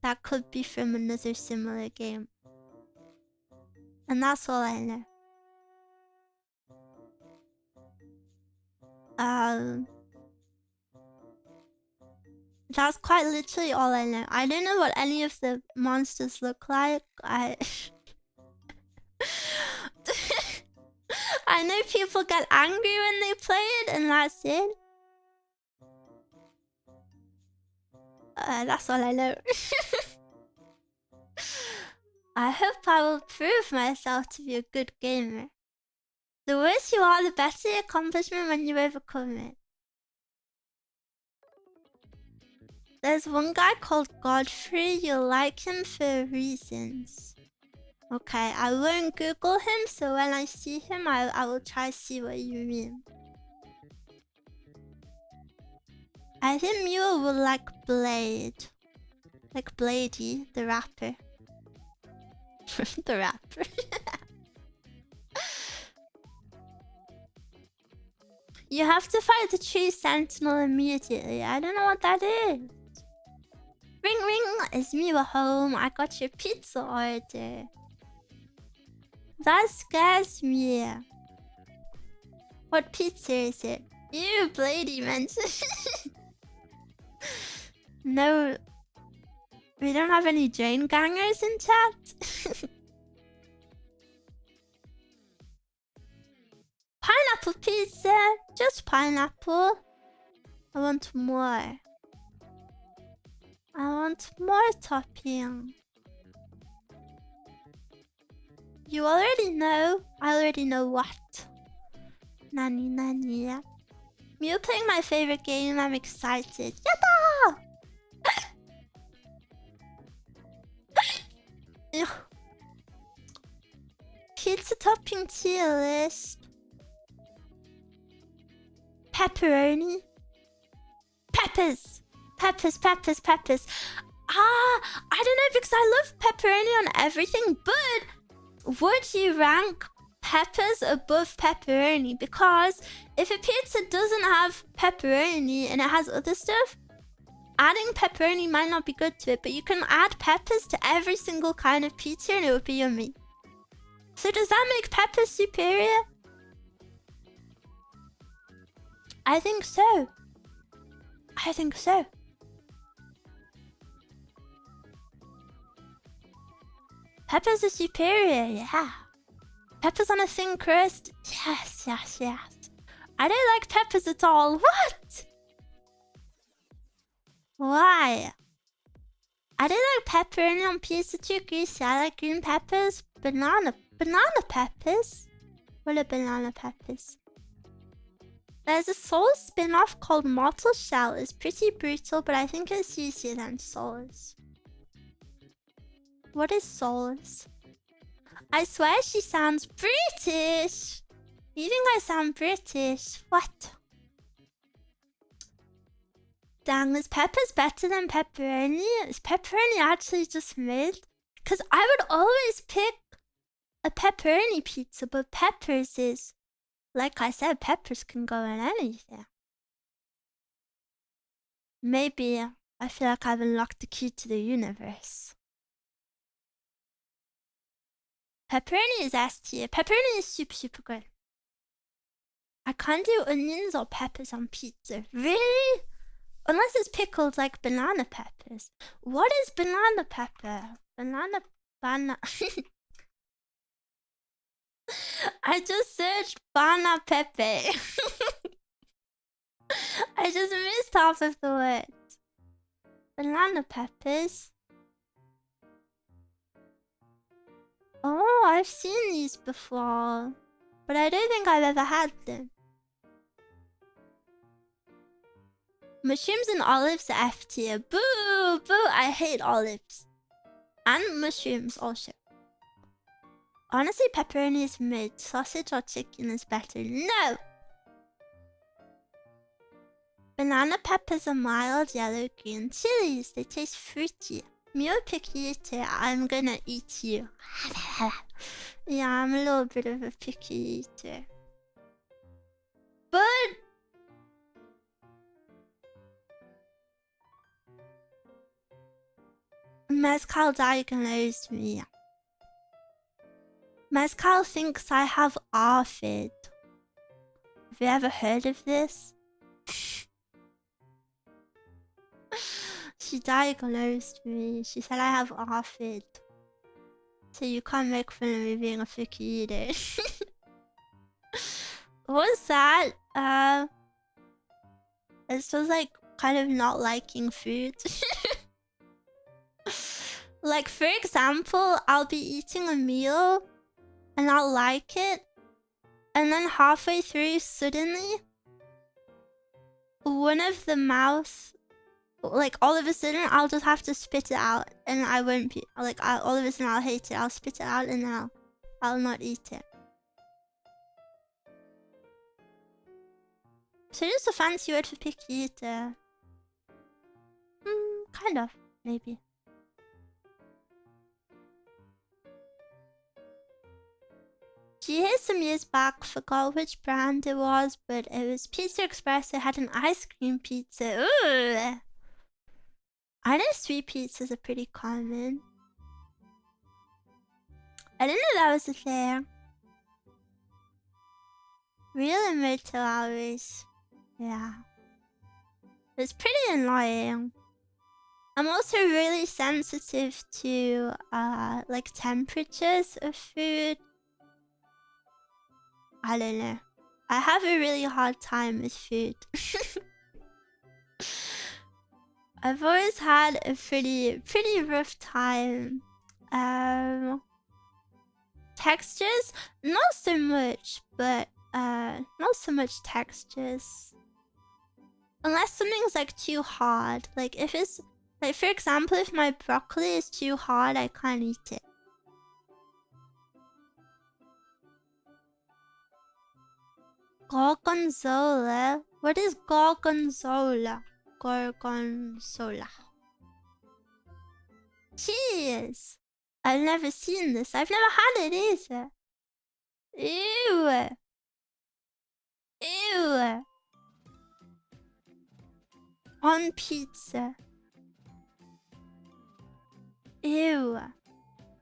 That could be from another similar game. And that's all I know. That's quite literally all I know. I don't know what any of the monsters look like. I know people get angry when they play it, and that's it. That's all I know. I hope I will prove myself to be a good gamer. The worse you are, the better the accomplishment when you overcome it. There's one guy called Godfrey. You'll like him for reasons. Okay, I won't Google him, so when I see him, I will try to see what you mean. I think Miwa will like Blade. Like Bladey, the rapper. The rapper. You have to fight the tree sentinel immediately. I don't know what that is. Ring ring, is Miwa home? I got your pizza order. That scares me. What pizza is it? You Blady mentioned. No, we don't have any Jane gangers in chat. Pineapple pizza, just pineapple. I want more. I want more topping. You already know. I already know what. Nani nani. You playing my favorite game. I'm excited. Yatta! Pizza topping tier list. Pepperoni. Peppers. Peppers. I don't know because I love pepperoni on everything, but would you rank peppers above pepperoni? Because if a pizza doesn't have pepperoni and it has other stuff, adding pepperoni might not be good to it, but you can add peppers to every single kind of pizza and it would be yummy. So does that make peppers superior? I think so. Peppers are superior, yeah. Peppers on a thin crust? Yes. I don't like peppers at all. What? Why? I don't like pepperoni on pizza, too greasy. I like green peppers. Banana peppers? What are banana peppers? There's a Souls spin-off called Mortal Shell. It's pretty brutal, but I think it's easier than Souls. What is Souls? I swear she sounds British! You think I sound British? What? Dang, is peppers better than pepperoni? Is pepperoni actually just made? Because I would always pick a pepperoni pizza, but peppers is... Like I said, peppers can go in anything. Maybe I feel like I've unlocked the key to the universe. Pepperoni is S tier. Pepperoni is super good. I can't do onions or peppers on pizza. Really? Unless it's pickled like banana peppers. What is banana pepper? Banana... I just searched Banana Pepe. I just missed half of the words. Banana peppers. Oh, I've seen these before. But I don't think I've ever had them. Mushrooms and olives are F tier. Boo! Boo! I hate olives. And mushrooms also. Honestly, pepperoni is mid. Sausage or chicken is better. No! Banana peppers are mild yellow-green chilies. They taste fruity. You're a picky eater. I'm gonna eat you. Yeah, I'm a little bit of a picky eater. But... Mezcal diagnosed me. Mezcal thinks I have ARFID. Have you ever heard of this? She diagnosed me. She said I have ARFID. So you can't make fun of me being a picky eater. What's that? It's just like kind of not liking food. Like, for example, I'll be eating a meal and I'll like it, and then halfway through, suddenly, one of the mouths, like all of a sudden, I'll just have to spit it out, and I won't be like, all of a sudden I'll hate it. I'll spit it out and then I'll not eat it. So just a fancy word for picky eater. Kind of, maybe. She here some years back, forgot which brand it was, but it was Pizza Express. It had an ice cream pizza. Ooh! I know sweet pizzas are pretty common. I didn't know that was a thing. Real motor hours. Yeah. It's pretty annoying. I'm also really sensitive to like temperatures of food. I don't know. I have a really hard time with food. I've always had a pretty rough time. Textures, not so much, but not so much textures. Unless something's like too hard. Like if it's like, for example, if my broccoli is too hard, I can't eat it. Gorgonzola? What is gorgonzola? Gorgonzola. Cheese! I've never seen this. I've never had it either. Ew! Ew! On pizza. Ew!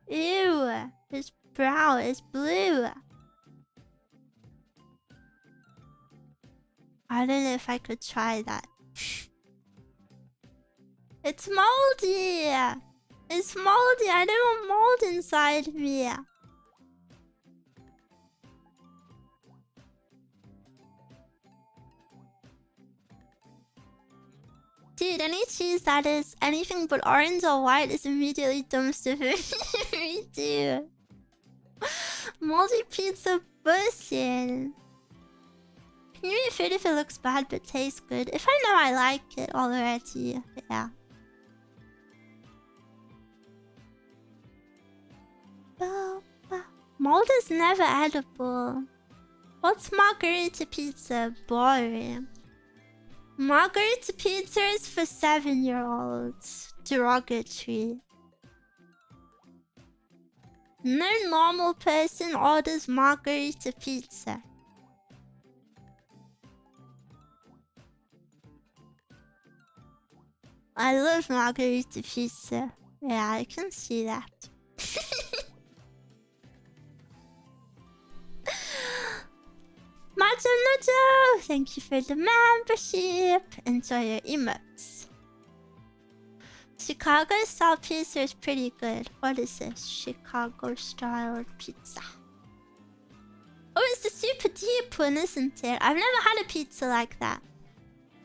Ew! It's brown. It's blue. I don't know if I could try that. It's moldy! It's moldy! I don't want mold inside me! Dude, any cheese that is anything but orange or white is immediately dumpster for me too. Moldy pizza bullshit. Can you eat food if it looks bad but tastes good? If I know I like it already, yeah. Mold is never edible. What's margarita pizza? Boring. Margarita pizza is for 7-year-olds. Derogatory. No normal person orders margarita pizza. I love margarita pizza. Yeah, I can see that. Majonojo, thank you for the membership. Enjoy your emotes. Chicago style pizza is pretty good. What is this? Chicago style pizza. Oh, it's the super deep one, isn't it? I've never had a pizza like that.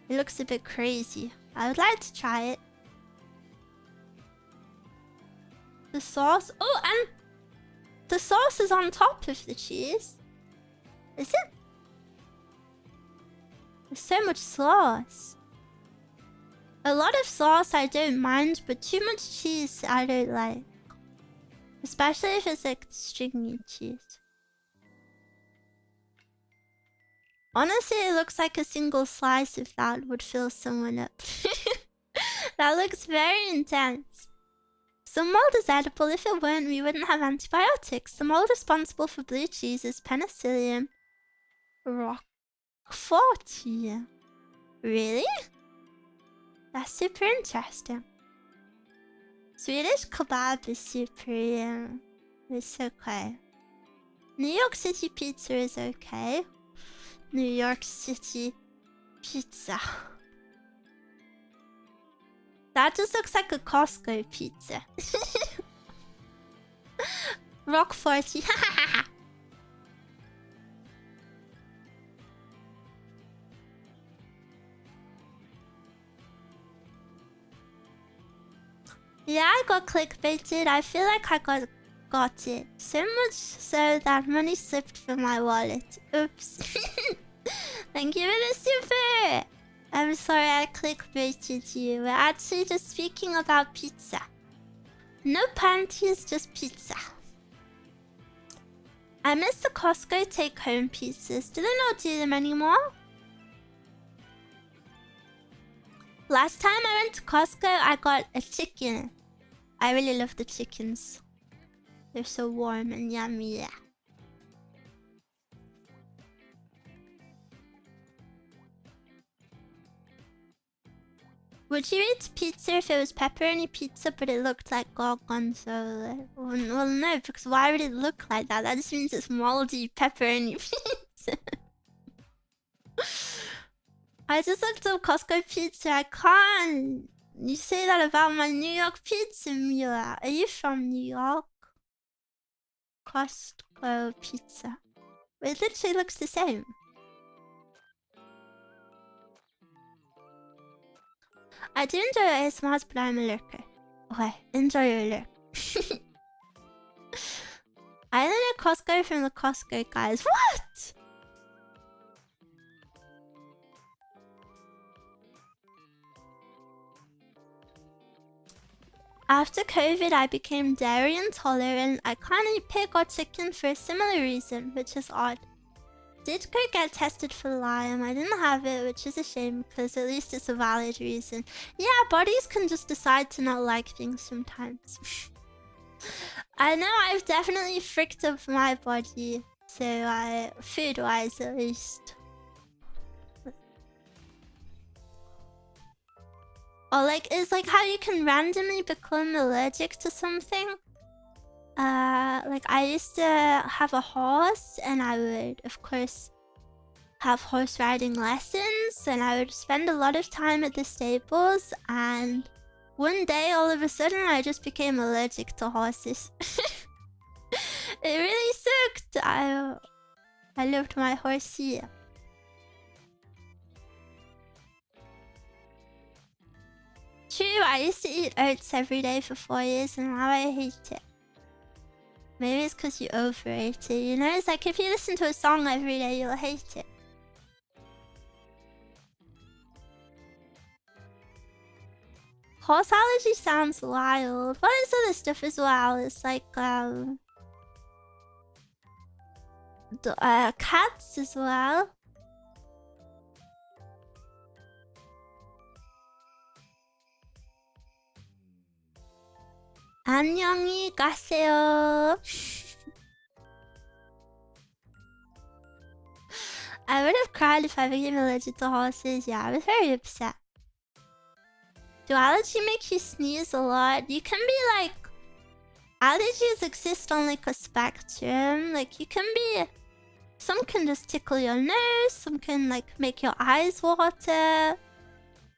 It looks a bit crazy. I would like to try it. The sauce. Oh, and the sauce is on top of the cheese. Is it? There's so much sauce. A lot of sauce I don't mind, but too much cheese I don't like. Especially if it's like stringy cheese. Honestly, it looks like a single slice of that would fill someone up. That looks very intense. Some mold is edible. If it weren't, we wouldn't have antibiotics. The mold responsible for blue cheese is Penicillium roqueforti. Really? That's super interesting. Swedish kebab is supreme. It's okay. New York City pizza is okay. New York City pizza. That just looks like a Costco pizza. Rock 40. Yeah, I got clickbaited. I feel like I got it. So much so that money slipped from my wallet. Oops. Thank you for the super. I'm sorry I clickbaited you. We're actually just speaking about pizza. No panties, just pizza. I miss the Costco take-home pizzas. Do they not do them anymore? Last time I went to Costco, I got a chicken. I really love the chickens. They're so warm and yummy. Yeah. Would you eat pizza if it was pepperoni pizza but it looked like gorgonzola? Well, no, because why would it look like that? That just means it's moldy pepperoni pizza. I just looked up Costco pizza. I can't. You say that about my New York pizza, Miwa. Are you from New York? Costco pizza. It literally looks the same. I do enjoy ASMRs, but I'm a lurker. Okay, enjoy your lurk. I learned at Costco from the Costco guys. What? After COVID, I became dairy intolerant. I can't eat pig or chicken for a similar reason, which is odd. Did go get tested for Lyme. I didn't have it, which is a shame because at least it's a valid reason. Yeah, bodies can just decide to not like things sometimes. I know I've definitely fricked up my body, so food-wise at least. Or like, it's like how you can randomly become allergic to something. Like I used to have a horse and I would, of course, have horse riding lessons and I would spend a lot of time at the stables and one day all of a sudden I just became allergic to horses. It really sucked. I loved my horsey. True, I used to eat oats every day for 4 years and now I hate it. Maybe it's because you overate it, you know? It's like if you listen to a song every day, you'll hate it. Horse allergy sounds wild. What is other stuff as well? It's like, cats as well. 안녕히 가세요. I would have cried if I became allergic to horses. Yeah, I was very upset. Do allergies make you sneeze a lot? You can be like... Allergies exist on like a spectrum. Like you can be... Some can just tickle your nose. Some can like make your eyes water.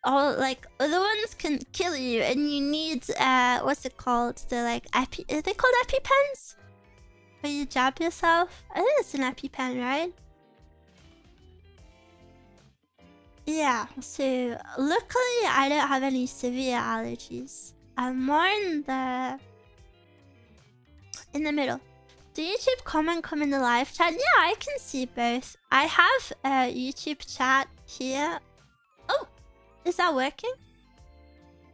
Or like other ones can kill you and you need what's it called? The like are they called EpiPens? Where you jab yourself? I think it's an EpiPen, right? Yeah, so luckily I don't have any severe allergies. I'm more in the middle. Do YouTube comment come in the live chat? Yeah, I can see both. I have a YouTube chat here. Oh! Is that working?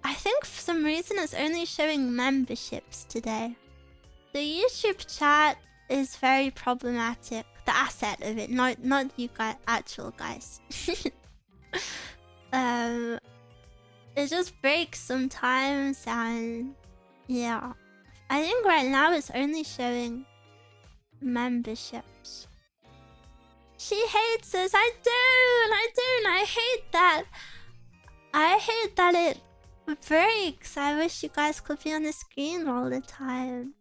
I think for some reason it's only showing memberships today. The YouTube chat is very problematic. The asset of it, not you guys, actual guys. It just breaks sometimes and yeah. I think right now it's only showing memberships. She hates us. I don't. I hate that. I hate that it breaks. I wish you guys could be on the screen all the time.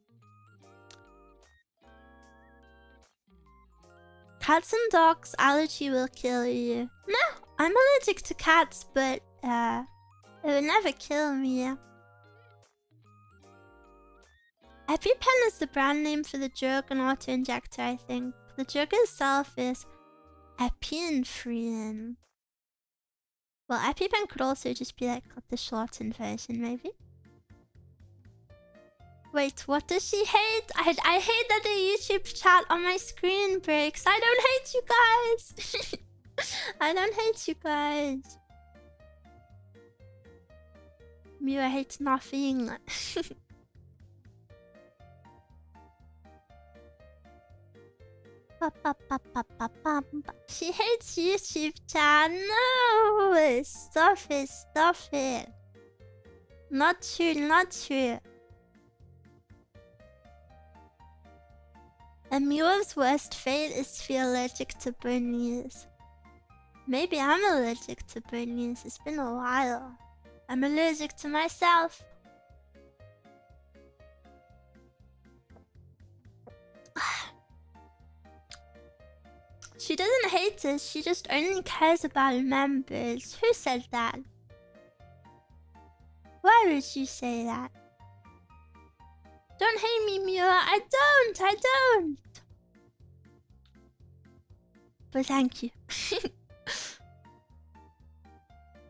Cats and dogs, allergy will kill you. No, I'm allergic to cats, but It would never kill me. EpiPen is the brand name for the drug and auto-injector, I think. The drug itself is epinephrine. Well, EpiPen could also just be like the shortened version, maybe. Wait, what does she hate? I hate that the YouTube chat on my screen breaks. I don't hate you guys. I don't hate you guys. Miwa hates nothing. She hates YouTube chat. No! Stop it, stop it. Not true, not true. And Miwa's worst fate is to be allergic to bunnies. Maybe I'm allergic to bunnies. It's been a while. I'm allergic to myself. She doesn't hate us, she just only cares about members. Who said that? Why would you say that? Don't hate me, Miwa. I don't. But thank you.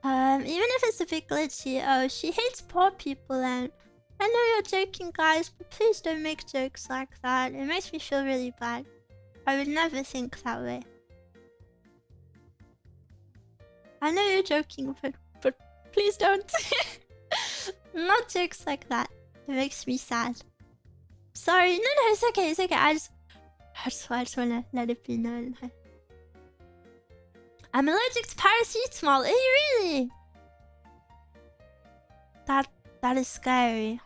Even if it's a bit glitchy. Oh, she hates poor people and... I know you're joking, guys, but please don't make jokes like that. It makes me feel really bad. I would never think that way. I know you're joking, but please don't. Not jokes like that. It makes me sad. Sorry, no, it's okay, it's okay. I just wanna let it be known. I'm allergic to paracetamol. Are you really? That is scary.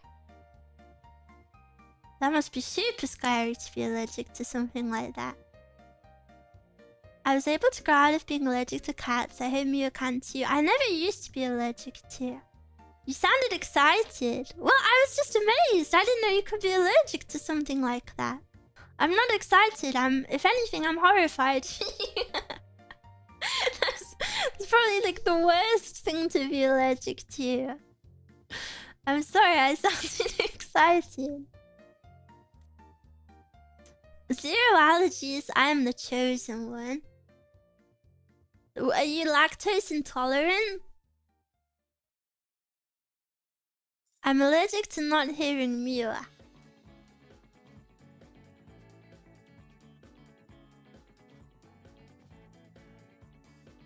That must be super scary to be allergic to something like that. I was able to grow out of being allergic to cats. I hope Miwa can too. I never used to be allergic to. You sounded excited. Well, I was just amazed. I didn't know you could be allergic to something like that. I'm not excited. If anything, I'm horrified. That's probably like the worst thing to be allergic to. I'm sorry, I sounded excited. 0 allergies, I am the chosen one. Are you lactose intolerant? I'm allergic to not hearing Miwa.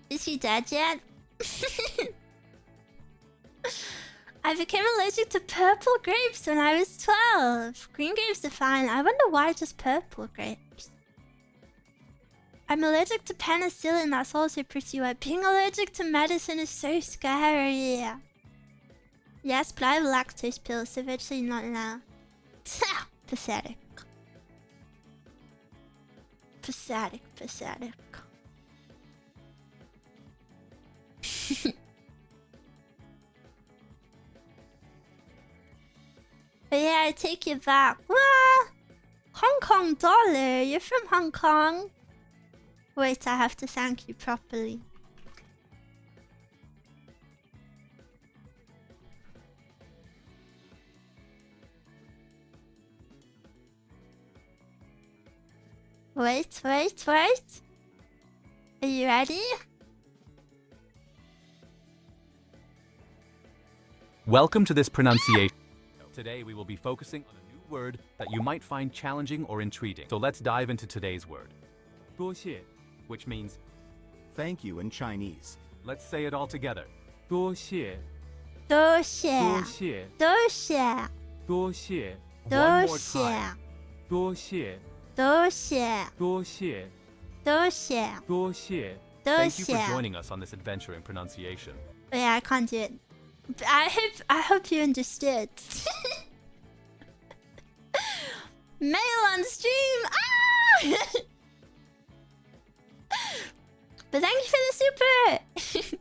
Is he dead yet? I became allergic to purple grapes when I was 12. Green grapes are fine. I wonder why just purple grapes. I'm allergic to penicillin. That's also pretty weird. Being allergic to medicine is so scary. Yes, but I have lactose pills, so virtually not now. Pathetic. Pathetic. But yeah, I take you back. What? Hong Kong dollar? You're from Hong Kong? Wait, I have to thank you properly. Wait. Are you ready? Welcome to this pronunciation. Today we will be focusing on a new word that you might find challenging or intriguing. So let's dive into today's word. 多谢, which means thank you in Chinese. Let's say it all together. 多谢 多谢 多谢 多谢 多谢 One 多 more 谢 time. 多谢多谢多谢多谢多谢 Thank you for 多谢 joining us on this adventure in pronunciation. Yeah, I can't do it. I hope you understood. Mail on stream! Ah! But thank you for the super!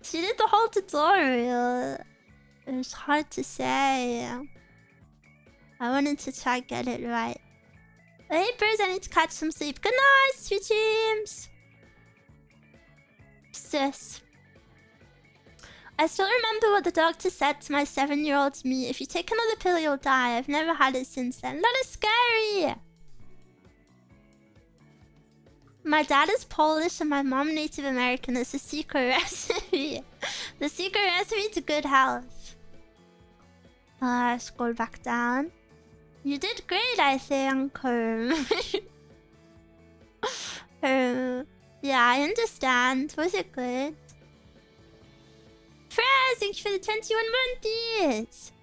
She did the whole tutorial. It was hard to say. I wanted to try to get it right. Hey birds, I need to catch some sleep. Good night, sweet dreams! Sis. I still remember what the doctor said to my 7-year-old me. If you take another pill, you'll die. I've never had it since then. That is scary! My dad is Polish and my mom Native American. It's a secret recipe. The secret recipe to good health. Scroll back down. You did great, I think. Yeah, I understand. Was it good? Fraz, thank you for the 21 months.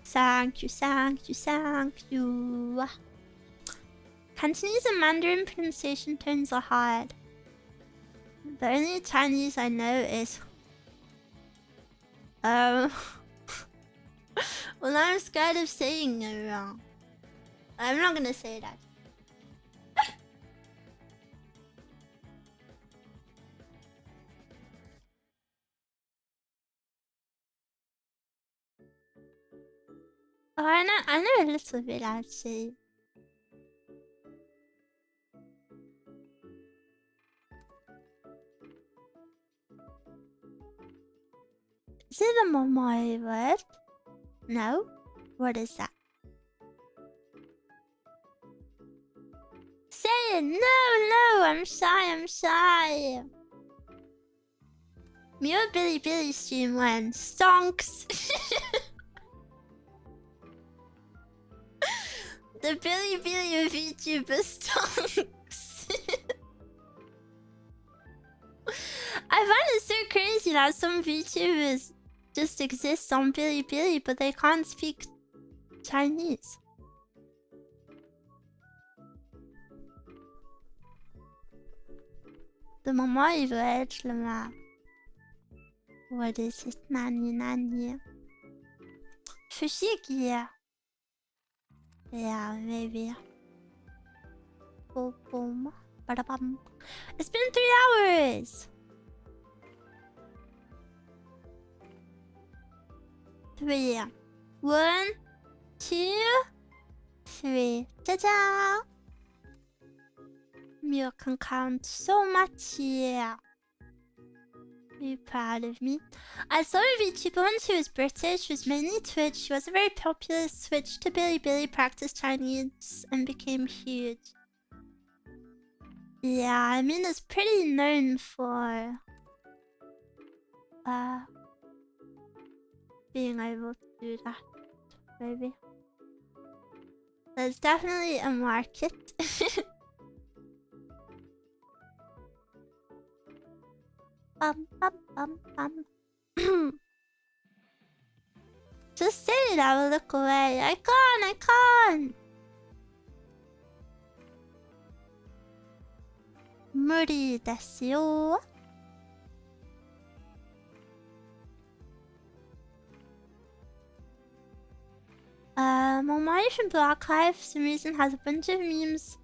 Thank you, thank you, thank you. Cantonese and Mandarin pronunciation tones are hard. The only Chinese I know is... well, I'm scared of saying it wrong. I'm not gonna say that. Oh, I know a little bit actually. Is it a Momoi word? No? What is that? Say it! No, I'm shy. Miwa Billy stream when stonks. The Billy of YouTuber stonks. I find it so crazy that some VTubers just exist on Billy, but they can't speak Chinese. The Momoi word, Lama. What is it? Nani? Fushigi. Yeah, maybe. Boom, boom. Ba-da-bum. It's been 3 hours! 3. 1, 2, 3. Ta-da! Miwa can count so much here. Be proud of me. I saw a VTuber once who was British, was mainly Twitch. She was a very popular, switched to Billy, practiced Chinese, and became huge. Yeah, I mean, it's pretty known for being able to do that, maybe. There's definitely a market. Just say it, I will look away. I can't! Muri desu yo. My Asian archive for some reason has a bunch of memes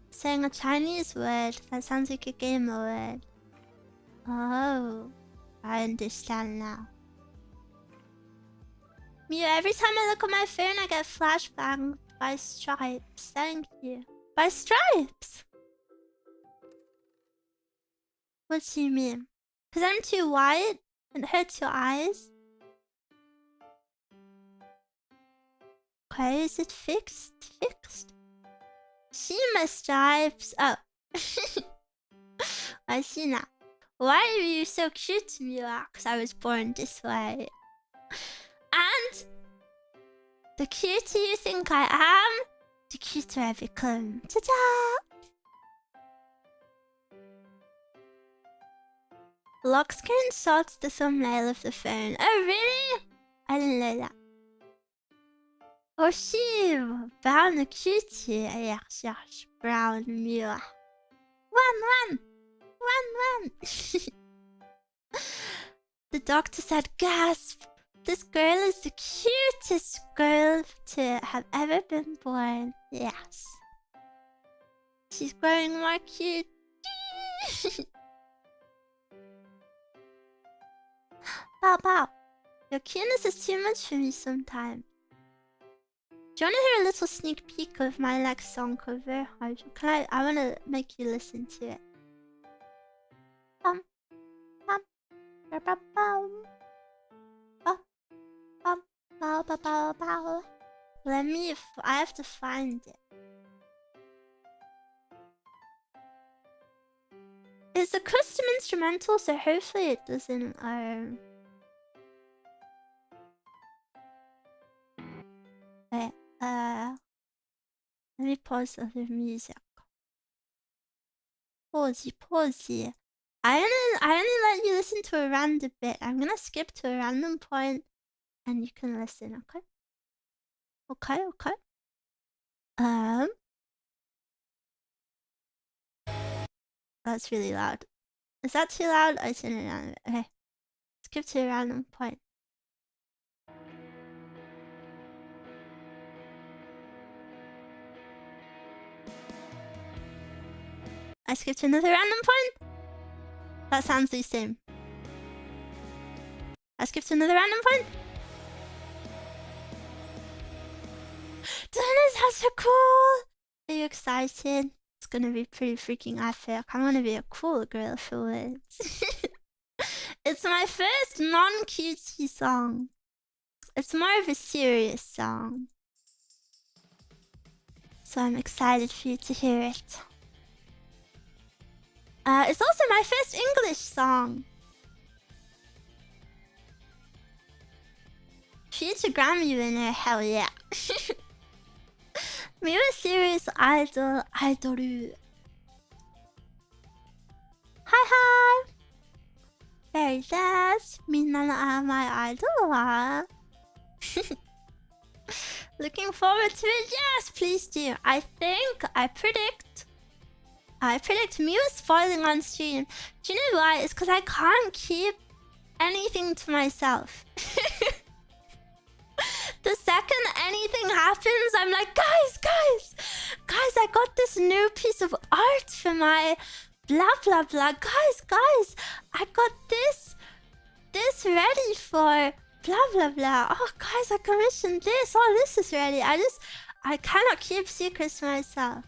saying a Chinese word that sounds like a gamer word. Oh, I understand now. Mew, every time I look at my phone, I get flashbanged by stripes. Thank you. By stripes? What do you mean? Because I'm too white? It hurts your eyes? Okay, is it fixed? Shima stripes. Oh. I see now. Why are you so cute, Miwa? Because I was born this way. And the cuter you think I am, the cuter I become. Ta-da! Lock screenshots the thumbnail of the phone. Oh, really? I didn't know that. Oshi, brown cutie. I recherche brown Miwa. One. The doctor said, gasp! This girl is the cutest girl to have ever been born. Yes. She's growing more cute. Pow. Your cuteness is too much for me sometimes. Do you want to hear a little sneak peek of my next song cover? I want to make you listen to it. Let me. I have to find it. It's a custom instrumental, so hopefully it doesn't. Wait, let me pause the music. Pause. I only let you listen to a random bit. I'm gonna skip to a random point, and you can listen. Okay. Okay. That's really loud. Is that too loud? I turn it down a bit. Okay. Skip to a random point. I skipped to another random point. That sounds the same. I skipped to another random point. That's so cool! Are you excited? It's gonna be pretty freaking epic. I'm gonna be a cool girl for it. It's my first non-cutesy song. It's more of a serious song. So I'm excited for you to hear it. It's also my first English song. Future Grammy winner, hell yeah. Miwa series idol. Hi. Very nice. Minna no my idol wa. Looking forward to it. Yes, please do. I predict Miwa spoiling on stream. Do you know why? It's because I can't keep anything to myself. The second anything happens, I'm like, guys, I got this new piece of art for my blah blah blah. Guys, I got this ready for blah blah blah. Oh guys, I commissioned this. Oh, this is ready. I cannot keep secrets to myself.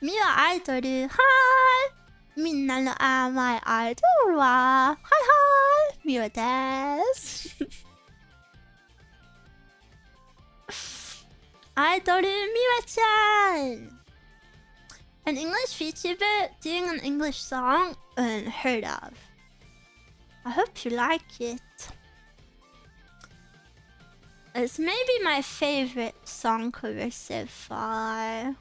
Miwa idol. Hi. Minna no my idol wa. Hi. Miwa desu. Idol Miwa-chan! An English VTuber doing an English song unheard of. I hope you like it. It's maybe my favorite song cover so far.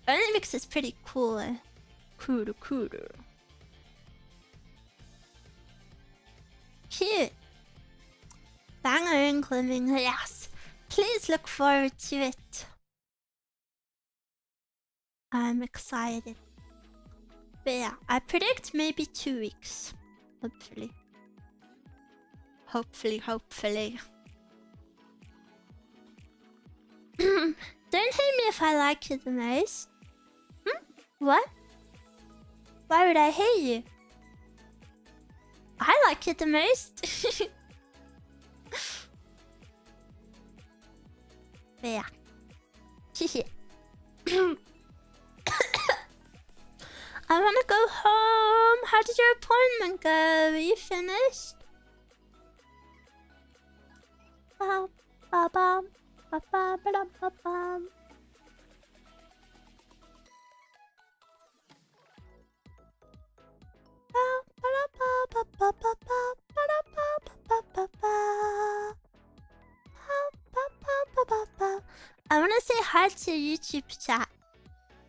Only because it's pretty cool. Cool. Cute. Banger incoming, yes. Please look forward to it. I'm excited. But yeah, I predict maybe 2 weeks. Hopefully. Don't hate me if I like you the most. What? Why would I hate you? I like you the most. But yeah. I wanna go home. How did your appointment go? Are you finished? I wanna say hi to YouTube chat.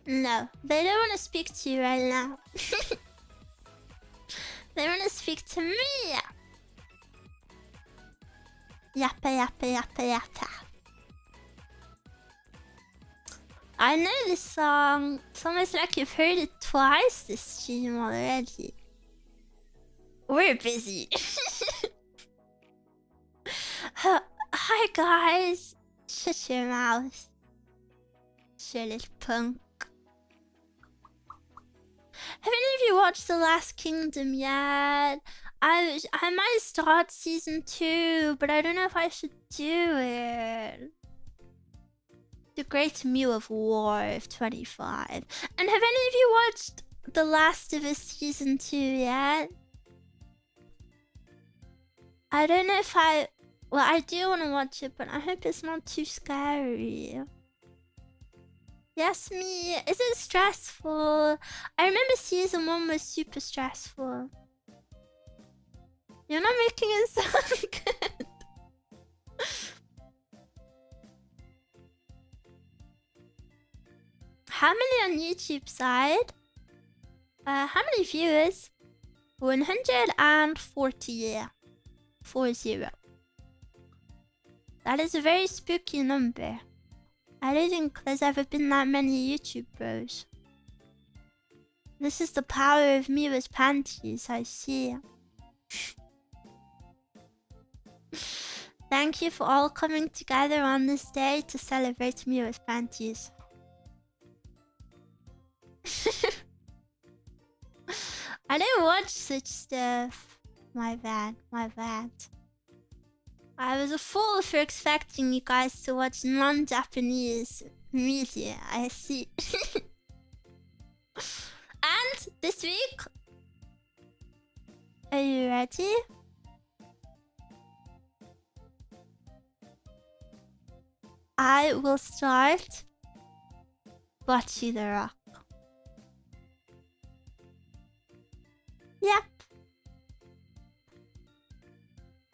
No, they don't wanna speak to you right now. They wanna speak to me. Yappa. I know this song. It's almost like you've heard it twice this stream already. We're busy. Hi guys. Shut your mouth. Shut punk. Have any of you watched The Last Kingdom yet? I might start season 2, but I don't know if I should do it. The Great Miwa of War of 25. And have any of you watched The Last of Us season 2 yet? I don't know if I... Well, I do want to watch it, but I hope it's not too scary. Yes, me. Is it stressful? I remember season 1 was super stressful. You're not making it sound good. How many on YouTube side? How many viewers? 140, yeah. 40. That is a very spooky number. I don't think there's ever been that many YouTube bros. This is the power of Miwa's panties, I see. Thank you for all coming together on this day to celebrate Miwa's panties. I don't watch such stuff. My bad, my bad. I was a fool for expecting you guys to watch non-Japanese media, I see. And this week... Are you ready? I will start Bocce the Rock. Yep.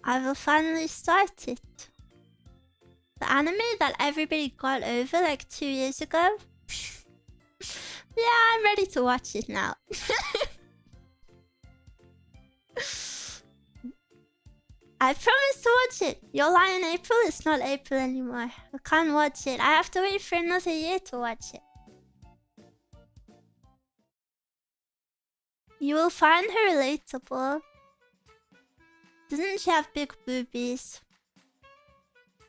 I will finally start it. The anime that everybody got over like 2 years ago. Yeah, I'm ready to watch it now. I promise to watch it. Your Lie in April is not April anymore. I can't watch it. I have to wait for another year to watch it. You will find her relatable. Doesn't she have big boobies?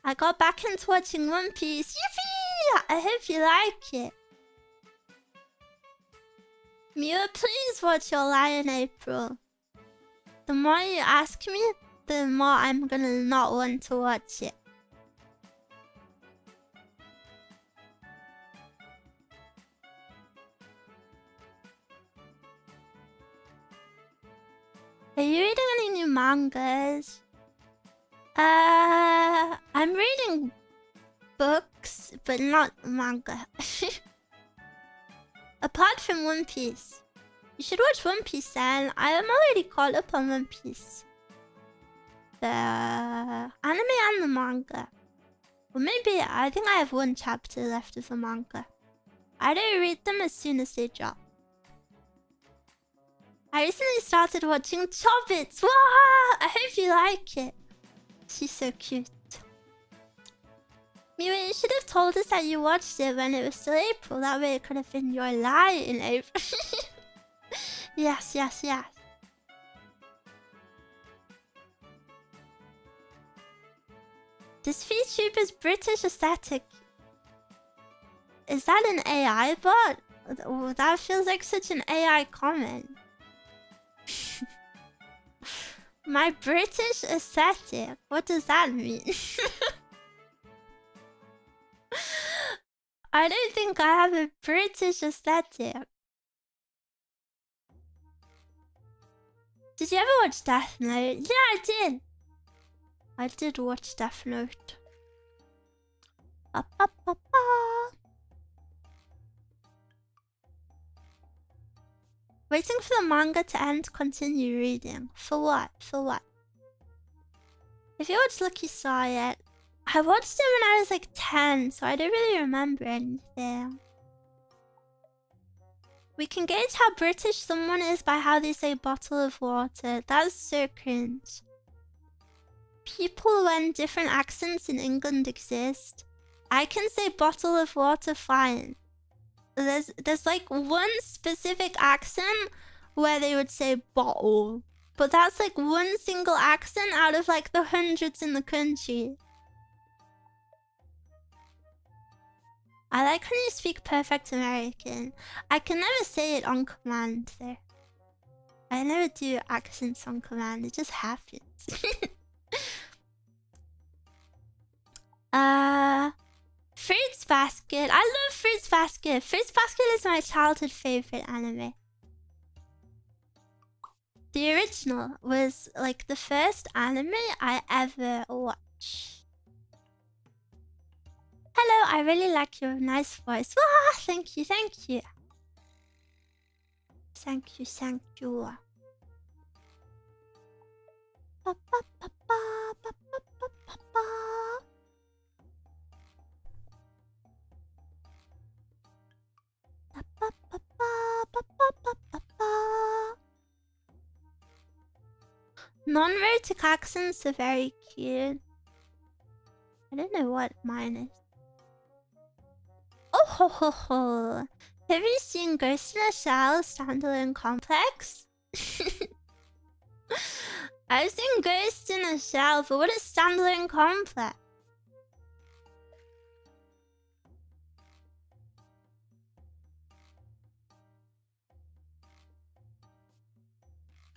I got back into watching One Piece. Yippee! I hope you like it. Miwa, please watch Your Lie in April. The more you ask me, the more I'm gonna not want to watch it. Are you reading any new mangas? I'm reading books, but not manga. Apart from One Piece. You should watch One Piece then. I am already caught up on One Piece. The anime and the manga. Well, maybe I think I have 1 chapter left of the manga. I don't read them as soon as they drop. I recently started watching Chobbits. Wow! I hope you like it. She's so cute. Miwa, you should have told us that you watched it when it was still April. That way it could have been your lie in April. Yes, yes, yes. This VTuber's British aesthetic. Is that an AI bot? Oh, that feels like such an AI comment. My British aesthetic? What does that mean? I don't think I have a British aesthetic. Did you ever watch Death Note? Yeah, I did. I did watch Death Note. Ba, ba, ba, ba. Waiting for the manga to end, continue reading. For what? For what? If you watched Lucky Star yet, I watched it when I was like 10, so I don't really remember anything. We can gauge how British someone is by how they say bottle of water. That's so cringe. People when different accents in England exist. I can say bottle of water fine. There's like one specific accent where they would say bottle. But that's like one single accent out of like the hundreds in the country. I like when you speak perfect American. I can never say it on command though. I never do accents on command, it just happens. Fruits Basket. I love Fruits Basket. Fruits Basket is my childhood favorite anime. The original was like the first anime I ever watched. Hello, I really like your nice voice. Ah, thank you, thank you. Thank you, thank you. Ba, ba, ba, ba, ba, ba, ba, ba, ba. Ba, ba, ba, ba, ba, ba, ba, ba. Non-rhotic accents are very cute. I don't know what mine is. Oh ho ho ho! Have you seen Ghost in a Shell standalone complex? I've seen Ghost in a Shell, but what is standalone complex?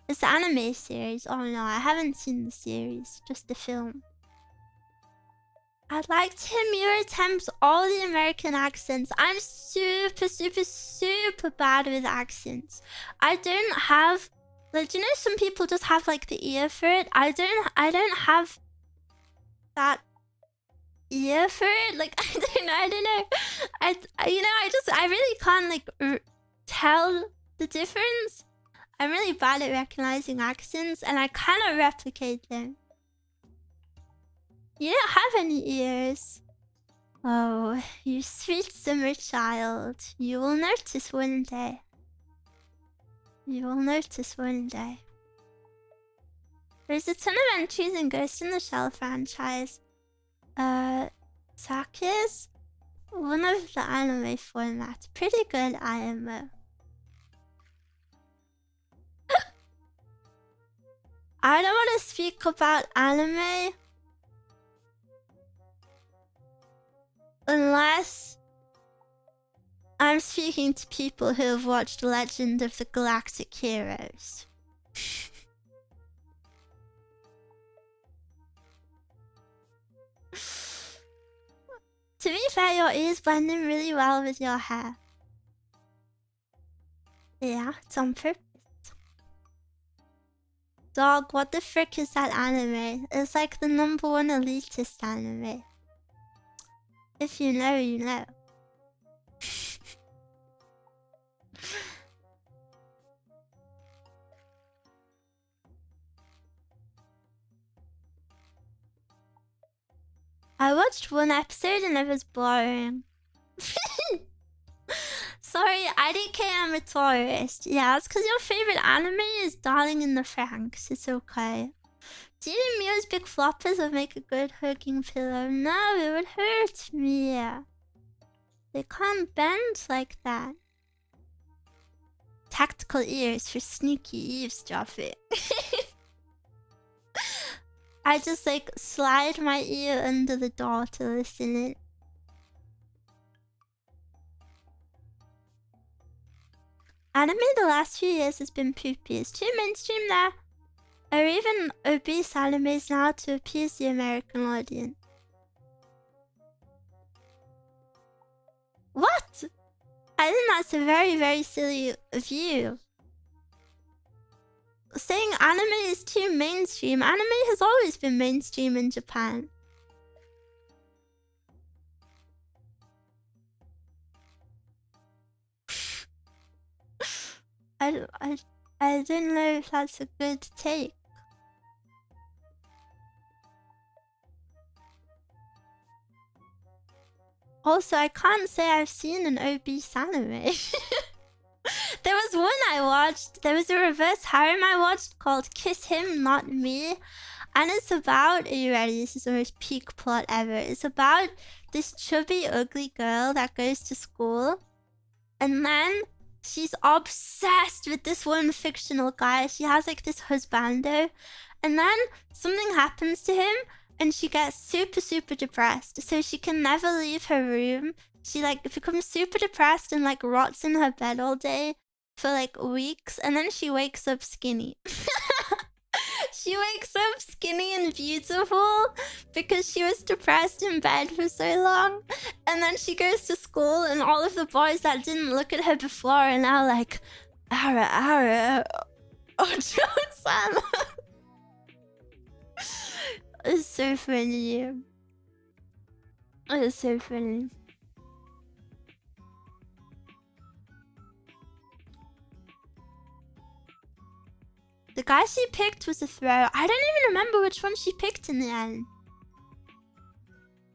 It's the anime series. Oh no, I haven't seen the series, just the film. I'd like to hear Miwa attempts all the American accents. I'm super bad with accents. I don't have, like, you know, some people just have like the ear for it. I don't have that ear for it. Like, I don't know. I really can't like tell the difference. I'm really bad at recognizing accents, and I cannot replicate them. You don't have any ears. Oh, you sweet summer child. You will notice one day. You will notice one day. There's a ton of entries in Ghost in the Shell franchise. Saki's one of the anime formats. Pretty good IMO. I don't want to speak about anime unless I'm speaking to people who have watched Legend of the Galactic Heroes. To be fair, your ears blend in really well with your hair. Yeah, it's on purpose. Dog, what the frick is that anime? It's like the #1 elitist anime. If you know, you know. I watched one episode and it was boring. Sorry, IDK, I'm a tourist. Yeah, it's because your favorite anime is Darling in the Franxx. It's okay. Do you think Miwa's big floppers would make a good hugging pillow? No, it would hurt me. They can't bend like that. Tactical ears for sneaky eavesdropping. I just like slide my ear under the door to listen in. Anime the last few years has been poopy. It's too mainstream there. Or even obese animes now to appease the American audience. What? I think that's a very silly view. Saying anime is too mainstream. Anime has always been mainstream in Japan. I don't know if that's a good take. Also, I can't say I've seen an obese anime. There was one I watched. There was a reverse harem I watched called Kiss Him, Not Me. And it's about... Are you ready? This is the most peak plot ever. It's about this chubby, ugly girl that goes to school. And then she's obsessed with this one fictional guy. She has like this husbando. And then something happens to him. And she gets super depressed. So she can never leave her room. She like becomes super depressed and like rots in her bed all day for like weeks. And then she wakes up skinny. She wakes up skinny and beautiful because she was depressed in bed for so long. And then she goes to school and all of the boys that didn't look at her before are now like, Ara, Oh, jokes on. It's so funny. It's so funny. The guy she picked was a throw. I don't even remember which one she picked in the end.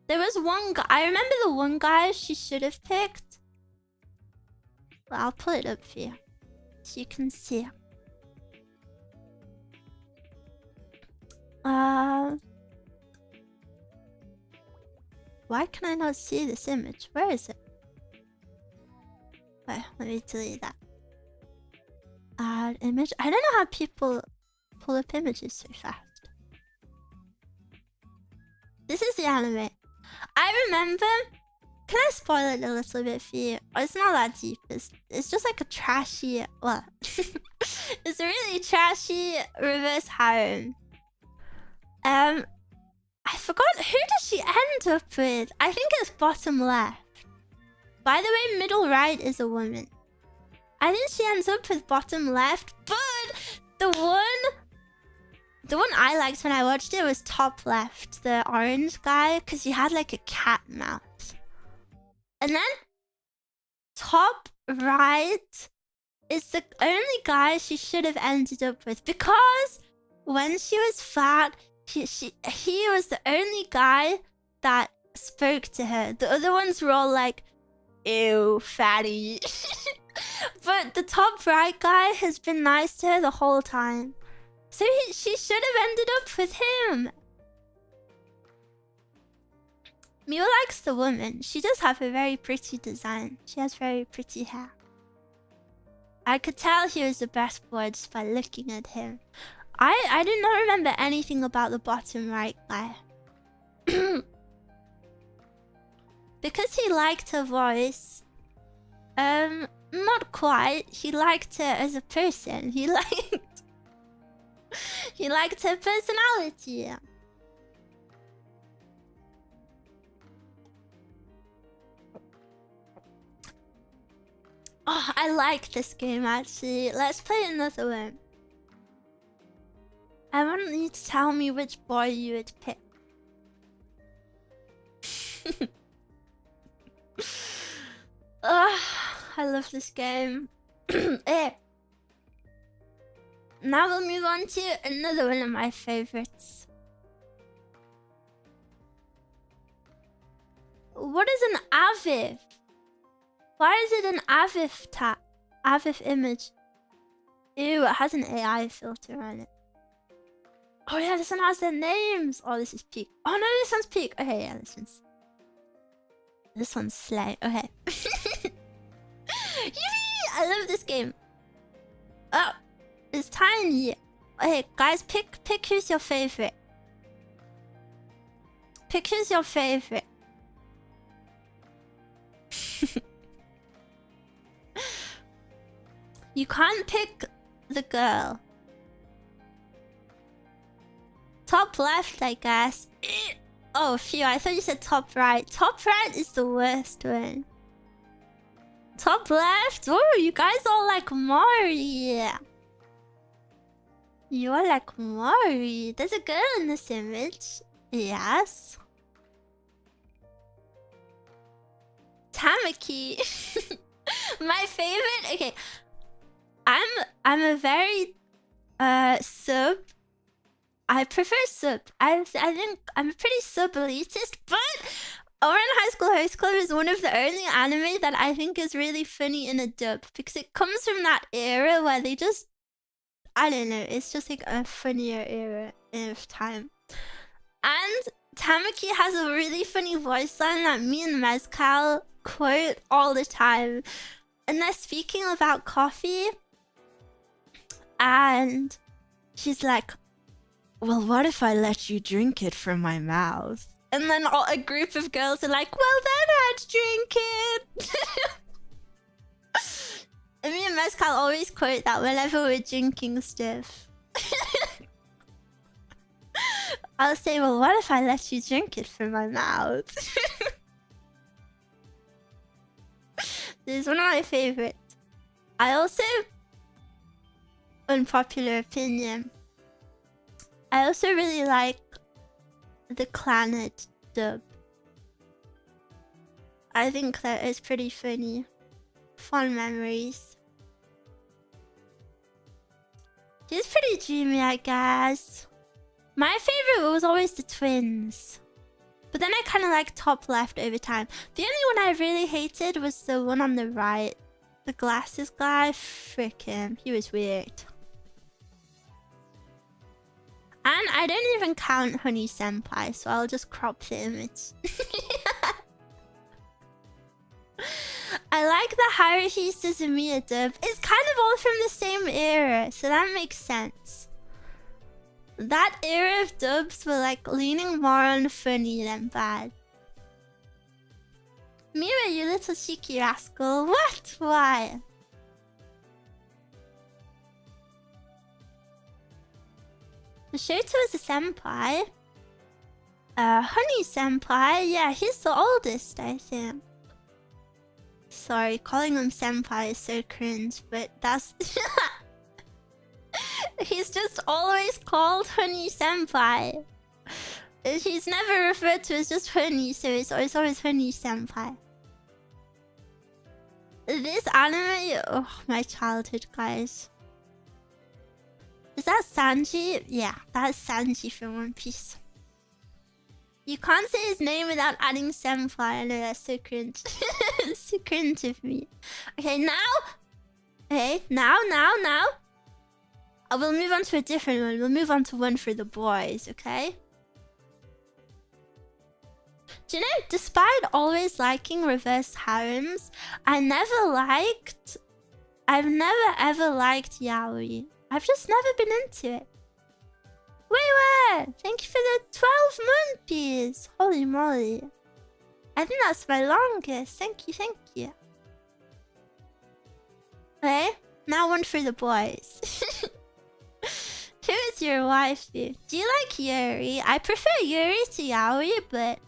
There was one guy. I remember the one guy she should have picked. Well, I'll pull it up for you so you can see. Why can I not see this image? Where is it? Wait, let me delete that. Add image. I don't know how people pull up images so fast. This is the anime. I remember. Can I spoil it a little bit for you? Oh, it's not that deep. It's just like a trashy. Well, it's a really trashy reverse harem. I forgot, who does she end up with? I think it's bottom left. By the way, middle right is a woman. I think she ends up with bottom left, but the one I liked when I watched it was top left, the orange guy, because he had like a cat mouth. And then top right is the only guy she should have ended up with, because when she was fat, he was the only guy that spoke to her. The other ones were all like, ew, fatty. But the top right guy has been nice to her the whole time. So she should have ended up with him. Miwa likes the woman. She does have a very pretty design. She has very pretty hair. I could tell he was the best boy just by looking at him. I do not remember anything about the bottom right guy. Because he liked her voice. Not quite. He liked her as a person. He liked her personality. Oh, I like this game actually. Let's play another one. I want you to tell me which boy you would pick. I love this game. Now we'll move on to another one of my favorites. What is an AVIF? Why is it an AVIF tab? AVIF image? Ew, it has an AI filter on it. Oh yeah, this one has their names. Oh, this is peak. Oh no, this one's peak. Okay, yeah, this one's slay. Okay. Yippee! I love this game. Oh, it's tiny. Okay, guys, pick who's your favorite. Pick who's your favorite. You can't pick the girl. Top left, I guess. Oh, phew, I thought you said top right. Top right is the worst one. Top left? Oh, you guys all like Mari. You are like Mari. There's a girl in this image. Yes. Tamaki. My favorite. Okay. I'm a very sub. I prefer sub. I think I'm a pretty sub elitist, but Oran High School Host Club is one of the only anime that I think is really funny in a dub, because it comes from that era where they just, I don't know, it's just like a funnier era of time. And Tamaki has a really funny voice line that me and Mezcal quote all the time. And they're speaking about coffee. And she's like, well, what if I let you drink it from my mouth? And then a group of girls are like, well, then I'd drink it. And me and Mezcal always quote that whenever we're drinking stuff. I'll say, well, what if I let you drink it from my mouth? This is one of my favorites. I also unpopular opinion. I also really like the Clannad dub. I think that is pretty funny. Fun memories. He's pretty dreamy, I guess. My favorite was always the twins. But then I kind of like top left over time. The only one I really hated was the one on the right. The glasses guy. Frick him. He was weird. And I don't even count Honey Senpai, so I'll just crop the image. I like the Haruhi Suzumiya dub. It's kind of all from the same era, so that makes sense. That era of dubs were like leaning more on funny than bad. Miwa, you little cheeky rascal. What? Why? Shoto is a senpai. Honey Senpai. Yeah, he's the oldest, I think. Sorry, calling him senpai is so cringe, but that's... He's just always called Honey Senpai. He's never referred to as just Honey, so it's always Honey Senpai. This anime... Oh, my childhood, guys. Is that Sanji? Yeah, that's Sanji from One Piece. You can't say his name without adding senpai. I know, that's so cringe. It's so cringe of me. Okay, now... Okay, now. I will move on to a different one. We'll move on to one for the boys, okay? Do you know, despite always liking reverse harems, I've never ever liked yaoi. I've just never been into it. Wait, thank you for the 12 moonpiece. Holy moly. I think that's my longest. Thank you. Okay, now one for the boys. Who is your waifu? Do you like Yuri? I prefer Yuri to yaoi, but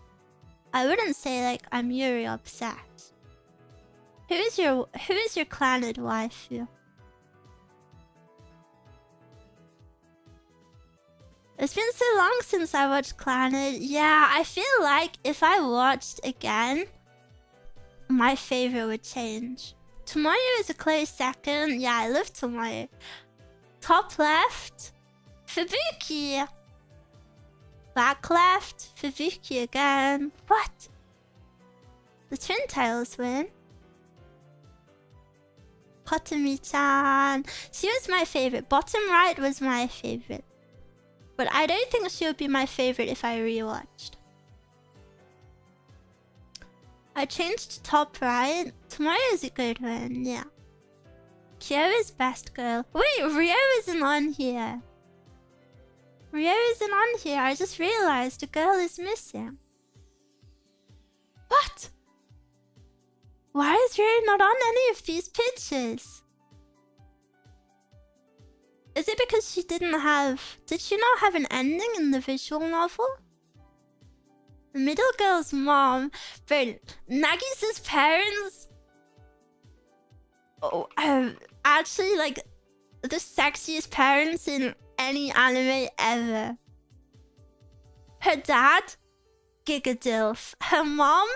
I wouldn't say like I'm Yuri obsessed. Who is your Clannad waifu? It's been so long since I watched Clannad. Yeah, I feel like if I watched again, my favorite would change. Tomoyo is a close second. Yeah, I love Tomoyo. Top left, Fubuki. Back left, Fubuki again. What? The Twin Tails win. Kotomi-chan. She was my favorite. Bottom right was my favorite. But I don't think she would be my favorite if I rewatched. I changed to top right. Tomoyo is a good one, yeah. Kyo is best girl. Wait, Ryo isn't on here. I just realized a girl is missing. What? Why is Ryo not on any of these pictures? Is it because she didn't have... Did she not have an ending in the visual novel? The middle girl's mom... But Nagisa's parents... Oh, actually, like, the sexiest parents in any anime ever. Her dad, Giga Dilf. Her mom,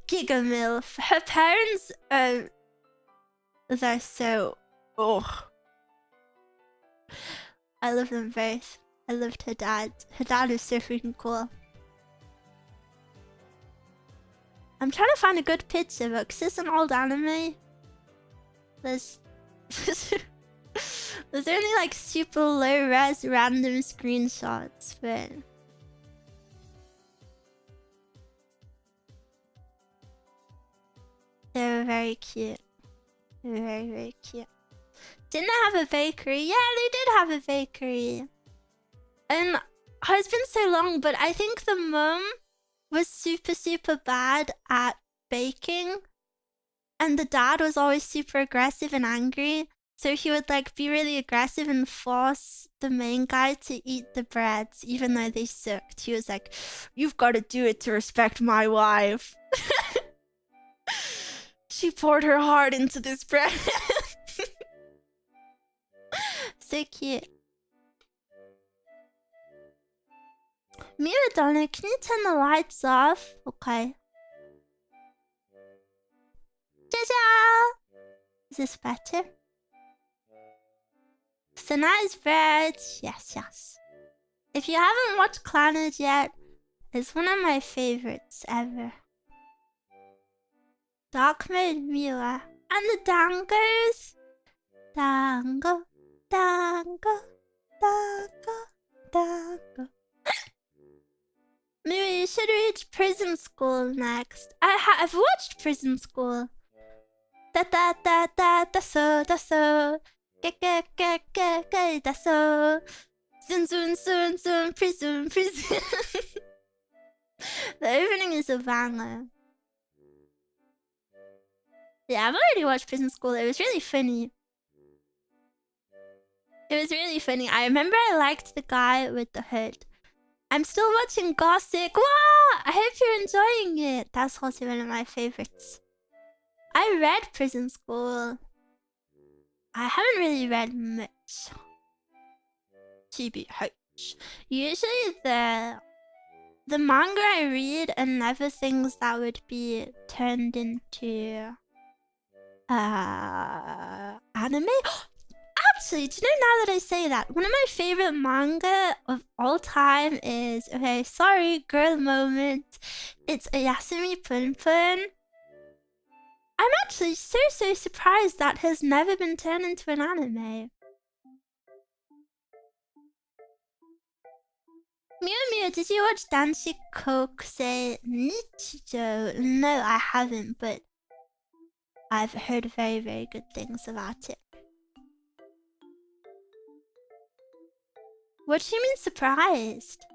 Giga Milf. Her parents, they're so... Oh. I love them both. I loved her dad. Her dad is so freaking cool. I'm trying to find a good picture, but because it's an old anime, there's only like super low res random screenshots, but they were very cute. They were very, very cute. Didn't they have a bakery? Yeah, they did have a bakery. And it's been so long, but I think the mum was super bad at baking. And the dad was always super aggressive and angry. So he would like be really aggressive and force the main guy to eat the breads, even though they sucked. He was like, "You've got to do it to respect my wife." She poured her heart into this bread. So cute. Miwa, darling, can you turn the lights off? Okay. Ciao! Is this better? So nice birds. Yes, yes. If you haven't watched Clannad yet, it's one of my favorites ever. Dark mode Miwa. And the dangos. Dango, dango, dango, dango. Maybe you should read Prison School next. I've watched Prison School. Da da da da da so. Ga ga ga ga ga da so. Soon, prison. The opening is a banger. Yeah, I've already watched Prison School. It was really funny. I remember I liked the guy with the hood. I'm still watching Gossip. Wow! I hope you're enjoying it. That's also one of my favorites. I read Prison School. I haven't really read much. TBH. Usually the manga I read are never things that would be turned into anime. Actually, do you know, now that I say that, one of my favorite manga of all time is, okay, sorry, girl moment. It's Ayasumi Pun Pun. I'm actually so surprised that has never been turned into an anime. Miwa, did you watch Danshi Kokusei Nichijou? No, I haven't, but I've heard very good things about it. What do you mean surprised?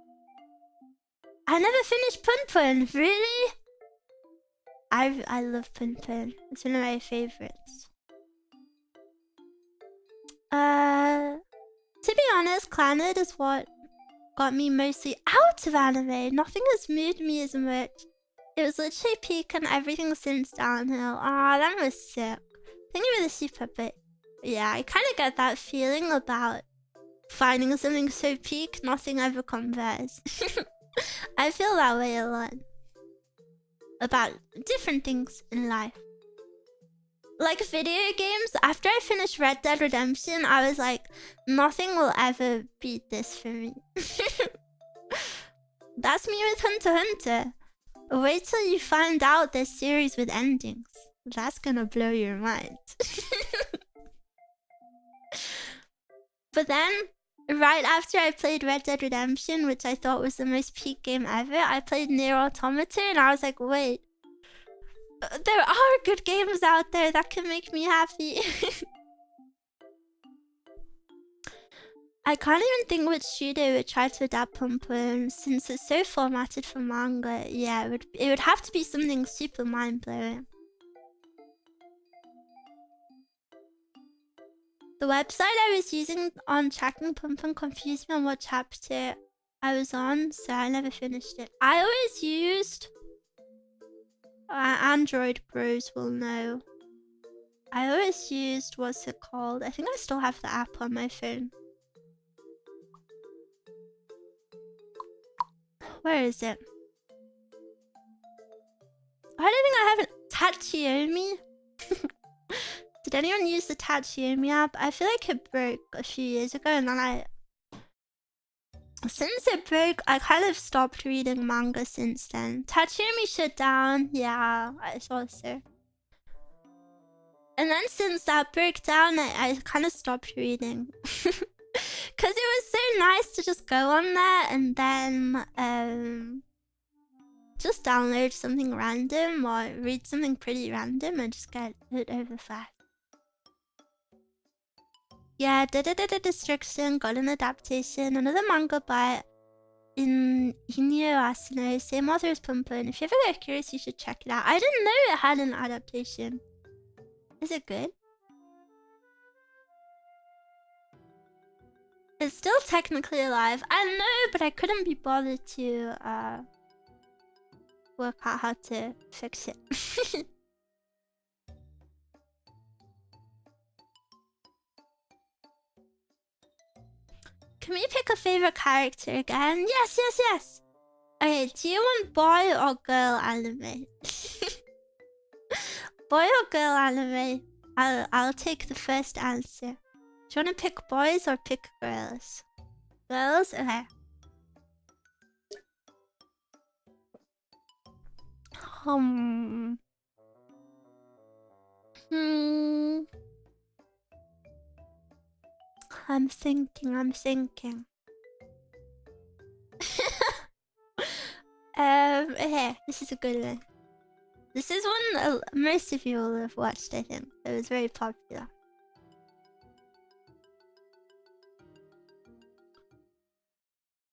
I never finished Pun Pun, really? I love Pun Pun. It's one of my favorites. To be honest, Clannad is what got me mostly out of anime. Nothing has moved me as much. It was literally peak and everything since downhill. Ah, that was sick. Thank you for the super bit. Yeah, I kind of get that feeling about finding something so peak, nothing ever compares. I feel that way a lot. About different things in life. Like video games, after I finished Red Dead Redemption, I was like, nothing will ever beat this for me. That's me with Hunter x Hunter. Wait till you find out there's series with endings. That's gonna blow your mind. But then, right after I played Red Dead Redemption, which I thought was the most peak game ever, I played Nier Automata and I was like, wait. There are good games out there that can make me happy. I can't even think which studio would try to adapt Pum Pum since it's so formatted for manga. Yeah, it would have to be something super mind-blowing. The website I was using on tracking Pum Pum confused me on what chapter I was on, so I never finished it. I always used... Android bros will know. I always used, what's it called? I think I still have the app on my phone. Where is it? I don't think I have an Tachiyomi. Did anyone use the Tachiyomi app? I feel like it broke a few years ago and then since it broke, I kind of stopped reading manga since then. Tachiyomi shut down. Yeah, I thought so. And then since that broke down, I kind of stopped reading. Because it was so nice to just go on there and then just download something random or read something pretty random and just get it over fast. Yeah, Destruction got an adaptation, another manga by Inyo Asano, same author as Pum Pum. If you ever get curious, you should check it out. I didn't know it had an adaptation. Is it good? It's still technically alive. I know, but I couldn't be bothered to work out how to fix it. Can we pick a favorite character again? Yes, yes, yes. Okay, do you want boy or girl anime? Boy or girl anime? I'll take the first answer. Do you want to pick boys or pick girls? Girls? Okay. Hmm. I'm thinking. Okay, this is a good one. This is one most of you will have watched, I think. It was very popular.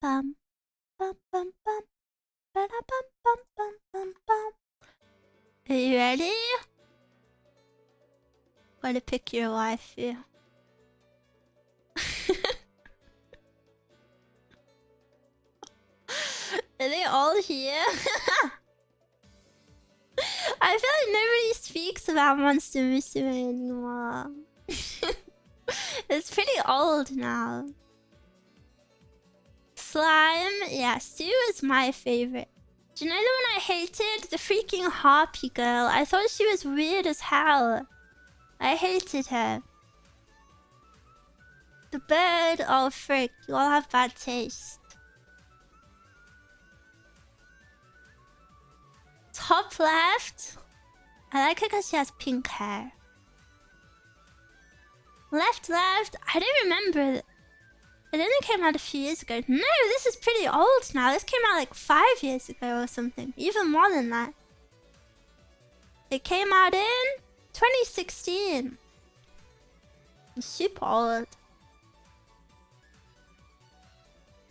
Bum, bum, bum, bum. Ba-da-bum, bum, bum, bum, bum. Are you ready? Gotta pick your waifu. Are they all here? I feel like nobody speaks about Monster Musume anymore. It's pretty old now. Slime, yeah, Sue is my favorite. Do you know the one I hated? The freaking harpy girl. I thought she was weird as hell. I hated her. The bird, oh frick, you all have bad taste. Top left. I like her because she has pink hair. Left, I don't remember. It only came out a few years ago. No, this is pretty old now. This came out like 5 years ago or something. Even more than that. It came out in 2016. It's super old.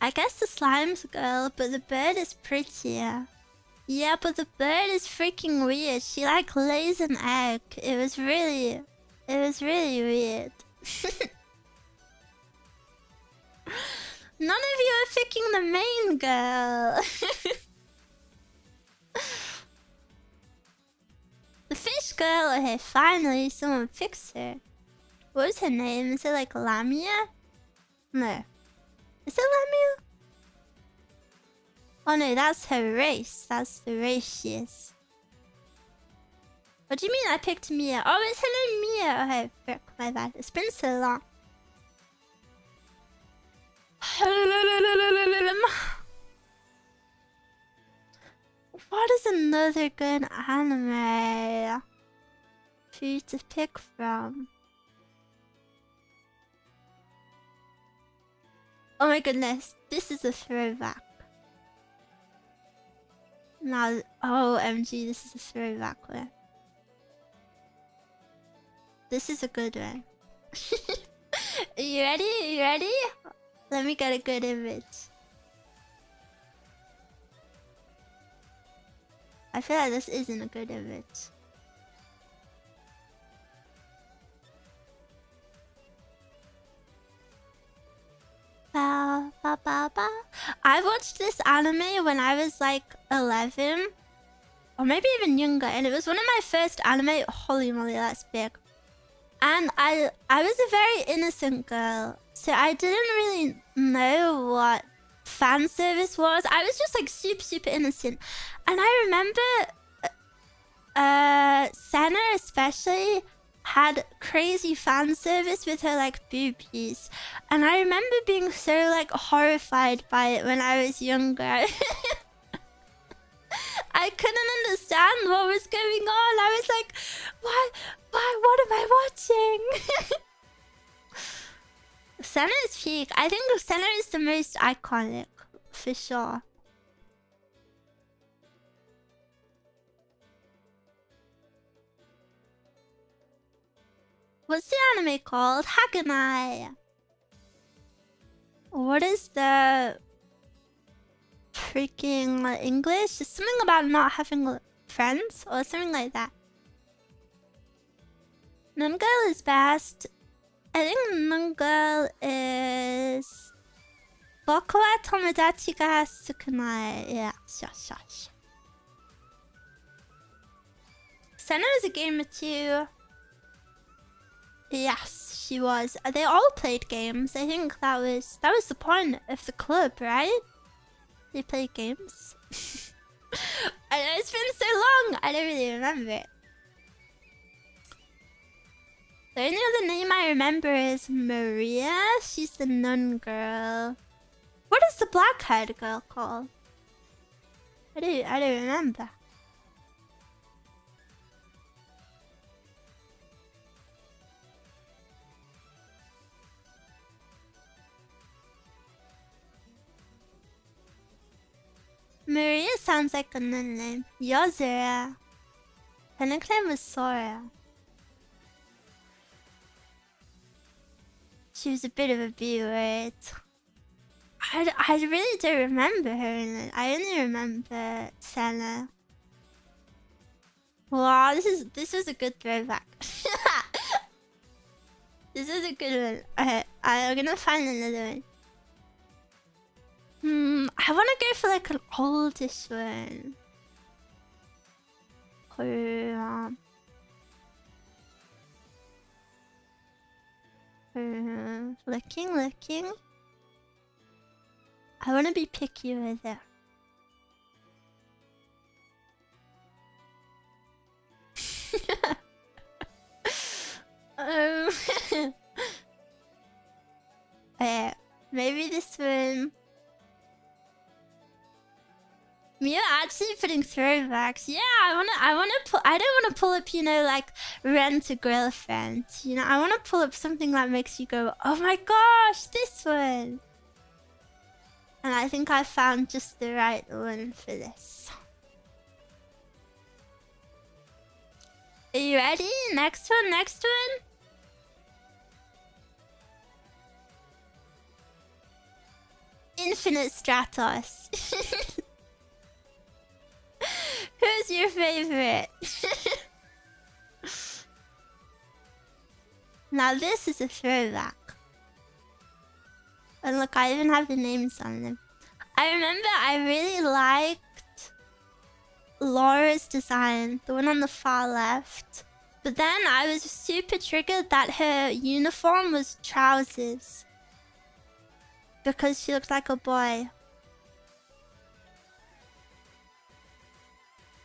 I guess the slime's a girl, but the bird is prettier. Yeah, but the bird is freaking weird. She like lays an egg. It was really weird. None of you are picking the main girl. The fish girl. Okay, finally someone picks her. What was her name? Is it like Lamia? No. Is it Lamia? Oh no, that's her race. That's the race she is. What do you mean I picked Mia? Oh, it's her name Mia. Okay, frick, my bad. It's been so long. What is another good anime for you to pick from? Oh my goodness, this is a throwback. Now, OMG, this is a throwback one. This is a good one. Are you ready? Are you ready? Let me get a good image. I feel like this isn't a good image. Ba, ba, ba, ba. I watched this anime when I was like 11. Or maybe even younger. And it was one of my first anime. Holy moly, that's big. And I was a very innocent girl. So I didn't really know what fan service was. I was just like super innocent. And I remember Senna especially had crazy fan service with her like boobies. And I remember being so like horrified by it when I was younger. I couldn't understand what was going on. I was like, what am I watching? Senna is peak. I think Senna is the most iconic, for sure. What's the anime called? Haganai. What is the freaking English? It's something about not having friends or something like that. Nungirl is best. I think Nungirl is Boku wa tomodachi ga sukunai. Yeah, sure. Senna is a gamer too. Yes, she was. They all played games. I think that was the point of the club, right? They played games. I know it's been so long. I don't really remember it. The only other name I remember is Maria. She's the nun girl. What is the black-haired girl called? I don't remember. Maria sounds like a nun name. Yozura. Her nickname was Sora. She was a bit of a B-word. I really don't remember her. I only remember Senna. Wow, this was a good throwback. This is a good one. Okay, I'm gonna find another one. I wanna go for like an oldish one. Looking. I wanna be picky with it. Maybe this one. Miwa actually putting throwbacks. Yeah, I don't wanna pull up, you know, like Rent a Girlfriend. You know, I wanna pull up something that makes you go, oh my gosh, this one. And I think I found just the right one for this. Are you ready? Next one. Infinite Stratos. Who's your favorite? Now this is a throwback. And look, I even have the names on them. I remember I really liked Laura's design, the one on the far left. But then I was super triggered that her uniform was trousers. Because she looked like a boy.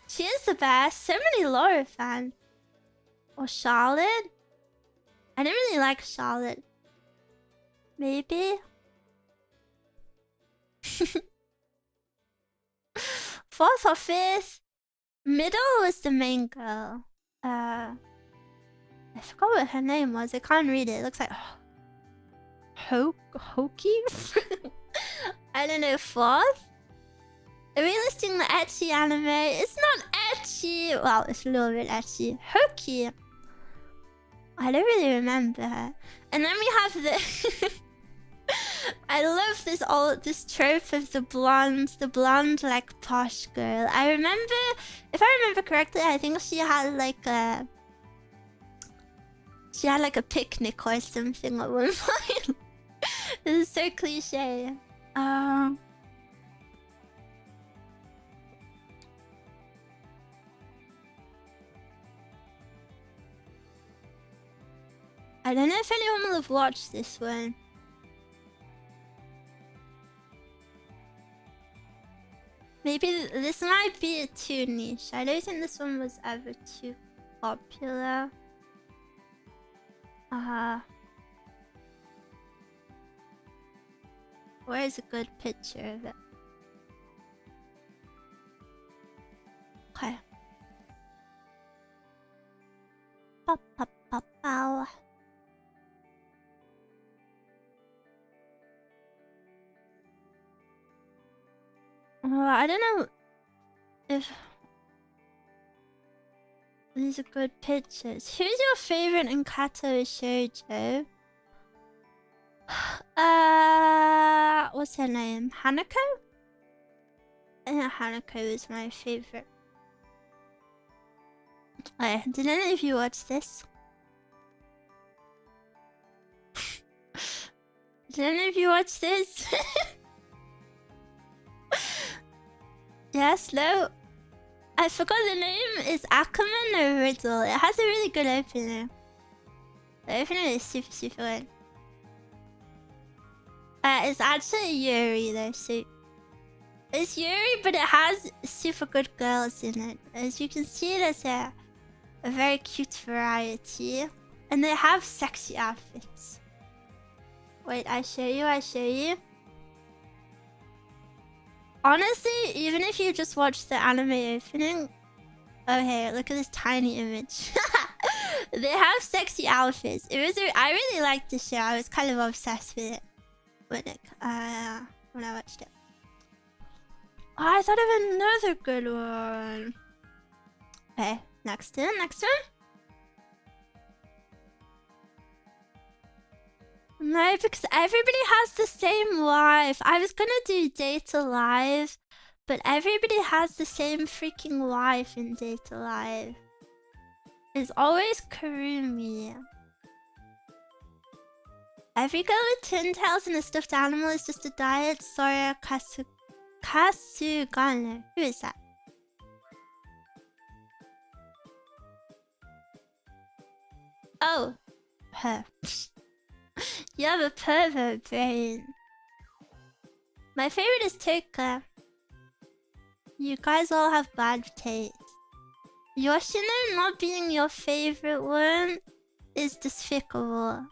She is the best. So many Laura fans. Or Charlotte? I didn't really like Charlotte. Maybe? Fourth or fifth? Middle was the main girl. I forgot what her name was. I can't read it. It looks like Hokey? I don't know. Fourth? Are we listing the ecchi anime? It's not ecchi. Well, it's a little bit ecchi. Hokey. I don't really remember her. And then we have the I love this trope of the blonde like posh girl. I remember, if I remember correctly, I think she had like a picnic or something at one point. This is so cliche. I don't know if anyone will have watched this one. Maybe this might be too niche. I don't think this one was ever too popular. Where's a good picture of it? Okay. Pow. I don't know if these are good pictures. Who's your favorite Enkato shoujo? What's her name? Hanako? I think Hanako is my favorite. Did any of you watch this? Did any of you watch this? Yes, no. I forgot the name. Is Ackerman or Riddle? It has a really good opening. The opening is super, super good. It's actually Yuri though, so... It's Yuri, but it has super good girls in it. As you can see, there's a very cute variety. And they have sexy outfits. Wait, I show you. Honestly, even if you just watch the anime opening... Oh hey, look at this tiny image. They have sexy outfits. I really liked the show. I was kind of obsessed with it when I watched it. Oh, I thought of another good one. Okay, next one. No, because everybody has the same wife. I was gonna do Date Alive, but everybody has the same freaking wife in Date Alive. It's always Kurumi. Every girl with twin tails and a stuffed animal is just a diet. Sora Kasugane. Who is that? Oh, her. You have a pervert brain. My favorite is Toka. You guys all have bad taste. Yoshino not being your favorite one is despicable.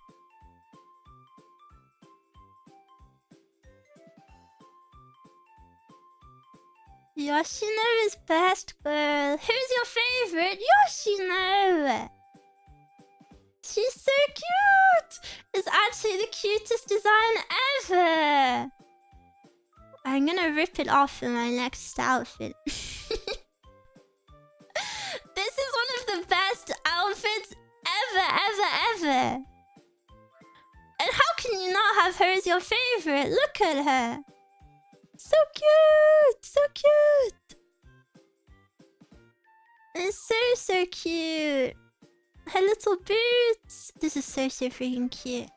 Yoshino is best girl. Who's your favorite? Yoshino! She's so cute! It's actually the cutest design ever! I'm gonna rip it off in my next outfit. This is one of the best outfits ever! And how can you not have her as your favorite? Look at her! So cute! It's so cute. Her little boots. This is so freaking cute.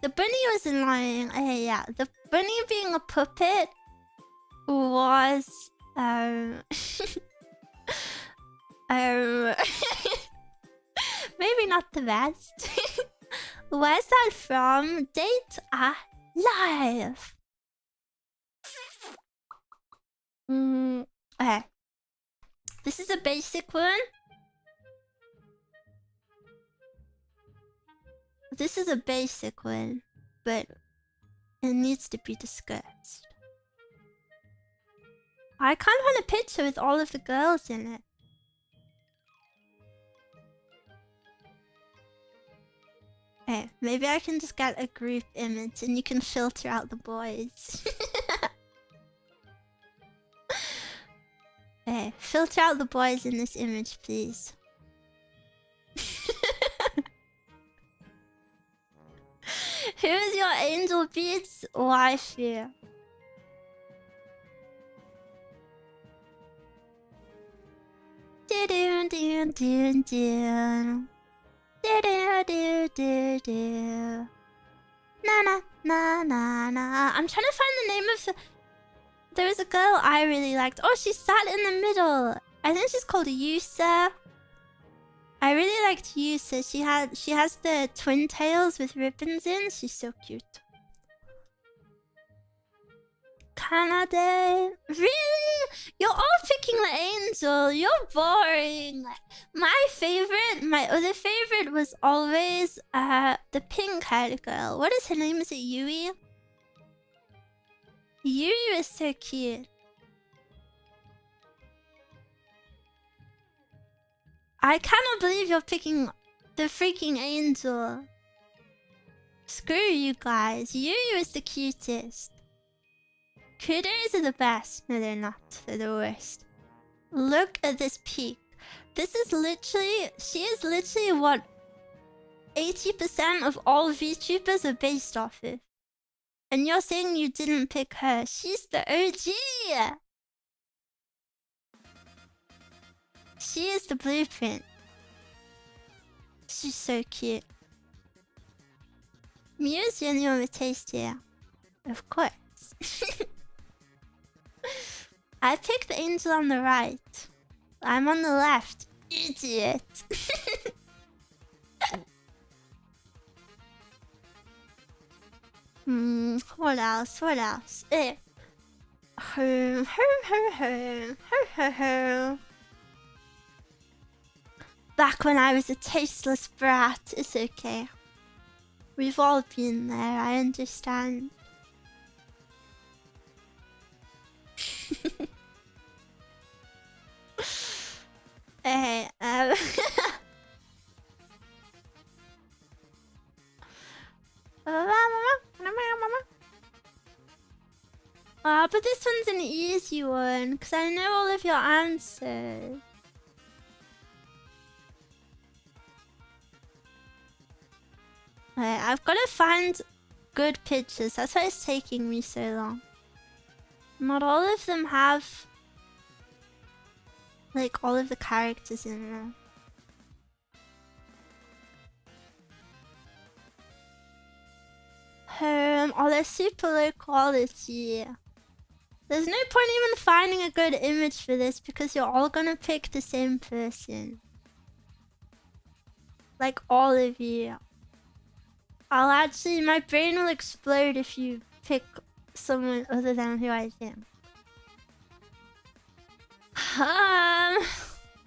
The bunny was annoying. Yeah, the bunny being a puppet was maybe not the best. Where's that from? Date Alive. Okay. This is a basic one. This is a basic one, but it needs to be discussed. I can't find a picture with all of the girls in it. Okay, maybe I can just get a group image and you can filter out the boys. Okay, filter out the boys in this image, please. Who is your Angel Beats waifu? Na. I'm trying to find the name of the... There was a girl I really liked. Oh, she sat in the middle. I think she's called Yusa. I really liked Yusa. She has the twin tails with ribbons in. She's so cute. Kanade. Really? You're all picking the angel. You're boring. My other favorite was always the pink-haired girl. What is her name? Is it Yui? Yui is so cute. I cannot believe you're picking the freaking angel. Screw you guys. Yui is the cutest. Critters are the best. No, they're not. They're the worst. Look at this peak. This is literally... She is literally what 80% of all VTubers are based off of. And you're saying you didn't pick her. She's the OG! She is the blueprint. She's so cute. Miwa's the only one with taste here. Of course. I picked the angel on the right. I'm on the left. Idiot. What else? What else? Back when I was a tasteless brat, it's okay. We've all been there, I understand. Hey, but this one's an easy one, because I know all of your answers. I've got to find good pictures. That's why it's taking me so long. Not all of them have like all of the characters in them. Oh, they're super low quality. There's no point even finding a good image for this because you're all gonna pick the same person. Like all of you. My brain will explode if you pick someone other than who I think.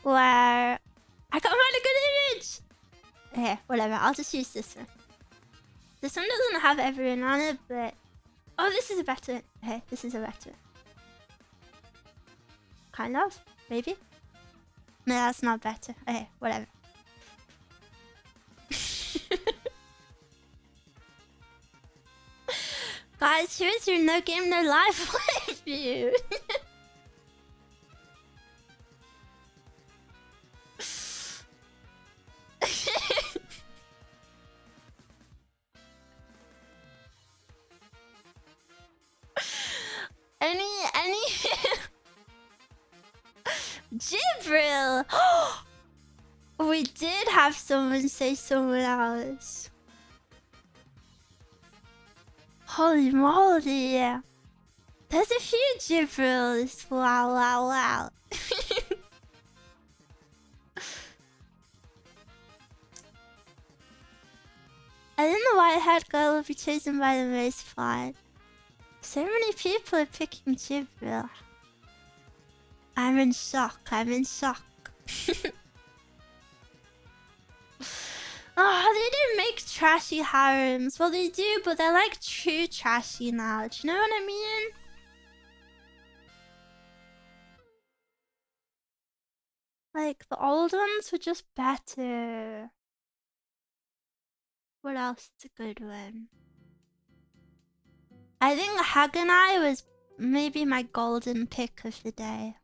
Where I can't find a good image. Okay, whatever. I'll just use this one. This one doesn't have everyone on it, but oh, this is a better one. Okay, this is a better one. Kind of, maybe. No, that's not better. Okay, whatever. Guys, here's your no game, no life Waifu. any Jibril. We did have someone say someone else. Holy moly. There's a few Jibrils. Wow, wow, wow. I think the white-haired girl will be chosen by the most fun. So many people are picking Jibril. I'm in shock. I'm in shock. Oh, they didn't make trashy harems. Well, they do, but they're like true trashy now. Do you know what I mean? Like, the old ones were just better. What else is a good one? I think Haganai was maybe my golden pick of the day.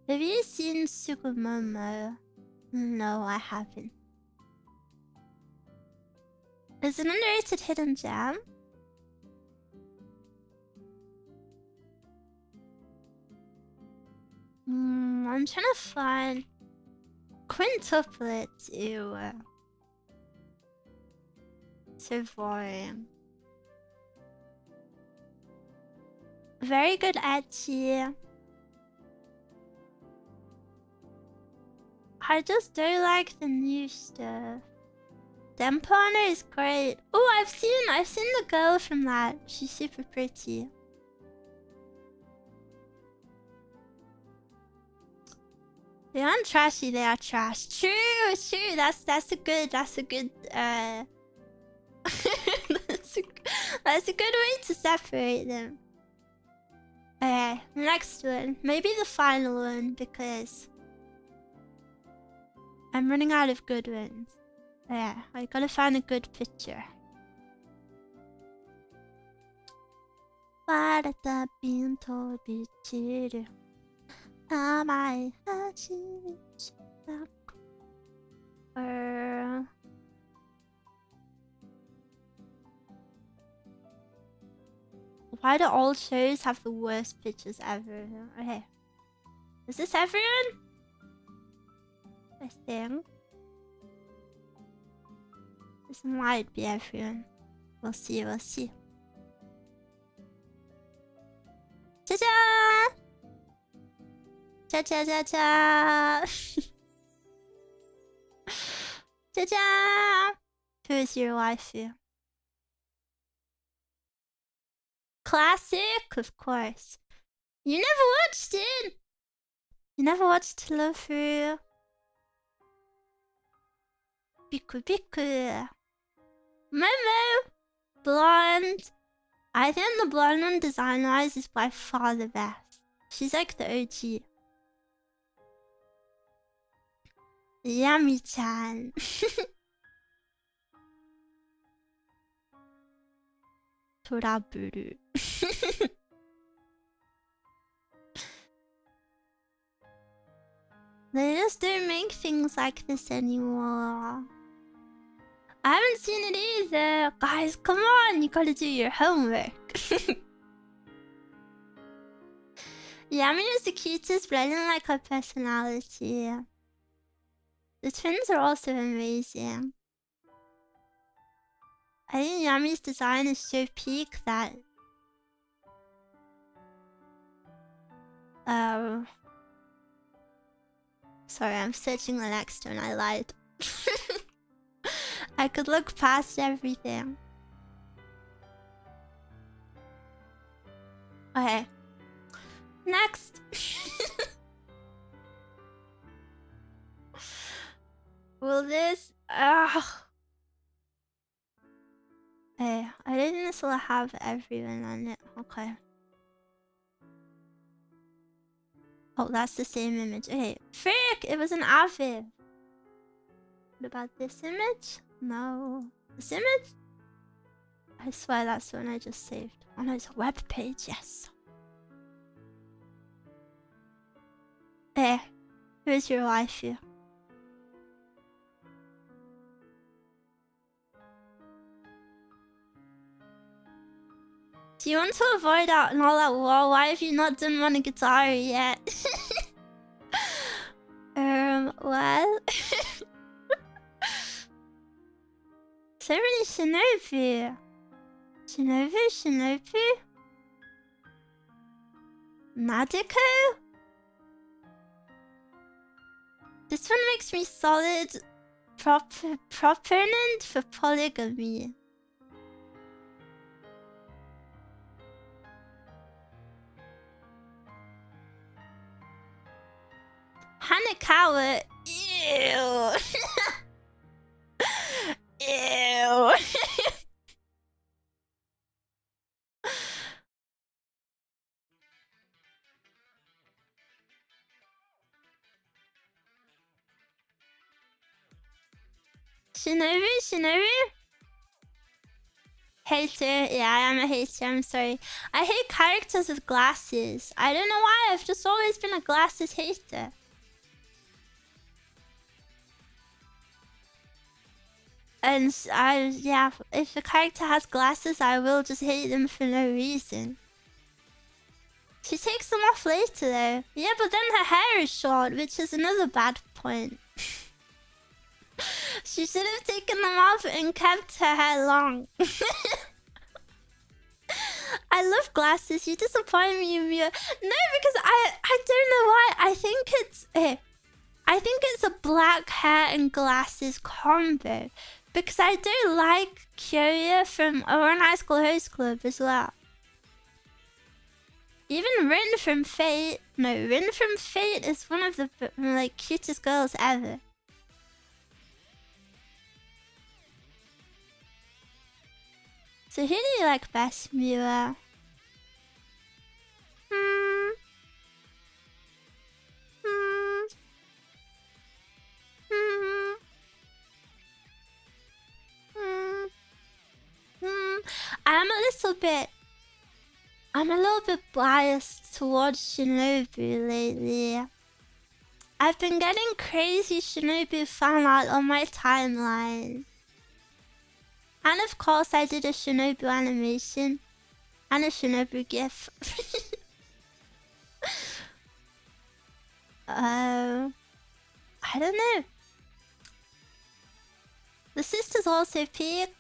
Have you seen Sugumomo? No, I haven't. Is an underrated hidden gem? I'm trying to find quintuplets. Ew. So boring. Very good ecchi. I just don't like the new stuff. Dempana is great. Oh, I've seen the girl from that. She's super pretty. They aren't trashy, they are trash. True, true. That's a good that's a good way to separate them. Okay, next one. Maybe the final one because I'm running out of good ones. Yeah, I gotta find a good picture. Why do all shows have the worst pictures ever? Okay. Is this everyone? I think. This might be everyone. We'll see, we'll see. Ta-da! Cha cha cha cha. Cha cha. Who is your waifu? Classic, of course. You never watched it. You never watched Tofu. Biku biku. Momo. Blonde. I think the blonde one design-wise is by far the best. She's like the OG. Yami-chan. Toraburu. They just don't make things like this anymore. I haven't seen it either. Guys, come on, you gotta do your homework. Yami is the cutest, but I didn't like her personality. The twins are also amazing. I think Yami's design is so peak that... Sorry, I'm searching the next one. I lied. I could look past everything. Okay. Next. Will this... Hey, I didn't think this will have everyone on it. Okay. Oh, that's the same image. Okay. Frick! It was an Aviv. What about this image? No. This image? I swear that's the one I just saved. Oh no, it's a web page. Yes. Hey, who's your waifu? Do you want to avoid out and all that war? Why have you not done one guitar yet? Well... So many Shinobu. Shinobu? Nadeko? This one makes me solid proponent for polygamy. Hanekawa. Ew. Ew. Shinobu? Hater. Yeah, I am a hater. I'm sorry. I hate characters with glasses. I don't know why. I've just always been a glasses hater. And yeah, if the character has glasses, I will just hate them for no reason. She takes them off later though. Yeah, but then her hair is short, which is another bad point. She should have taken them off and kept her hair long. I love glasses. You disappoint me, Miwa. No, because I don't know why. I think it's a black hair and glasses combo. Because I do like Kyoya from Oran High School Host Club as well. Even Rin from Fate. No, Rin from Fate is one of the like cutest girls ever. So who do you like best, Miwa? I'm a little bit biased towards Shinobu lately. I've been getting crazy Shinobu fan art on my timeline. And of course I did a Shinobu animation. And a Shinobu gif. I don't know. The sisters also peak.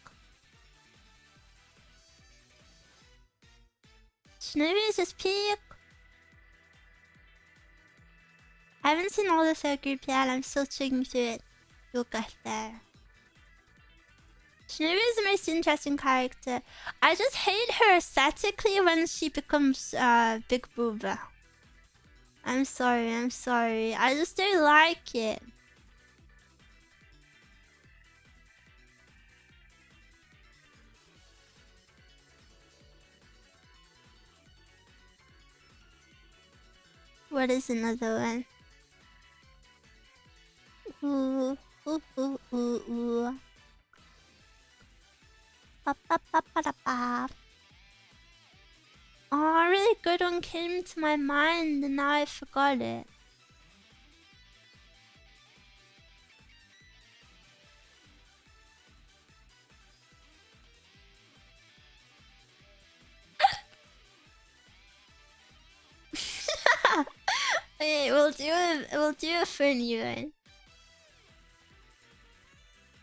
Shinobu is just peak. I haven't seen all the third group yet. I'm still checking through it. You'll get there. Shinobu is the most interesting character. I just hate her aesthetically when she becomes Big Booba. I'm sorry, I'm sorry. I just don't like it. What is another one? Ooh, ooh, ooh, ooh, ooh. Ba, ba, ba, ba, da, ba. Oh, a really good one came to my mind and now I forgot it. Okay, we'll do a funny one.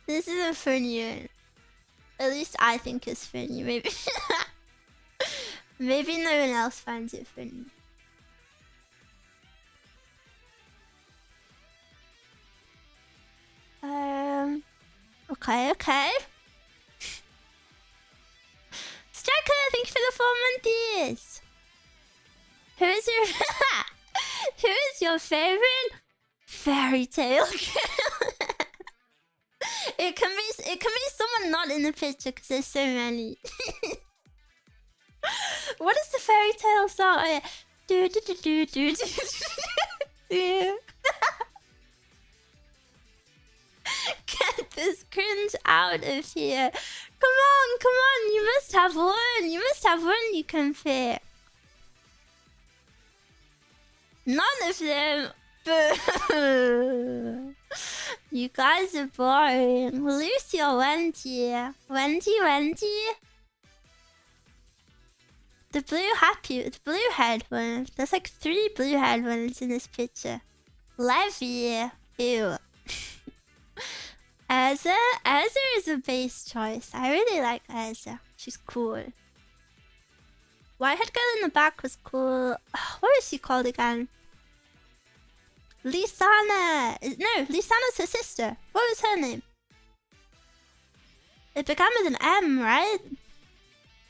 This is a funny one. At least I think it's funny. Maybe maybe no one else finds it funny. Okay. Striker, thank you for the 4 months. Who is your who is your favorite fairy tale girl? It can be someone not in the picture because there's so many. What is the fairy tale song? Oh, yeah. Get this cringe out of here. Come on, you must have one. You must have one you can fit. None of them. You guys are boring. Lucy or Wendy? Wendy? The blue haired one. There's like 3 blue haired ones in this picture. Levy. Ew. Ezra is a base choice. I really like Ezra. She's cool. Whitehead girl in the back was cool. What was she called again? Lisana! No, Lisana's her sister. What was her name? It began with an M, right?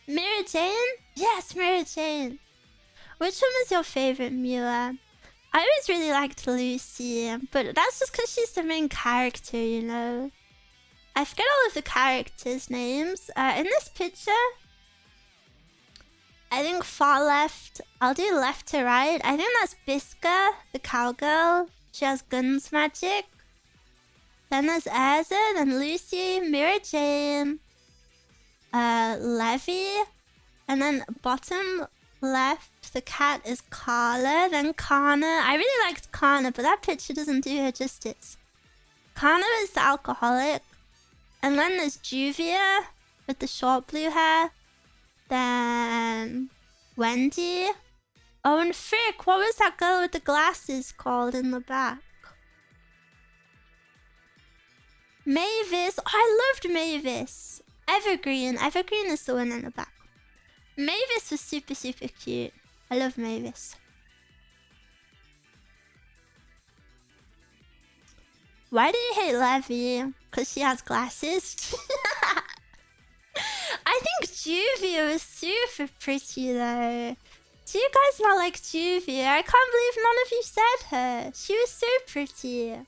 Mira Jane? Yes, Mira Jane. Which one was your favorite, Miwa? I always really liked Lucy, but that's just because she's the main character, you know? I forget all of the characters' names. In this picture, I think far left. I'll do left to right. I think that's Biska, the cowgirl. She has guns magic. Then there's Ezra, then Lucy, Mira Jane, Levy, and then bottom left, the cat is Carla, then Kana. I really liked Kana, but that picture doesn't do her justice. Kana is the alcoholic. And then there's Juvia with the short blue hair. Then Wendy. Oh, and Frick, what was that girl with the glasses called in the back? Mavis. Oh, I loved Mavis. Evergreen is the one in the back. Mavis was super, super cute. I love Mavis. Why do you hate Levy? Because she has glasses? I think Juvia was super pretty though. Do you guys not like Juvia? I can't believe none of you said her. She was so pretty.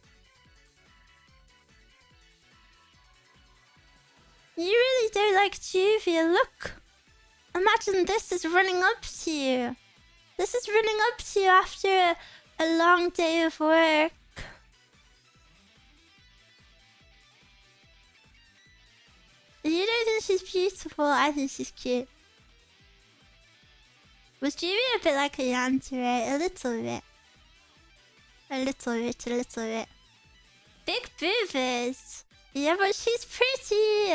You really don't like Juvia. Look. Imagine this is running up to you. This is running up to you after a long day of work. You don't think she's beautiful? I think she's cute. Was Juvia a bit like a Yantere? A little bit. A little bit. Big boobers. Yeah, but she's pretty.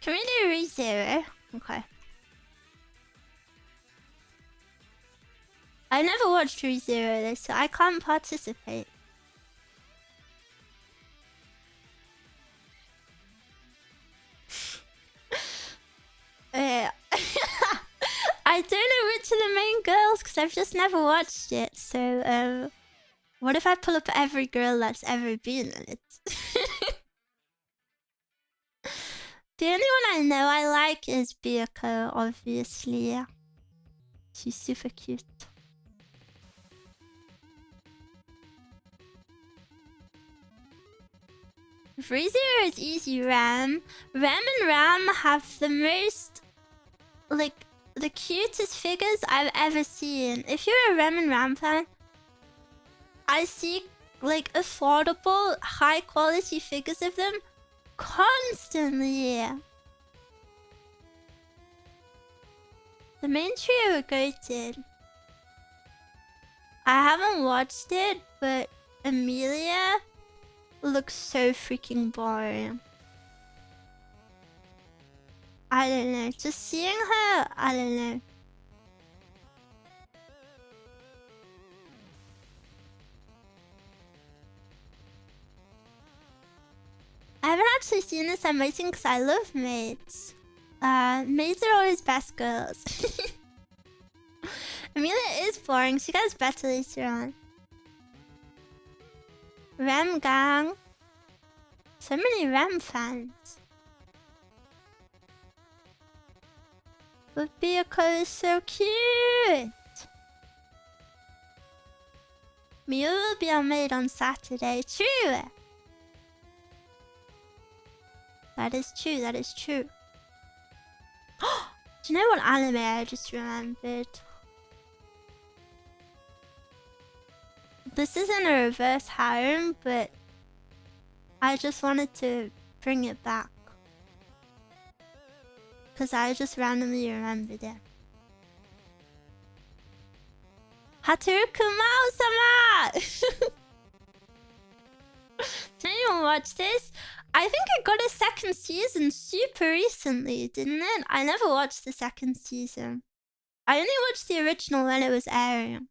Can we do ReZero? Okay. I never watched ReZero though, so I can't participate. I don't know which of the main girls because I've just never watched it. So, what if I pull up every girl that's ever been in it? The only one I know I like is Biyoko, obviously. She's super cute. ReZero is easy, Ram. Ram and Ram have the most, like, the cutest figures I've ever seen. If you're a Ram and Ram fan, I see, like, affordable, high-quality figures of them constantly. The main trio are goated. I haven't watched it, but Amelia looks so freaking boring. I don't know. Just seeing her, I don't know. I haven't actually seen this. I'm waiting because I love maids. Maids are always best girls. Amelia is boring. She gets better later on. Rem gang. So many Rem fans. But Biyoko is so cute. Miwa will be on maid on Saturday. True. That is true. That is true. Do you know what anime I just remembered? This isn't a reverse harem, but I just wanted to bring it back. Because I just randomly remembered it. Hatoruku Mao-sama! Did anyone watch this? I think it got a second season super recently, didn't it? I never watched the second season. I only watched the original when it was airing.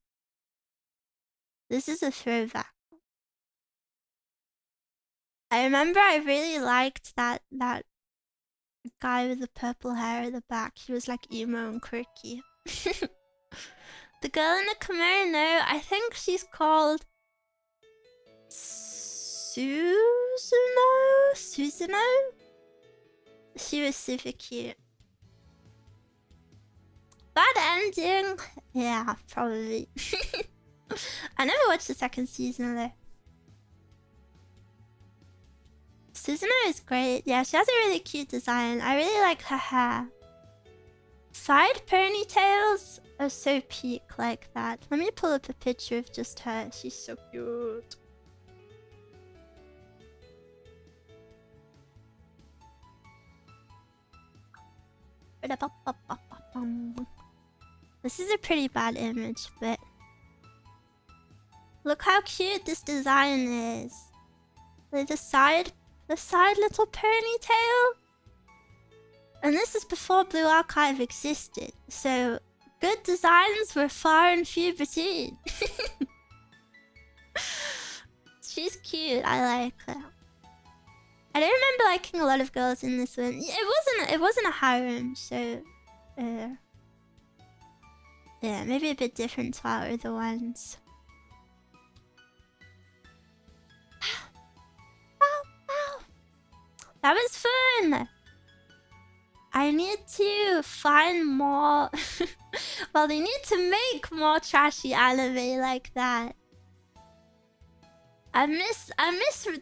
This is a throwback. I remember I really liked that guy with the purple hair at the back. He was like emo and quirky. The girl in the kimono, I think she's called Suzuno? She was super cute. Bad ending? Yeah, probably. I never watched the second season though. Suzuno is great. Yeah, she has a really cute design. I really like her hair. Side ponytails are so peak like that. Let me pull up a picture of just her. She's so cute. This is a pretty bad image, but look how cute this design is. Like the side little ponytail. And this is before Blue Archive existed, so good designs were far and few between. She's cute. I like her. I don't remember liking a lot of girls in this one. It wasn't a harem, so yeah, maybe a bit different to our other ones. Ow. That was fun. I need to find more. Well, they need to make more trashy anime like that. I miss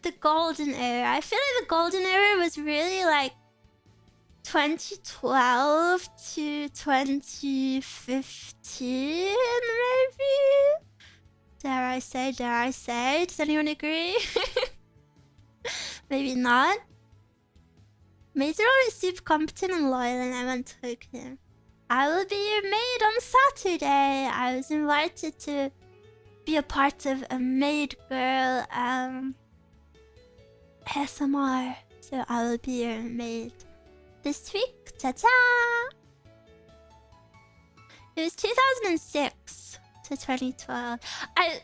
the golden era. I feel like the golden era was really like 2012 to 2015, maybe? Dare I say? Does anyone agree? Maybe not. Maids are always super competent and loyal, and I want to hook them. I will be your maid on Saturday. I was invited to be a part of a maid girl ASMR, so I will be your maid this week. Ta-ta! It was 2006 to 2012.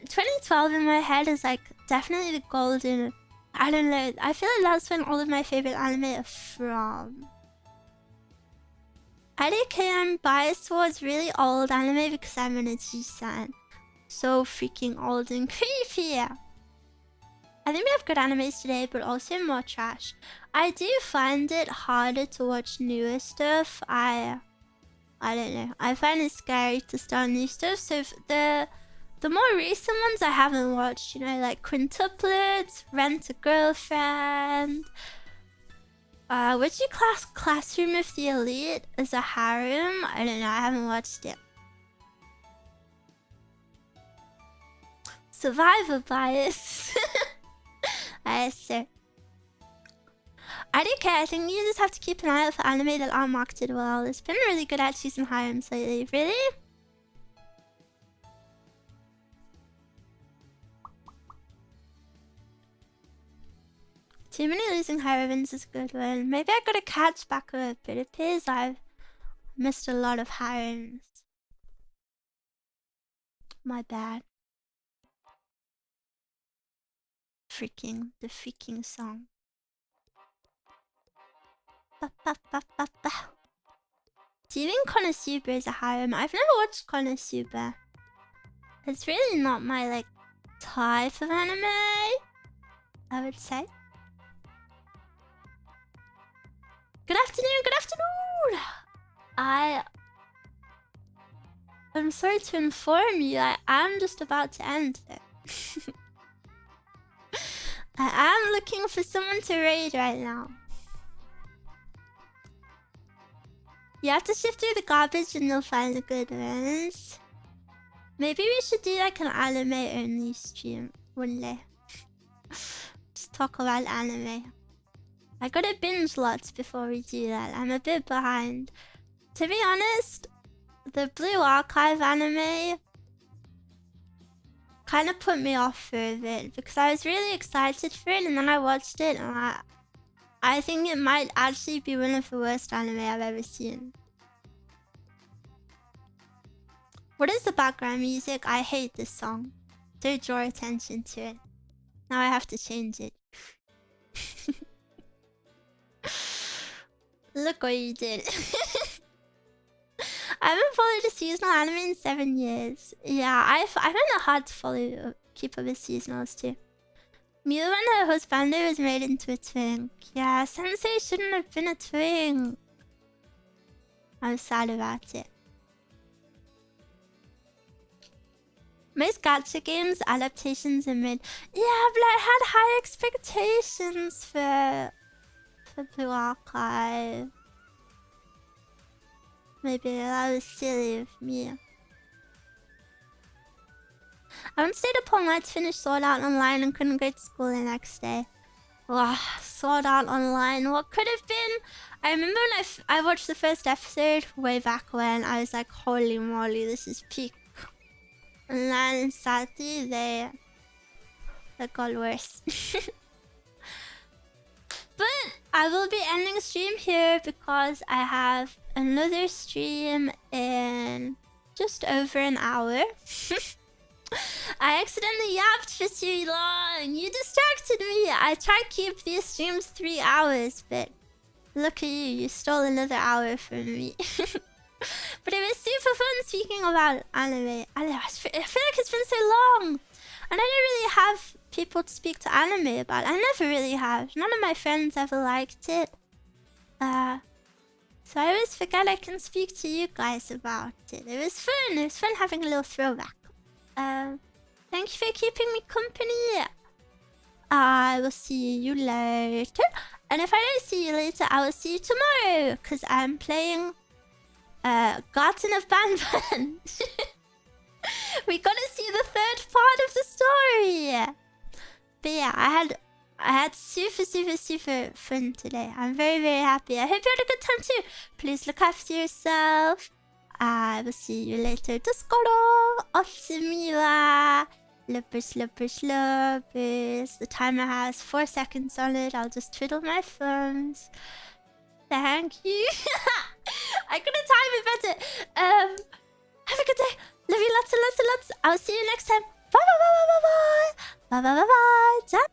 2012 in my head is like definitely the golden. I don't know. I feel like that's when all of my favorite anime are from. IDK, I'm biased towards really old anime because I'm an Aji-san. So freaking old and creepy. I think we have good animes today, but also more trash. I do find it harder to watch newer stuff. I don't know. I find it scary to start new stuff. So if the more recent ones I haven't watched, you know, like Quintuplets, Rent a Girlfriend. Would you class Classroom of the Elite as a harem? I don't know. I haven't watched it. Survivor bias. So IDK, I think you just have to keep an eye out for anime that aren't marketed well. It's been really good at choosing harems lately. Really? Too many losing heroines is a good one. Maybe I gotta catch back up, but it appears I've missed a lot of harems. My bad. The freaking song. Do you think Konosuba is a harem? I've never watched Konosuba. It's really not my, like, type of anime, I would say. Good afternoon, good afternoon! I'm sorry to inform you, I am just about to end it. I am looking for someone to raid right now. You have to sift through the garbage and you'll find the good ones. Maybe we should do like an anime only stream one day. Just talk about anime. I gotta binge lots before we do that. I'm a bit behind. To be honest, the Blue Archive anime kind of put me off for a bit because I was really excited for it and then I watched it and I think it might actually be one of the worst anime I've ever seen. What is the background music? I hate this song. Don't draw attention to it. Now I have to change it. Look what you did. I haven't followed a seasonal anime in 7 years. Yeah, I find it hard to keep up with seasonals too. Miwa and her husband was made into a twink. Yeah, Sensei shouldn't have been a twink. I'm sad about it. Most gacha games adaptations are made. Yeah, but I had high expectations for Blue Archive. Maybe that was silly of me. I once stayed up all night to finish Sword Art Online and couldn't go to school the next day. Wow, Sword Art Online, what could have been? I remember when I watched the first episode way back when, I was like, holy moly, this is peak. And then sadly, they got worse. But I will be ending stream here because I have another stream in just over an hour. I accidentally yapped for too long. You distracted me. I try to keep these streams 3 hours, but look at you. You stole another hour from me. But it was super fun speaking about anime. I feel like it's been so long. And I don't really have people to speak to anime about. I never really have. None of my friends ever liked it. So I always forget I can speak to you guys about it. It was fun. It was fun having a little throwback. Thank you for keeping me company. I will see you later. And if I don't see you later, I will see you tomorrow. Because I'm playing Garden of Banban. We gotta see the 3rd part of the story. But yeah, I had super fun today. I'm very happy. I hope you had a good time too. Please look after yourself. I will see you later. Doskoro! Otsumiwa! Loopers. The timer has 4 seconds on it. I'll just twiddle my thumbs. Thank you. I couldn't time it better. Have a good day. Love you lots and lots. I'll see you next time. Bye.